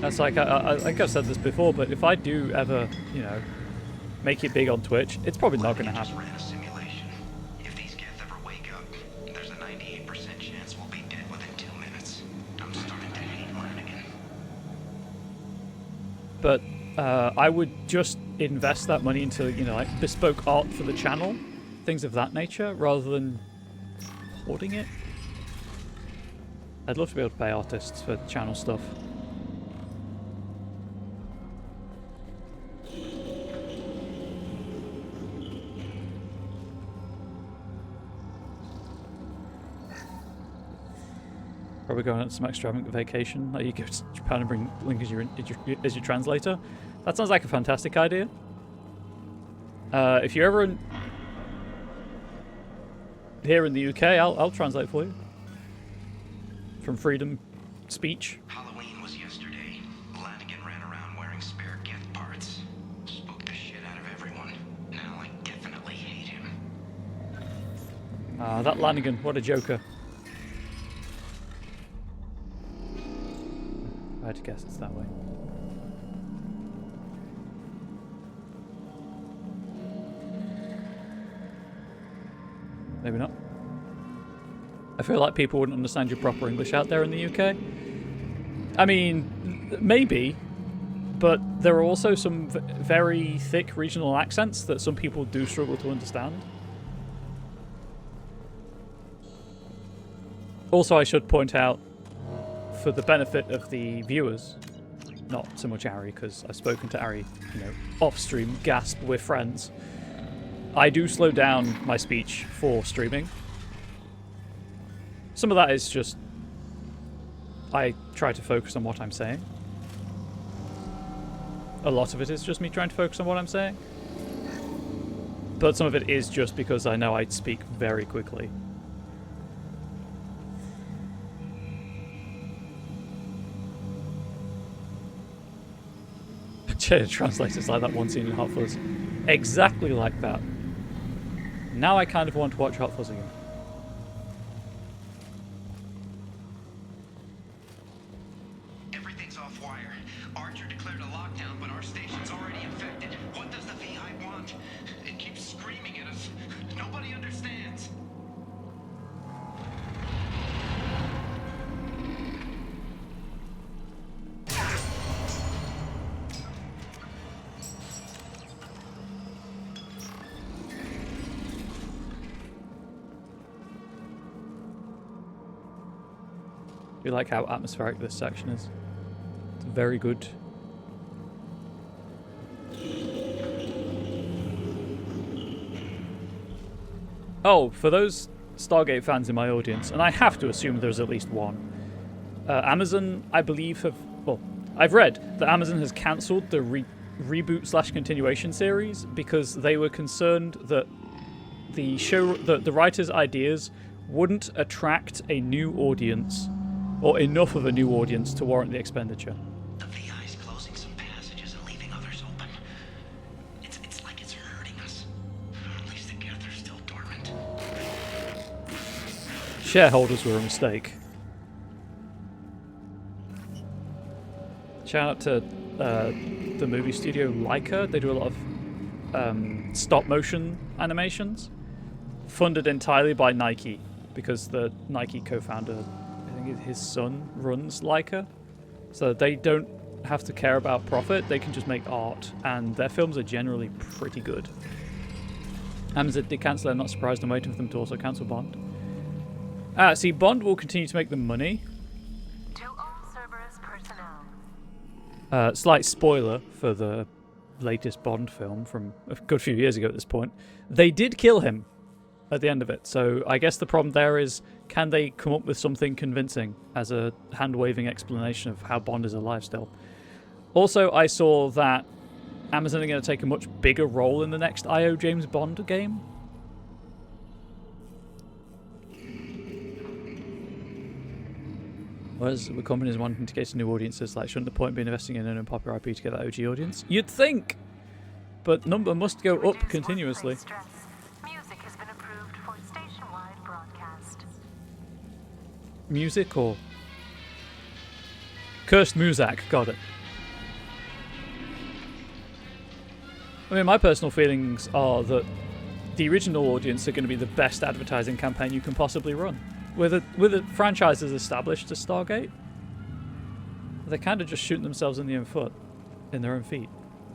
That's like, I think I've said this before, but if I do ever, you know, make it big on Twitch, it's probably not going to happen. Ran a simulation. If these Geth ever wake up, there's a 98% chance we'll be dead within 2 minutes. I'm starting to hate Lanigan. But I would just invest that money into, you know, like bespoke art for the channel, things of that nature, rather than hoarding it. I'd love to be able to pay artists for channel stuff. Probably going on some extravagant vacation. Like you go to Japan and bring Link as your translator. That sounds like a fantastic idea. If you're ever here in the UK, I'll translate for you. From Freedom Speech. Halloween was yesterday. Lanigan ran around wearing spare Geth parts. Spooked the shit out of everyone. Now I definitely hate him. That Lanigan, what a joker. I had to guess it's that way. Maybe not. I feel like people wouldn't understand your proper English out there in the UK. I mean, maybe, but there are also some very thick regional accents that some people do struggle to understand. Also, I should point out, for the benefit of the viewers, not so much Ari, because I've spoken to Ari, off stream, gasp, we're friends. I do slow down my speech for streaming. Some of that is just I try to focus on what I'm saying. A lot of it is just me trying to focus on what I'm saying. But some of it is just because I know I speak very quickly. Translates like that one scene in Hot Fuzz. Exactly like that. Now I kind of want to watch Hot Fuzz again. Everything's off wire. Archer declared a lockdown, but our station's already infected. What does the VI want? It keeps screaming at us. Nobody understands. You like how atmospheric this section is. It's very good. Oh, for those Stargate fans in my audience, and I have to assume there's at least one, Amazon, I believe, I've read that Amazon has cancelled the reboot/continuation series because they were concerned that the writers' ideas wouldn't attract a new audience, or enough of a new audience to warrant the expenditure. The VI's closing some passages and leaving others open. It's like it's hurting us. At least the Geth's still dormant. Shareholders were a mistake. Shout out to the movie studio Leica. They do a lot of stop motion animations, funded entirely by Nike, because the Nike co-founder, I think his son, runs Leica. So they don't have to care about profit, they can just make art, and their films are generally pretty good. Amazon did cancel, I'm not surprised, I'm waiting for them to also cancel Bond. See, Bond will continue to make the money. To all Cerberus personnel. Slight spoiler for the latest Bond film from a good few years ago at this point. They did kill him at the end of it, so I guess the problem there is, can they come up with something convincing as a hand-waving explanation of how Bond is alive still? Also, I saw that Amazon are going to take a much bigger role in the next I.O. James Bond game. Whereas the companies wanting to get to new audiences, like, shouldn't the point be investing in an unpopular IP to get that OG audience? You'd think! But number must go up continuously. Music has been approved for station-wide broadcast. Music or... Cursed Muzak, got it. I mean, my personal feelings are that the original audience are going to be the best advertising campaign you can possibly run. With a franchise as established as Stargate, they're kind of just shooting themselves in their own foot. In their own feet.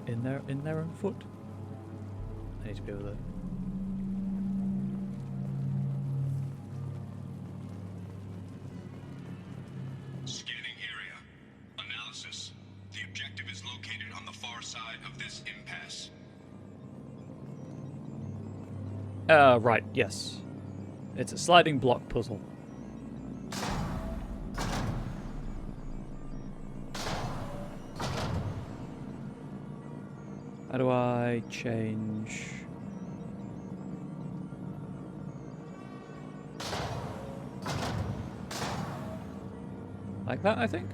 In their own foot. I need to be able to... Scanning area. Analysis. The objective is located on the far side of this impasse. Right, yes. It's a sliding block puzzle. How do I change? Like that, I think?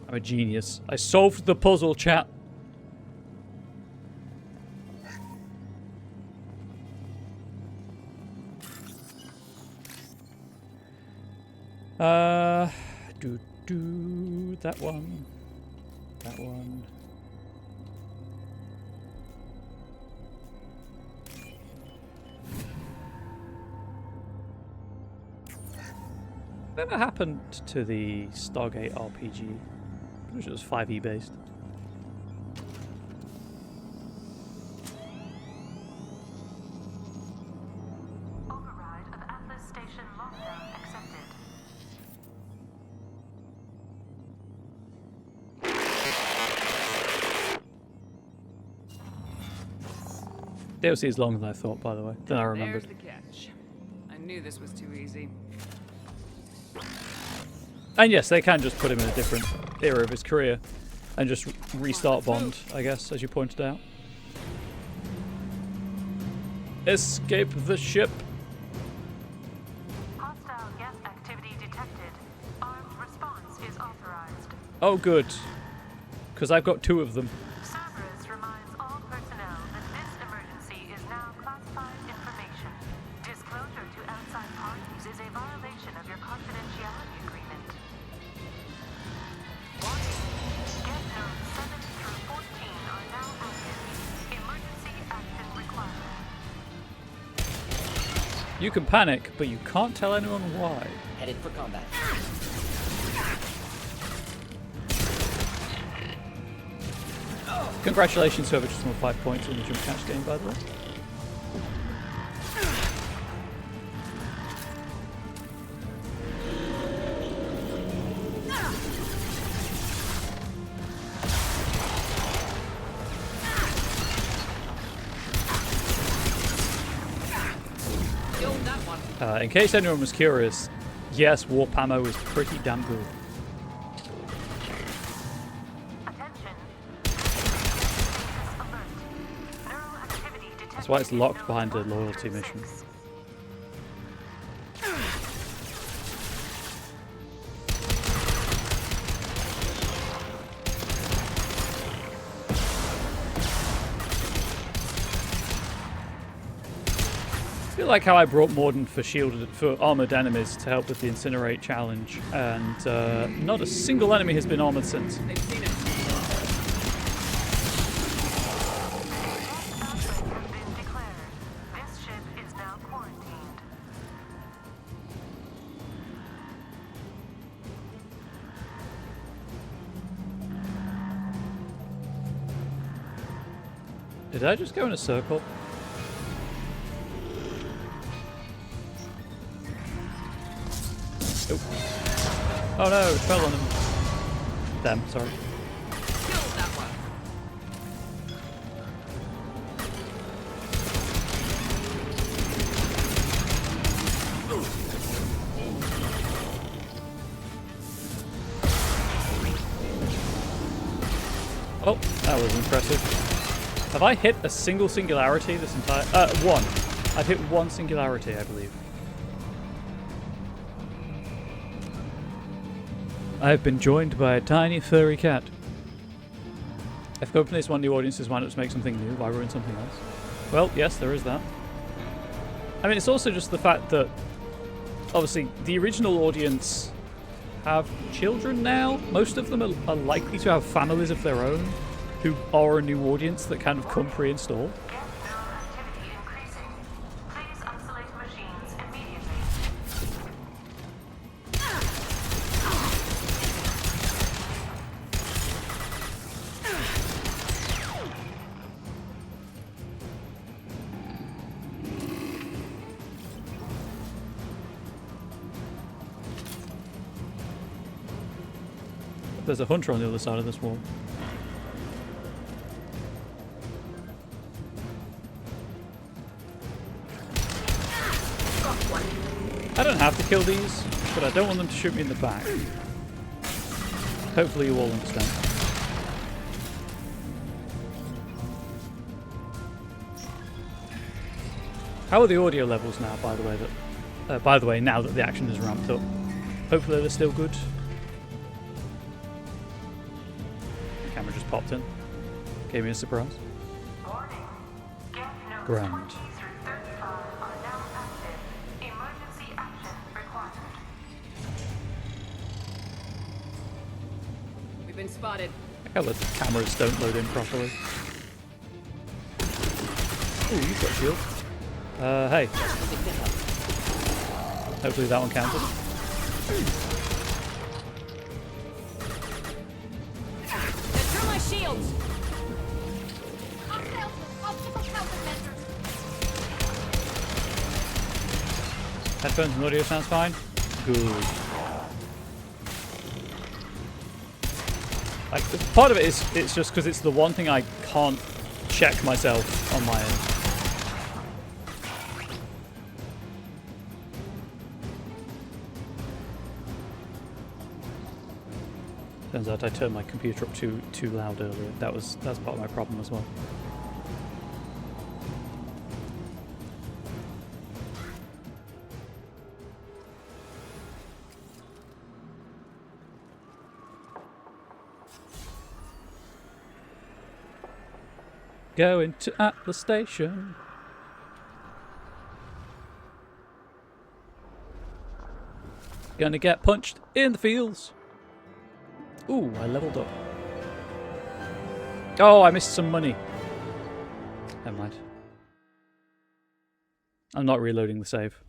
I'm a genius. I solved the puzzle, chat. That one. That one. Whatever happened to the Stargate RPG? Which was 5e based. Override of Atlas Station lockdown accepted. DLC is longer than I thought, by the way, than I remembered. There's the catch. I knew this was too easy. And yes, they can just put him in a different era of his career and just restart Bond, I guess, as you pointed out. Escape the ship. Hostile gas activity detected. Armed response is authorized. Oh, good. Because I've got 2 of them. Cerberus reminds all personnel that this emergency is now classified information. Disclosure to outside parties is a violation of your confidentiality agreement. Warning. Get nodes 7 through 14 are now active. Emergency action required. You can panic, but you can't tell anyone why. Headed for combat. Congratulations, whoever just won 5 points in the jump catch game, by the way. In case anyone was curious, yes, warp ammo is pretty damn good. That's why it's locked behind a loyalty mission. I feel like how I brought Mordant for armored enemies to help with the Incinerate challenge, and not a single enemy has been armored since. They've seen it. This ship is now quarantined. Did I just go in a circle? Oh no, it fell on him. Damn, sorry. Kill that one. Oh, that was impressive. Have I hit a single singularity this entire... one. I've hit 1 singularity, I believe. I have been joined by a tiny furry cat. If companies want new audiences, why not just make something new? Why ruin something else? Well, yes, there is that. I mean, it's also just the fact that, obviously, the original audience have children now. Most of them are likely to have families of their own who are a new audience that kind of come pre-installed. Activity increasing. Please isolate machines immediately. There's a hunter on the other side of this wall. I don't have to kill these, but I don't want them to shoot me in the back. Hopefully you all understand. How are the audio levels now, by the way, now that the action is ramped up? Hopefully they're still good. The camera just popped in. Gave me a surprise. Grand. We've been spotted. I like how the cameras don't load in properly. Ooh, you've got a shield. Hey. Hopefully that one counted. Through my shields! Headphones and audio sounds fine? Good. Like, part of it is it's just because it's the one thing I can't check myself on my end. Turns out I turned my computer up too loud earlier. That's part of my problem as well. Going to Atlas Station. Gonna get punched in the fields. Ooh, I leveled up. Oh, I missed some money. Never mind. I'm not reloading the save.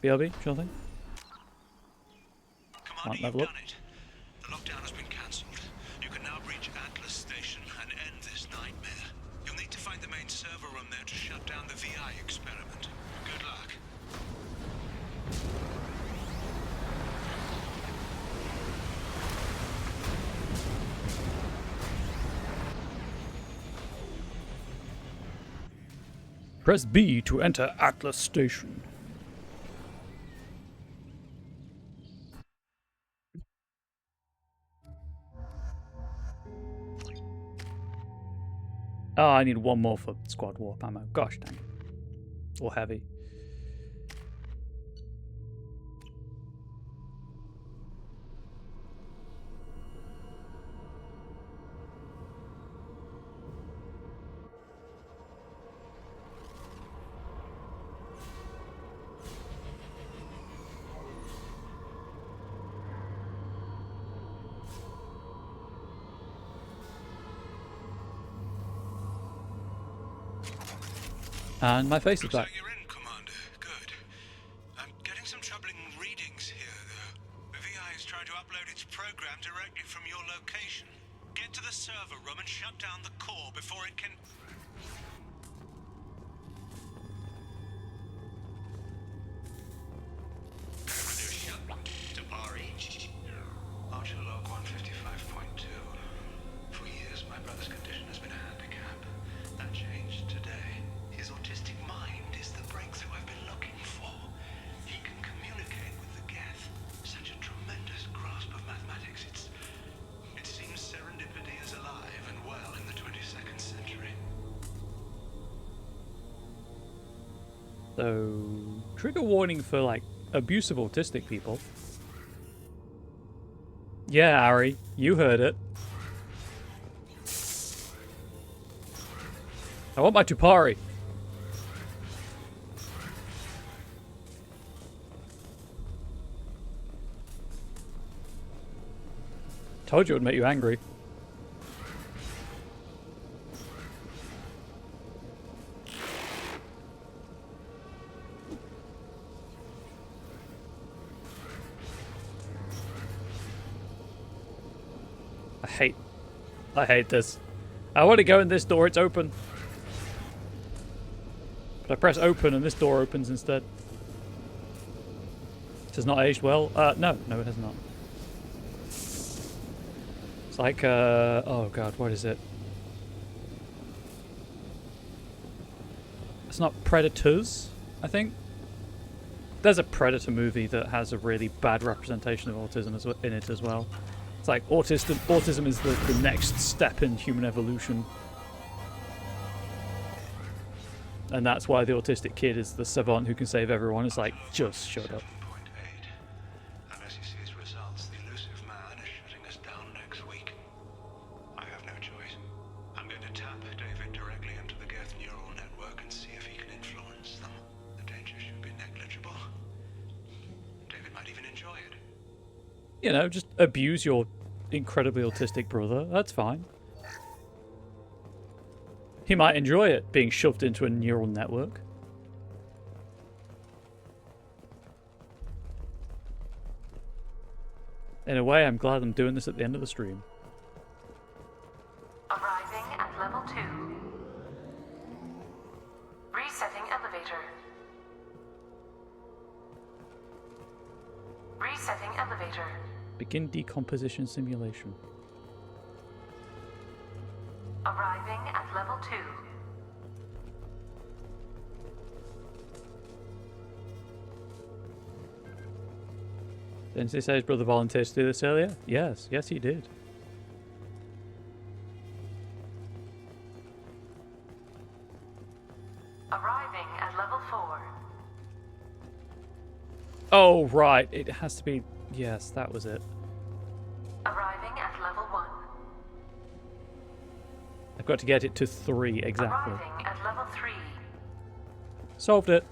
BLB, sure thing. Commander, you've done it. The lockdown has been cancelled. You can now reach Atlas Station and end this nightmare. You'll need to find the main server room there to shut down the VI experiment. Good luck. Press B to enter Atlas Station. Oh, I need one more for squad warp ammo. Gosh dang. Or heavy. And my face is back. You're in, Commander. Good. I'm getting some troubling readings here, though. The VI is trying to upload its program directly from your location. Get to the server room and shut down the core before it can... Archer log 155.2. For years, my brother's condition has been a handicap. That changed today. His autistic mind is the breakthrough I've been looking for. He can communicate with the Geth. Such a tremendous grasp of mathematics. It seems serendipity is alive and well in the 22nd century. So, trigger warning for, like, abusive autistic people. Yeah, Ari, you heard it. I want my Tupari. Told you it would make you angry. I hate this. I want to go in this door, it's open. But I press open and this door opens instead. It has not aged well. No, it has not. It's like, oh god, what is it? It's not Predators, I think. There's a Predator movie that has a really bad representation of autism in it as well. It's like autism is the next step in human evolution. And that's why the autistic kid is the savant who can save everyone. It's like, just shut up. Unless he sees results, the elusive man is shutting us down next week. I have no choice. I'm going to tap David directly into the Geth neural network and see if he can influence them. The danger should be negligible. David might even enjoy it. You know, just abuse your incredibly autistic brother. That's fine. He might enjoy it, being shoved into a neural network. In a way, I'm glad I'm doing this at the end of the stream. Arriving at level 2. Resetting elevator. Resetting elevator. Begin decomposition simulation. Arriving at level 2. Didn't he say his brother volunteered to do this earlier? Yes, yes he did. Arriving at level 4. Oh, right. It has to be... Yes, that was it. Arriving at level 1. I've got to get it to 3, exactly. Arriving at level 3. Solved it.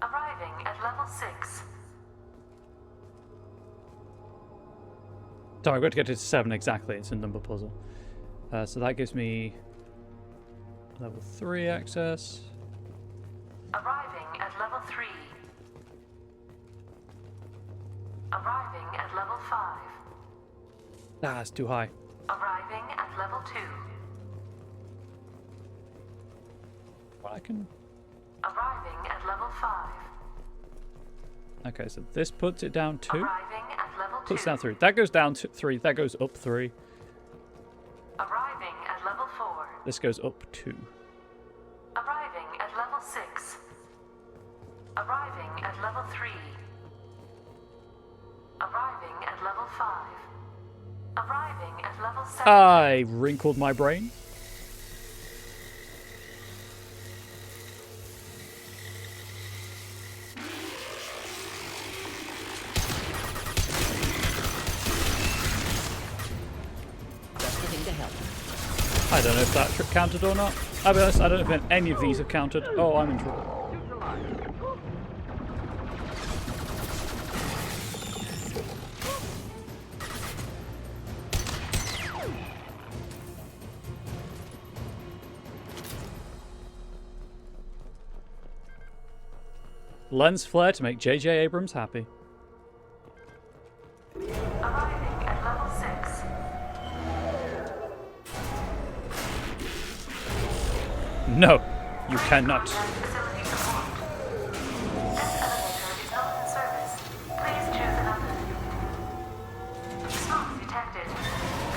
Arriving at level 6. Sorry, I've got to get it to 7 exactly. It's a number puzzle. So that gives me level 3 access. Arriving at level 3. Arriving at level 5. Ah, it's too high. Arriving at level 2. Well, I can... Arriving at level 5. Okay, so this puts it down 2. Arriving at level 2. Puts down 3. That goes down to 3. That goes up 3. Arriving at level 4. This goes up 2. Arriving at level 6. Arriving at level 3. Arriving at level 5. Arriving at level 7. I wrinkled my brain. I don't know if that counted or not. I'll be honest, I don't know if any of these have counted. Oh, I'm in trouble. Lens flare to make J.J. Abrams happy. Arriving at level 6. No, you cannot. Facility support. This elevator is not in service. Please choose another. Smoke detected.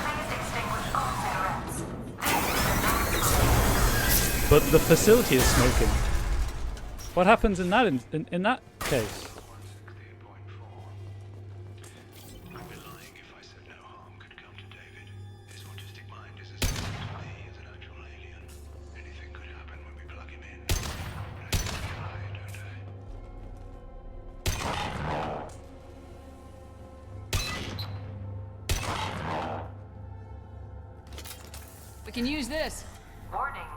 Please extinguish all cigarettes. This is a non-smoke. But the facility is smoking. What happens in that in that case? I'd be lying if I said no harm could come to David. His autistic mind is as similar to me as an actual alien. Anything could happen when we plug him in. But I die, don't I? We can use this. Warning.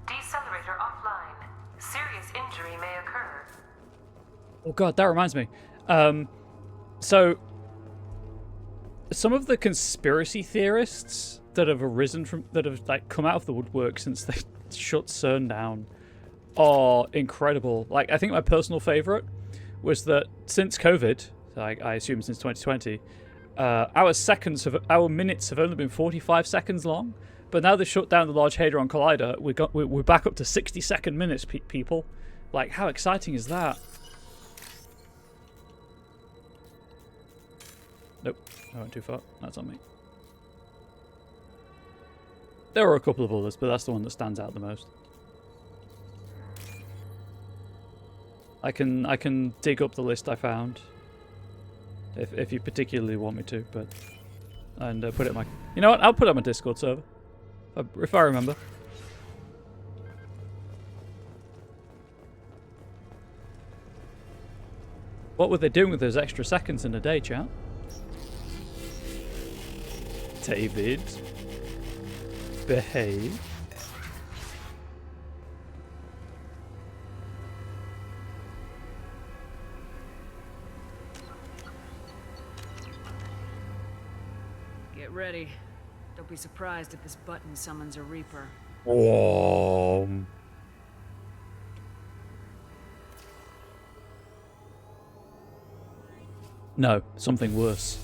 Decelerator offline. Serious injury may occur. Oh god, that reminds me. So some of the conspiracy theorists that have arisen from that have like come out of the woodwork since they shut CERN down are incredible. Like, I think my personal favorite was that since COVID, I assume since 2020, our minutes have only been 45 seconds long. But now they shut down the Large Hadron Collider, we're back up to 60-second minutes, people. Like, how exciting is that? Nope, I went too far. That's on me. There were a couple of others, but that's the one that stands out the most. I can dig up the list I found, if you particularly want me to, but and put it in my. You know what? I'll put it on my Discord server. If I remember. What were they doing with those extra seconds in a day, chat? David. Behave. ready. Don't be surprised if this button summons a Reaper. Whoa. No, something worse.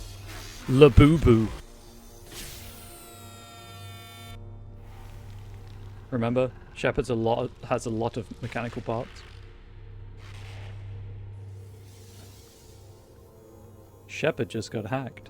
Labubu. Remember, Shepard's has a lot of mechanical parts. Shepard just got hacked.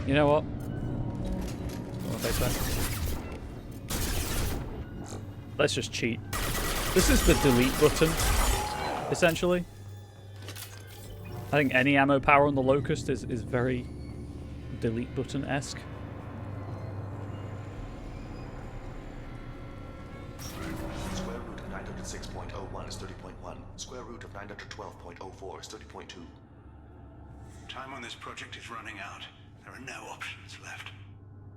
You know what? Let's just cheat. This is the delete button, essentially. I think any ammo power on the Locust is very delete button-esque. Square root of 906.01 is 30.1. Square root of 912.04 is 30.2. Time on this project is running out. There are no options left.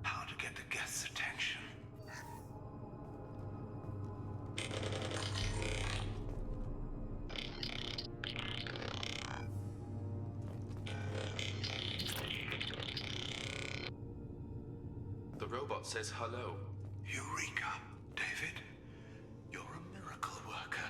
How to get the guest's attention? The robot says hello. Eureka, David. You're a miracle worker.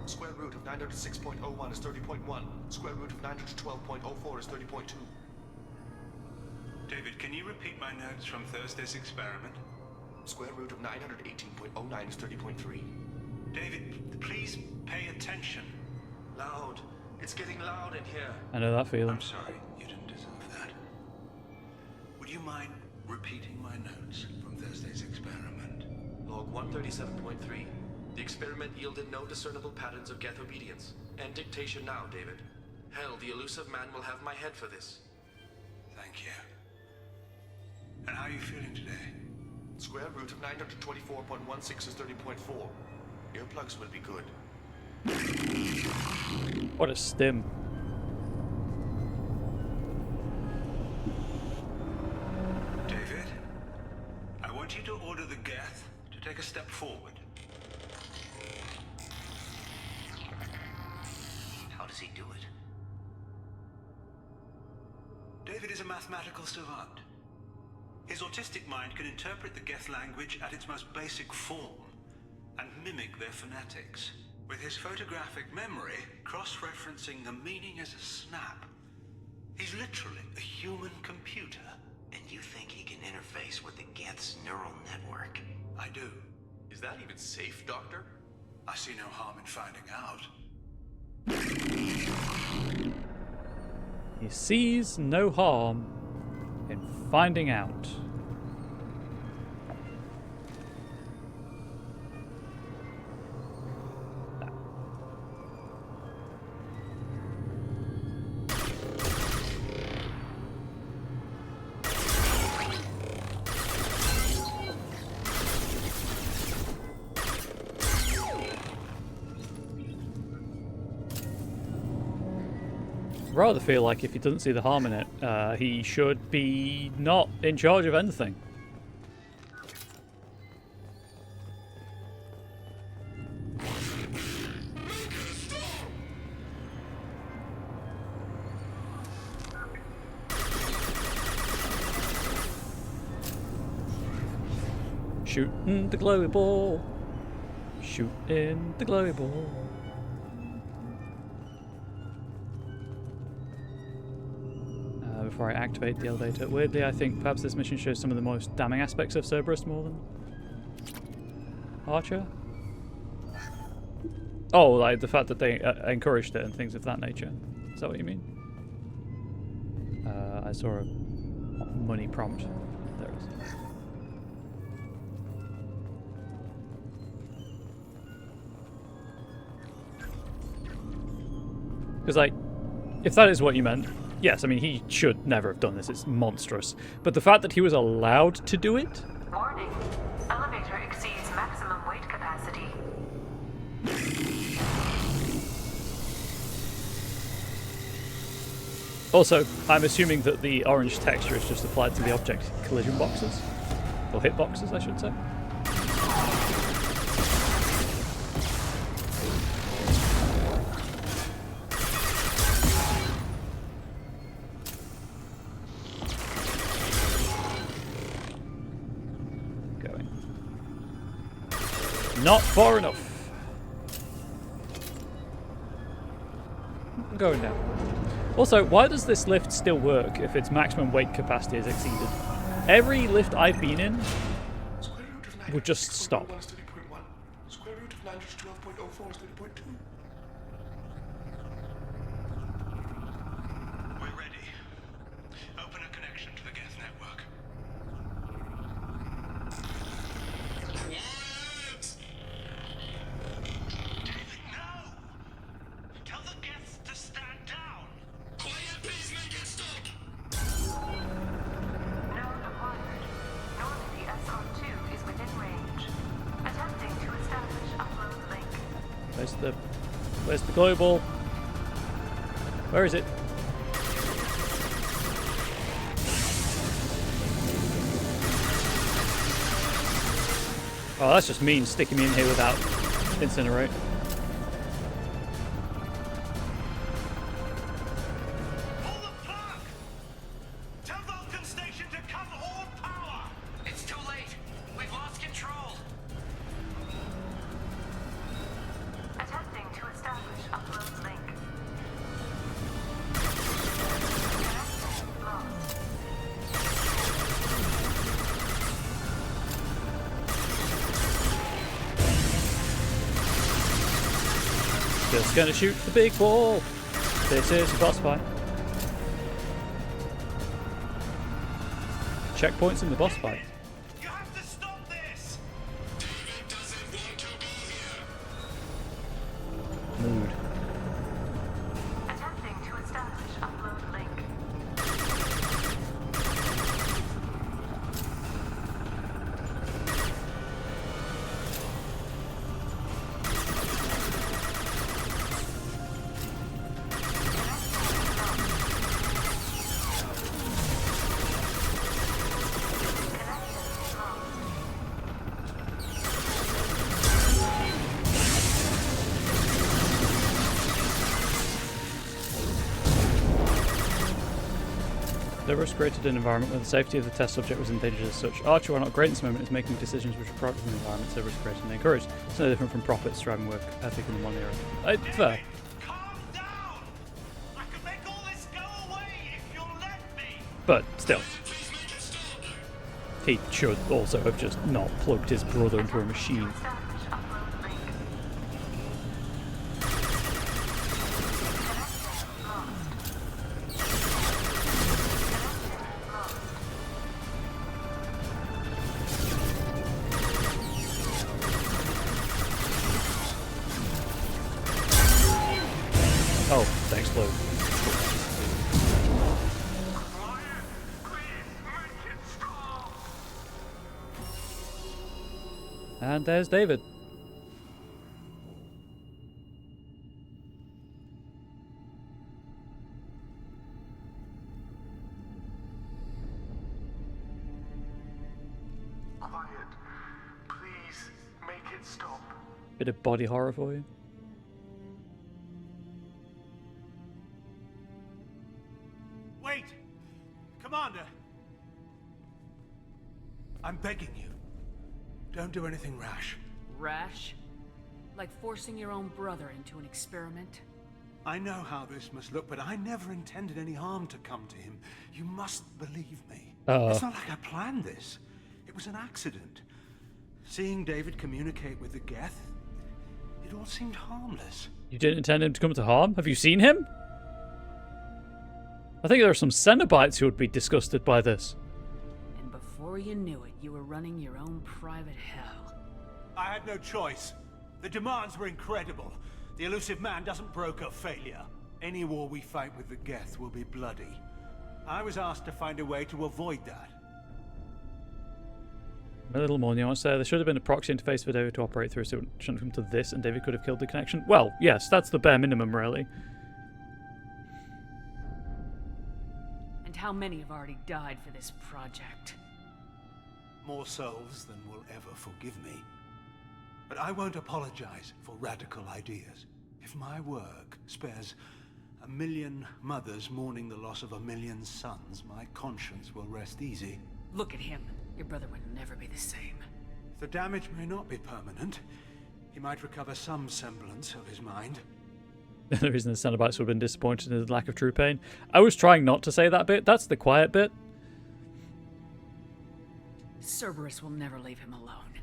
Square root of 906.01 is 30.1. Square root of 912.04 is 30.2. David, can you repeat my notes from Thursday's experiment? Square root of 918.09 is 30.3. David, please pay attention. Loud. It's getting loud in here. I know that feeling. I'm sorry, you didn't deserve that. Would you mind repeating my notes from Thursday's experiment? Log 137.3. The experiment yielded no discernible patterns of geth obedience. End dictation now, David. Hell, the elusive man will have my head for this. Thank you. And how are you feeling today? Square root of 924.16 is 30.4. Earplugs will be good. What a stim. David, I want you to order the geth to take a step forward. How does he do it? David is a mathematical savant. His autistic mind can interpret the geth language at its most basic form and mimic their phonetics. With his photographic memory, cross-referencing the meaning as a snap. He's literally a human computer. And you think he can interface with the geth's neural network? I do. Is that even safe, Doctor? I see no harm in finding out. He sees no harm in finding out. Rather feel like if he doesn't see the harm in it, he should be not in charge of anything. Shooting the glowy ball. Shooting the glowy ball. Before I activate the elevator. Weirdly, I think perhaps this mission shows some of the most damning aspects of Cerberus more than Archer. Oh, like the fact that they encouraged it and things of that nature. Is that what you mean? I saw a money prompt. There it is. Because, like, if that is what you meant, yes, I mean, he should never have done this. It's monstrous. But the fact that he was allowed to do it? Warning. Elevator exceeds maximum weight capacity. Also, I'm assuming that the orange texture is just applied to the object collision boxes. Or hit boxes, I should say. Going. Not far enough. I'm going down. Also, why does this lift still work if its maximum weight capacity is exceeded? Every lift I've been in would just stop. Square root of 9 is 12.04 is 30.2. We're ready. Open a connection to the Geth network. David, no! Tell the Geths to stand down! Quiet, please make it stop! Node acquired. Normandy SR2 is within range. Attempting to establish upload link. Where's the global? Where is it? Oh, that's just mean sticking me in here without incinerate. Tell Vulcan Station to cut all power! It's too late. We've lost control. Attempting to establish upload link. Lost. Just gonna shoot the big ball. This is a boss fight. Checkpoints in the boss fight. You have to stop this! David doesn't want to be here. Mood. Attempting to establish upload link. Cerberus created an environment where the safety of the test subject was endangered as such. Archer, while not great in this moment, is making decisions which are productive of the environment Cerberus created and encouraged. It's no different from Prophet's driving work ethic in the modern era. Fair. But still. He should also have just not plugged his brother into a machine. Oh, they explode. And there's David. Quiet. Please make it stop. Bit of body horror for you. Wait! Commander! I'm begging you. Don't do anything rash. Rash? Like forcing your own brother into an experiment? I know how this must look, but I never intended any harm to come to him. You must believe me. It's not like I planned this. It was an accident. Seeing David communicate with the Geth, it all seemed harmless. You didn't intend him to come to harm? Have you seen him? I think there are some Cenobites who would be disgusted by this. And before you knew it, you were running your own private hell. I had no choice. The demands were incredible. The elusive man doesn't broker failure. Any war we fight with the Geth will be bloody. I was asked to find a way to avoid that. A little more nuance there. There should have been a proxy interface for David to operate through, so it shouldn't come to this, and David could have killed the connection. Well, yes, that's the bare minimum, really. And how many have already died for this project? More souls than will ever forgive me. But I won't apologize for radical ideas. If my work spares 1 million mothers mourning the loss of 1 million sons, my conscience will rest easy. Look at him. Your brother would never be the same. The damage may not be permanent. He might recover some semblance of his mind. The reason the Cenobites would have been disappointed in the lack of true pain. I was trying not to say that bit. That's the quiet bit. Cerberus will never leave him alone.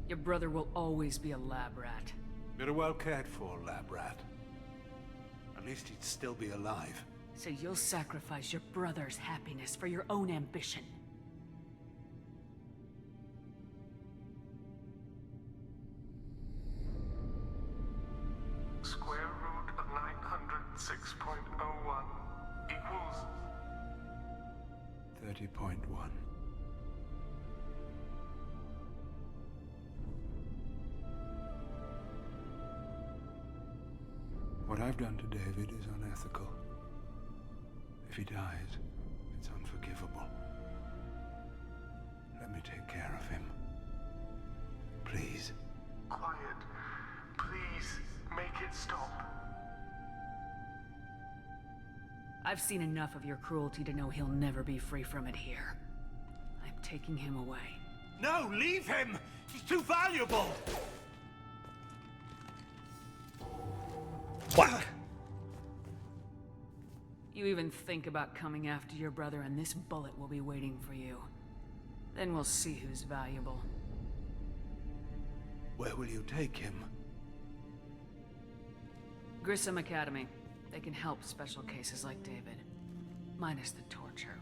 Your brother will always be a lab rat. But a well cared for lab rat. At least he'd still be alive. So you'll sacrifice your brother's happiness for your own ambition. Square root of 906.01 equals 30.1. What I've done to David is unethical. If he dies, it's unforgivable. Let me take care of him. Please. quiet. Please, make it stop. I've seen enough of your cruelty to know he'll never be free from it here. I'm taking him away. No, leave him! He's too valuable! Whack! You even think about coming after your brother and this bullet will be waiting for you. Then we'll see who's valuable. Where will you take him? Grissom Academy. They can help special cases like David. Minus the torture.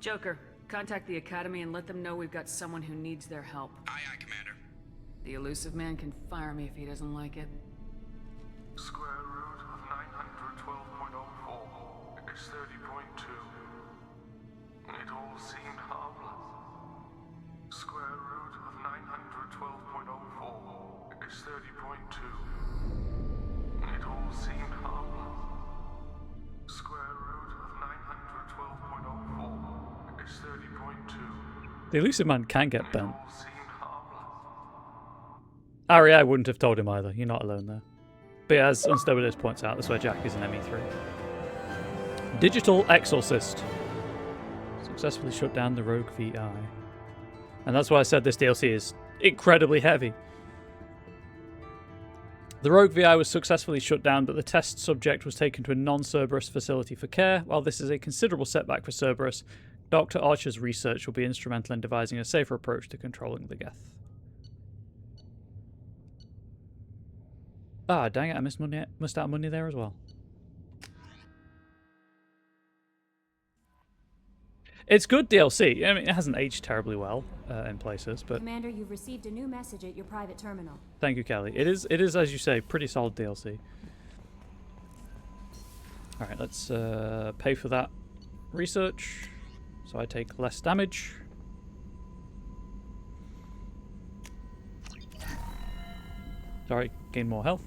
Joker, contact the Academy and let them know we've got someone who needs their help. Aye, aye, Commander. The elusive man can fire me if he doesn't like it. Square root of 912.04 is 30.2. It all seemed harmless. Square root of 912.04 is 30.2. It all seemed harmless. Square root of 912.04 is 30.2. The elusive man can get bent. Ari, I wouldn't have told him either. You're not alone there. But yeah, as Unstabilis points out, that's where Jack is in ME3. Digital Exorcist. Successfully shut down the Rogue VI. And that's why I said this DLC is incredibly heavy. The Rogue VI was successfully shut down, but the test subject was taken to a non-Cerberus facility for care. While this is a considerable setback for Cerberus, Dr. Archer's research will be instrumental in devising a safer approach to controlling the Geth. Ah, dang it, I missed out money there as well. It's good DLC. I mean, it hasn't aged terribly well in places, but... Commander, you've received a new message at your private terminal. Thank you, Kelly. It is, as you say, pretty solid DLC. Alright, let's pay for that research, so I take less damage. Sorry, gain more health.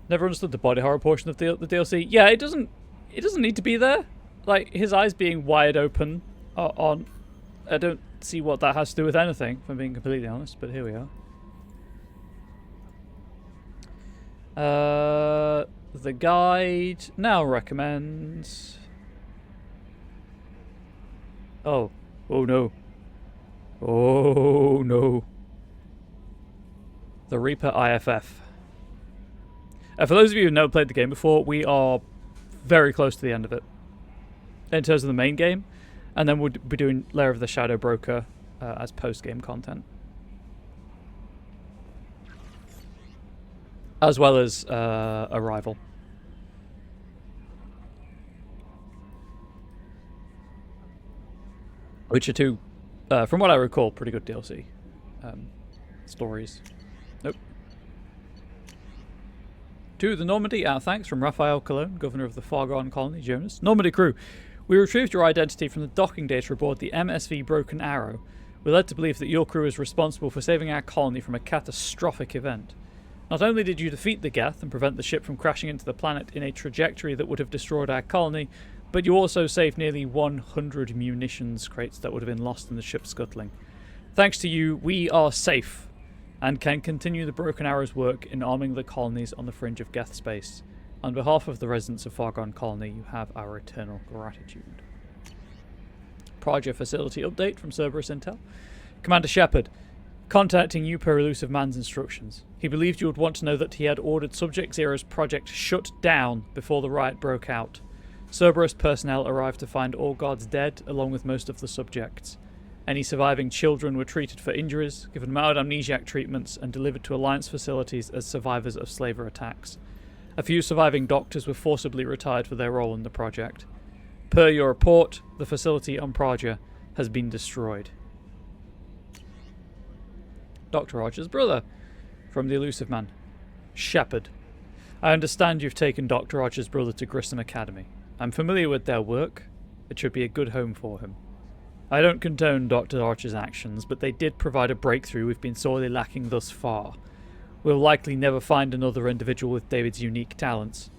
Never understood the body horror portion of the DLC. Yeah, it doesn't need to be there. Like, his eyes being wide open on... I don't see what that has to do with anything, if I'm being completely honest, but here we are. The guide now recommends... Oh. Oh no. Oh no. The Reaper IFF. For those of you who have never played the game before, we are very close to the end of it in terms of the main game, and then we'll be doing Lair of the Shadow Broker as post-game content, as well as Arrival. Which are two From what I recall, pretty good DLC. Stories. Nope. To the Normandy, our thanks from Raphael Cologne, Governor of the Far-Gone Colony, Jonas. Normandy crew, we retrieved your identity from the docking data aboard the MSV Broken Arrow. We're led to believe that your crew is responsible for saving our colony from a catastrophic event. Not only did you defeat the Geth and prevent the ship from crashing into the planet in a trajectory that would have destroyed our colony, but you also saved nearly 100 munitions crates that would have been lost in the ship scuttling. Thanks to you, we are safe and can continue the Broken Arrow's work in arming the colonies on the fringe of Geth space. On behalf of the residents of Far-Gone Colony, you have our eternal gratitude. Project Facility Update from Cerberus Intel. Commander Shepard, contacting you per Elusive Man's instructions. He believed you would want to know that he had ordered Subject Zero's project shut down before the riot broke out. Cerberus personnel arrived to find all guards dead, along with most of the subjects. Any surviving children were treated for injuries, given mild amnesiac treatments, and delivered to Alliance facilities as survivors of slaver attacks. A few surviving doctors were forcibly retired for their role in the project. Per your report, the facility on Praja has been destroyed. Dr. Archer's brother, from the Elusive Man. Shepard, I understand you've taken Dr. Archer's brother to Grissom Academy. I'm familiar with their work. It should be a good home for him. I don't condone Dr. Archer's actions, but they did provide a breakthrough we've been sorely lacking thus far. We'll likely never find another individual with David's unique talents.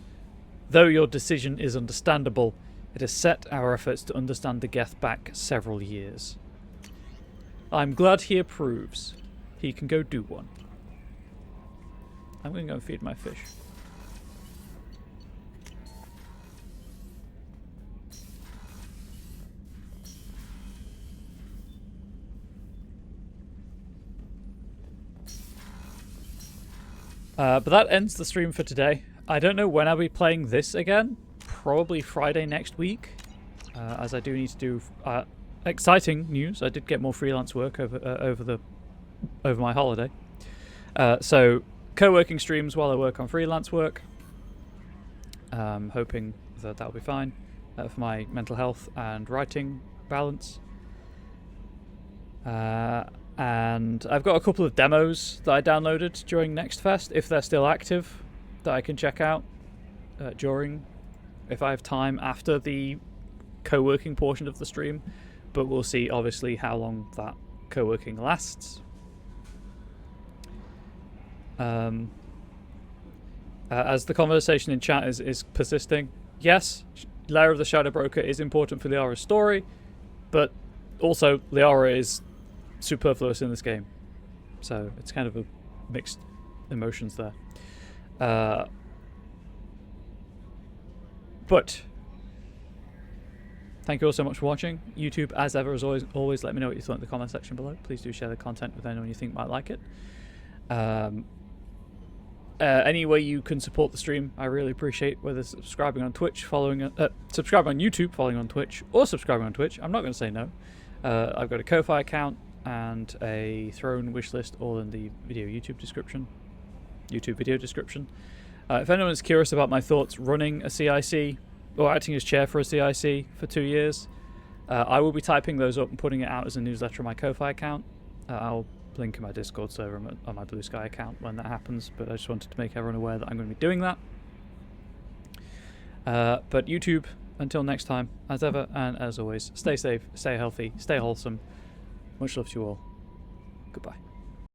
Though your decision is understandable, it has set our efforts to understand the Geth back several years. I'm glad he approves. He can go do one. I'm going to go and feed my fish. But that ends the stream for today. I don't know when I'll be playing this again. Probably Friday next week, as I do need to do exciting news. I did get more freelance work over my holiday. So co-working streams while I work on freelance work. Hoping that that'll be fine for my mental health and writing balance. And I've got a couple of demos that I downloaded during Next Fest, if they're still active, that I can check out during, if I have time after the co-working portion of the stream. But we'll see, obviously, how long that co-working lasts. As the conversation in chat is persisting, yes, Lair of the Shadow Broker is important for Liara's story, but also Liara is superfluous in this game, so it's kind of a mixed emotions there. But thank you all so much for watching. YouTube, as ever, as always, let me know what you thought in the comment section below. Please do share the content with anyone you think might like it. Any way you can support the stream, I really appreciate, whether subscribing on Twitch, subscribing on YouTube, following on Twitch, or subscribing on Twitch. I'm not going to say no. I've got a Ko-Fi account and a Throne wishlist, all in the YouTube video description. If anyone is curious about my thoughts running a CIC or acting as chair for a CIC for 2 years, I will be typing those up and putting it out as a newsletter on my Ko-Fi account. I'll link in my Discord server on my Blue Sky account when that happens, but I just wanted to make everyone aware that I'm going to be doing that. But YouTube, until next time, as ever and as always, stay safe, stay healthy, stay wholesome. Much love to you all. Goodbye.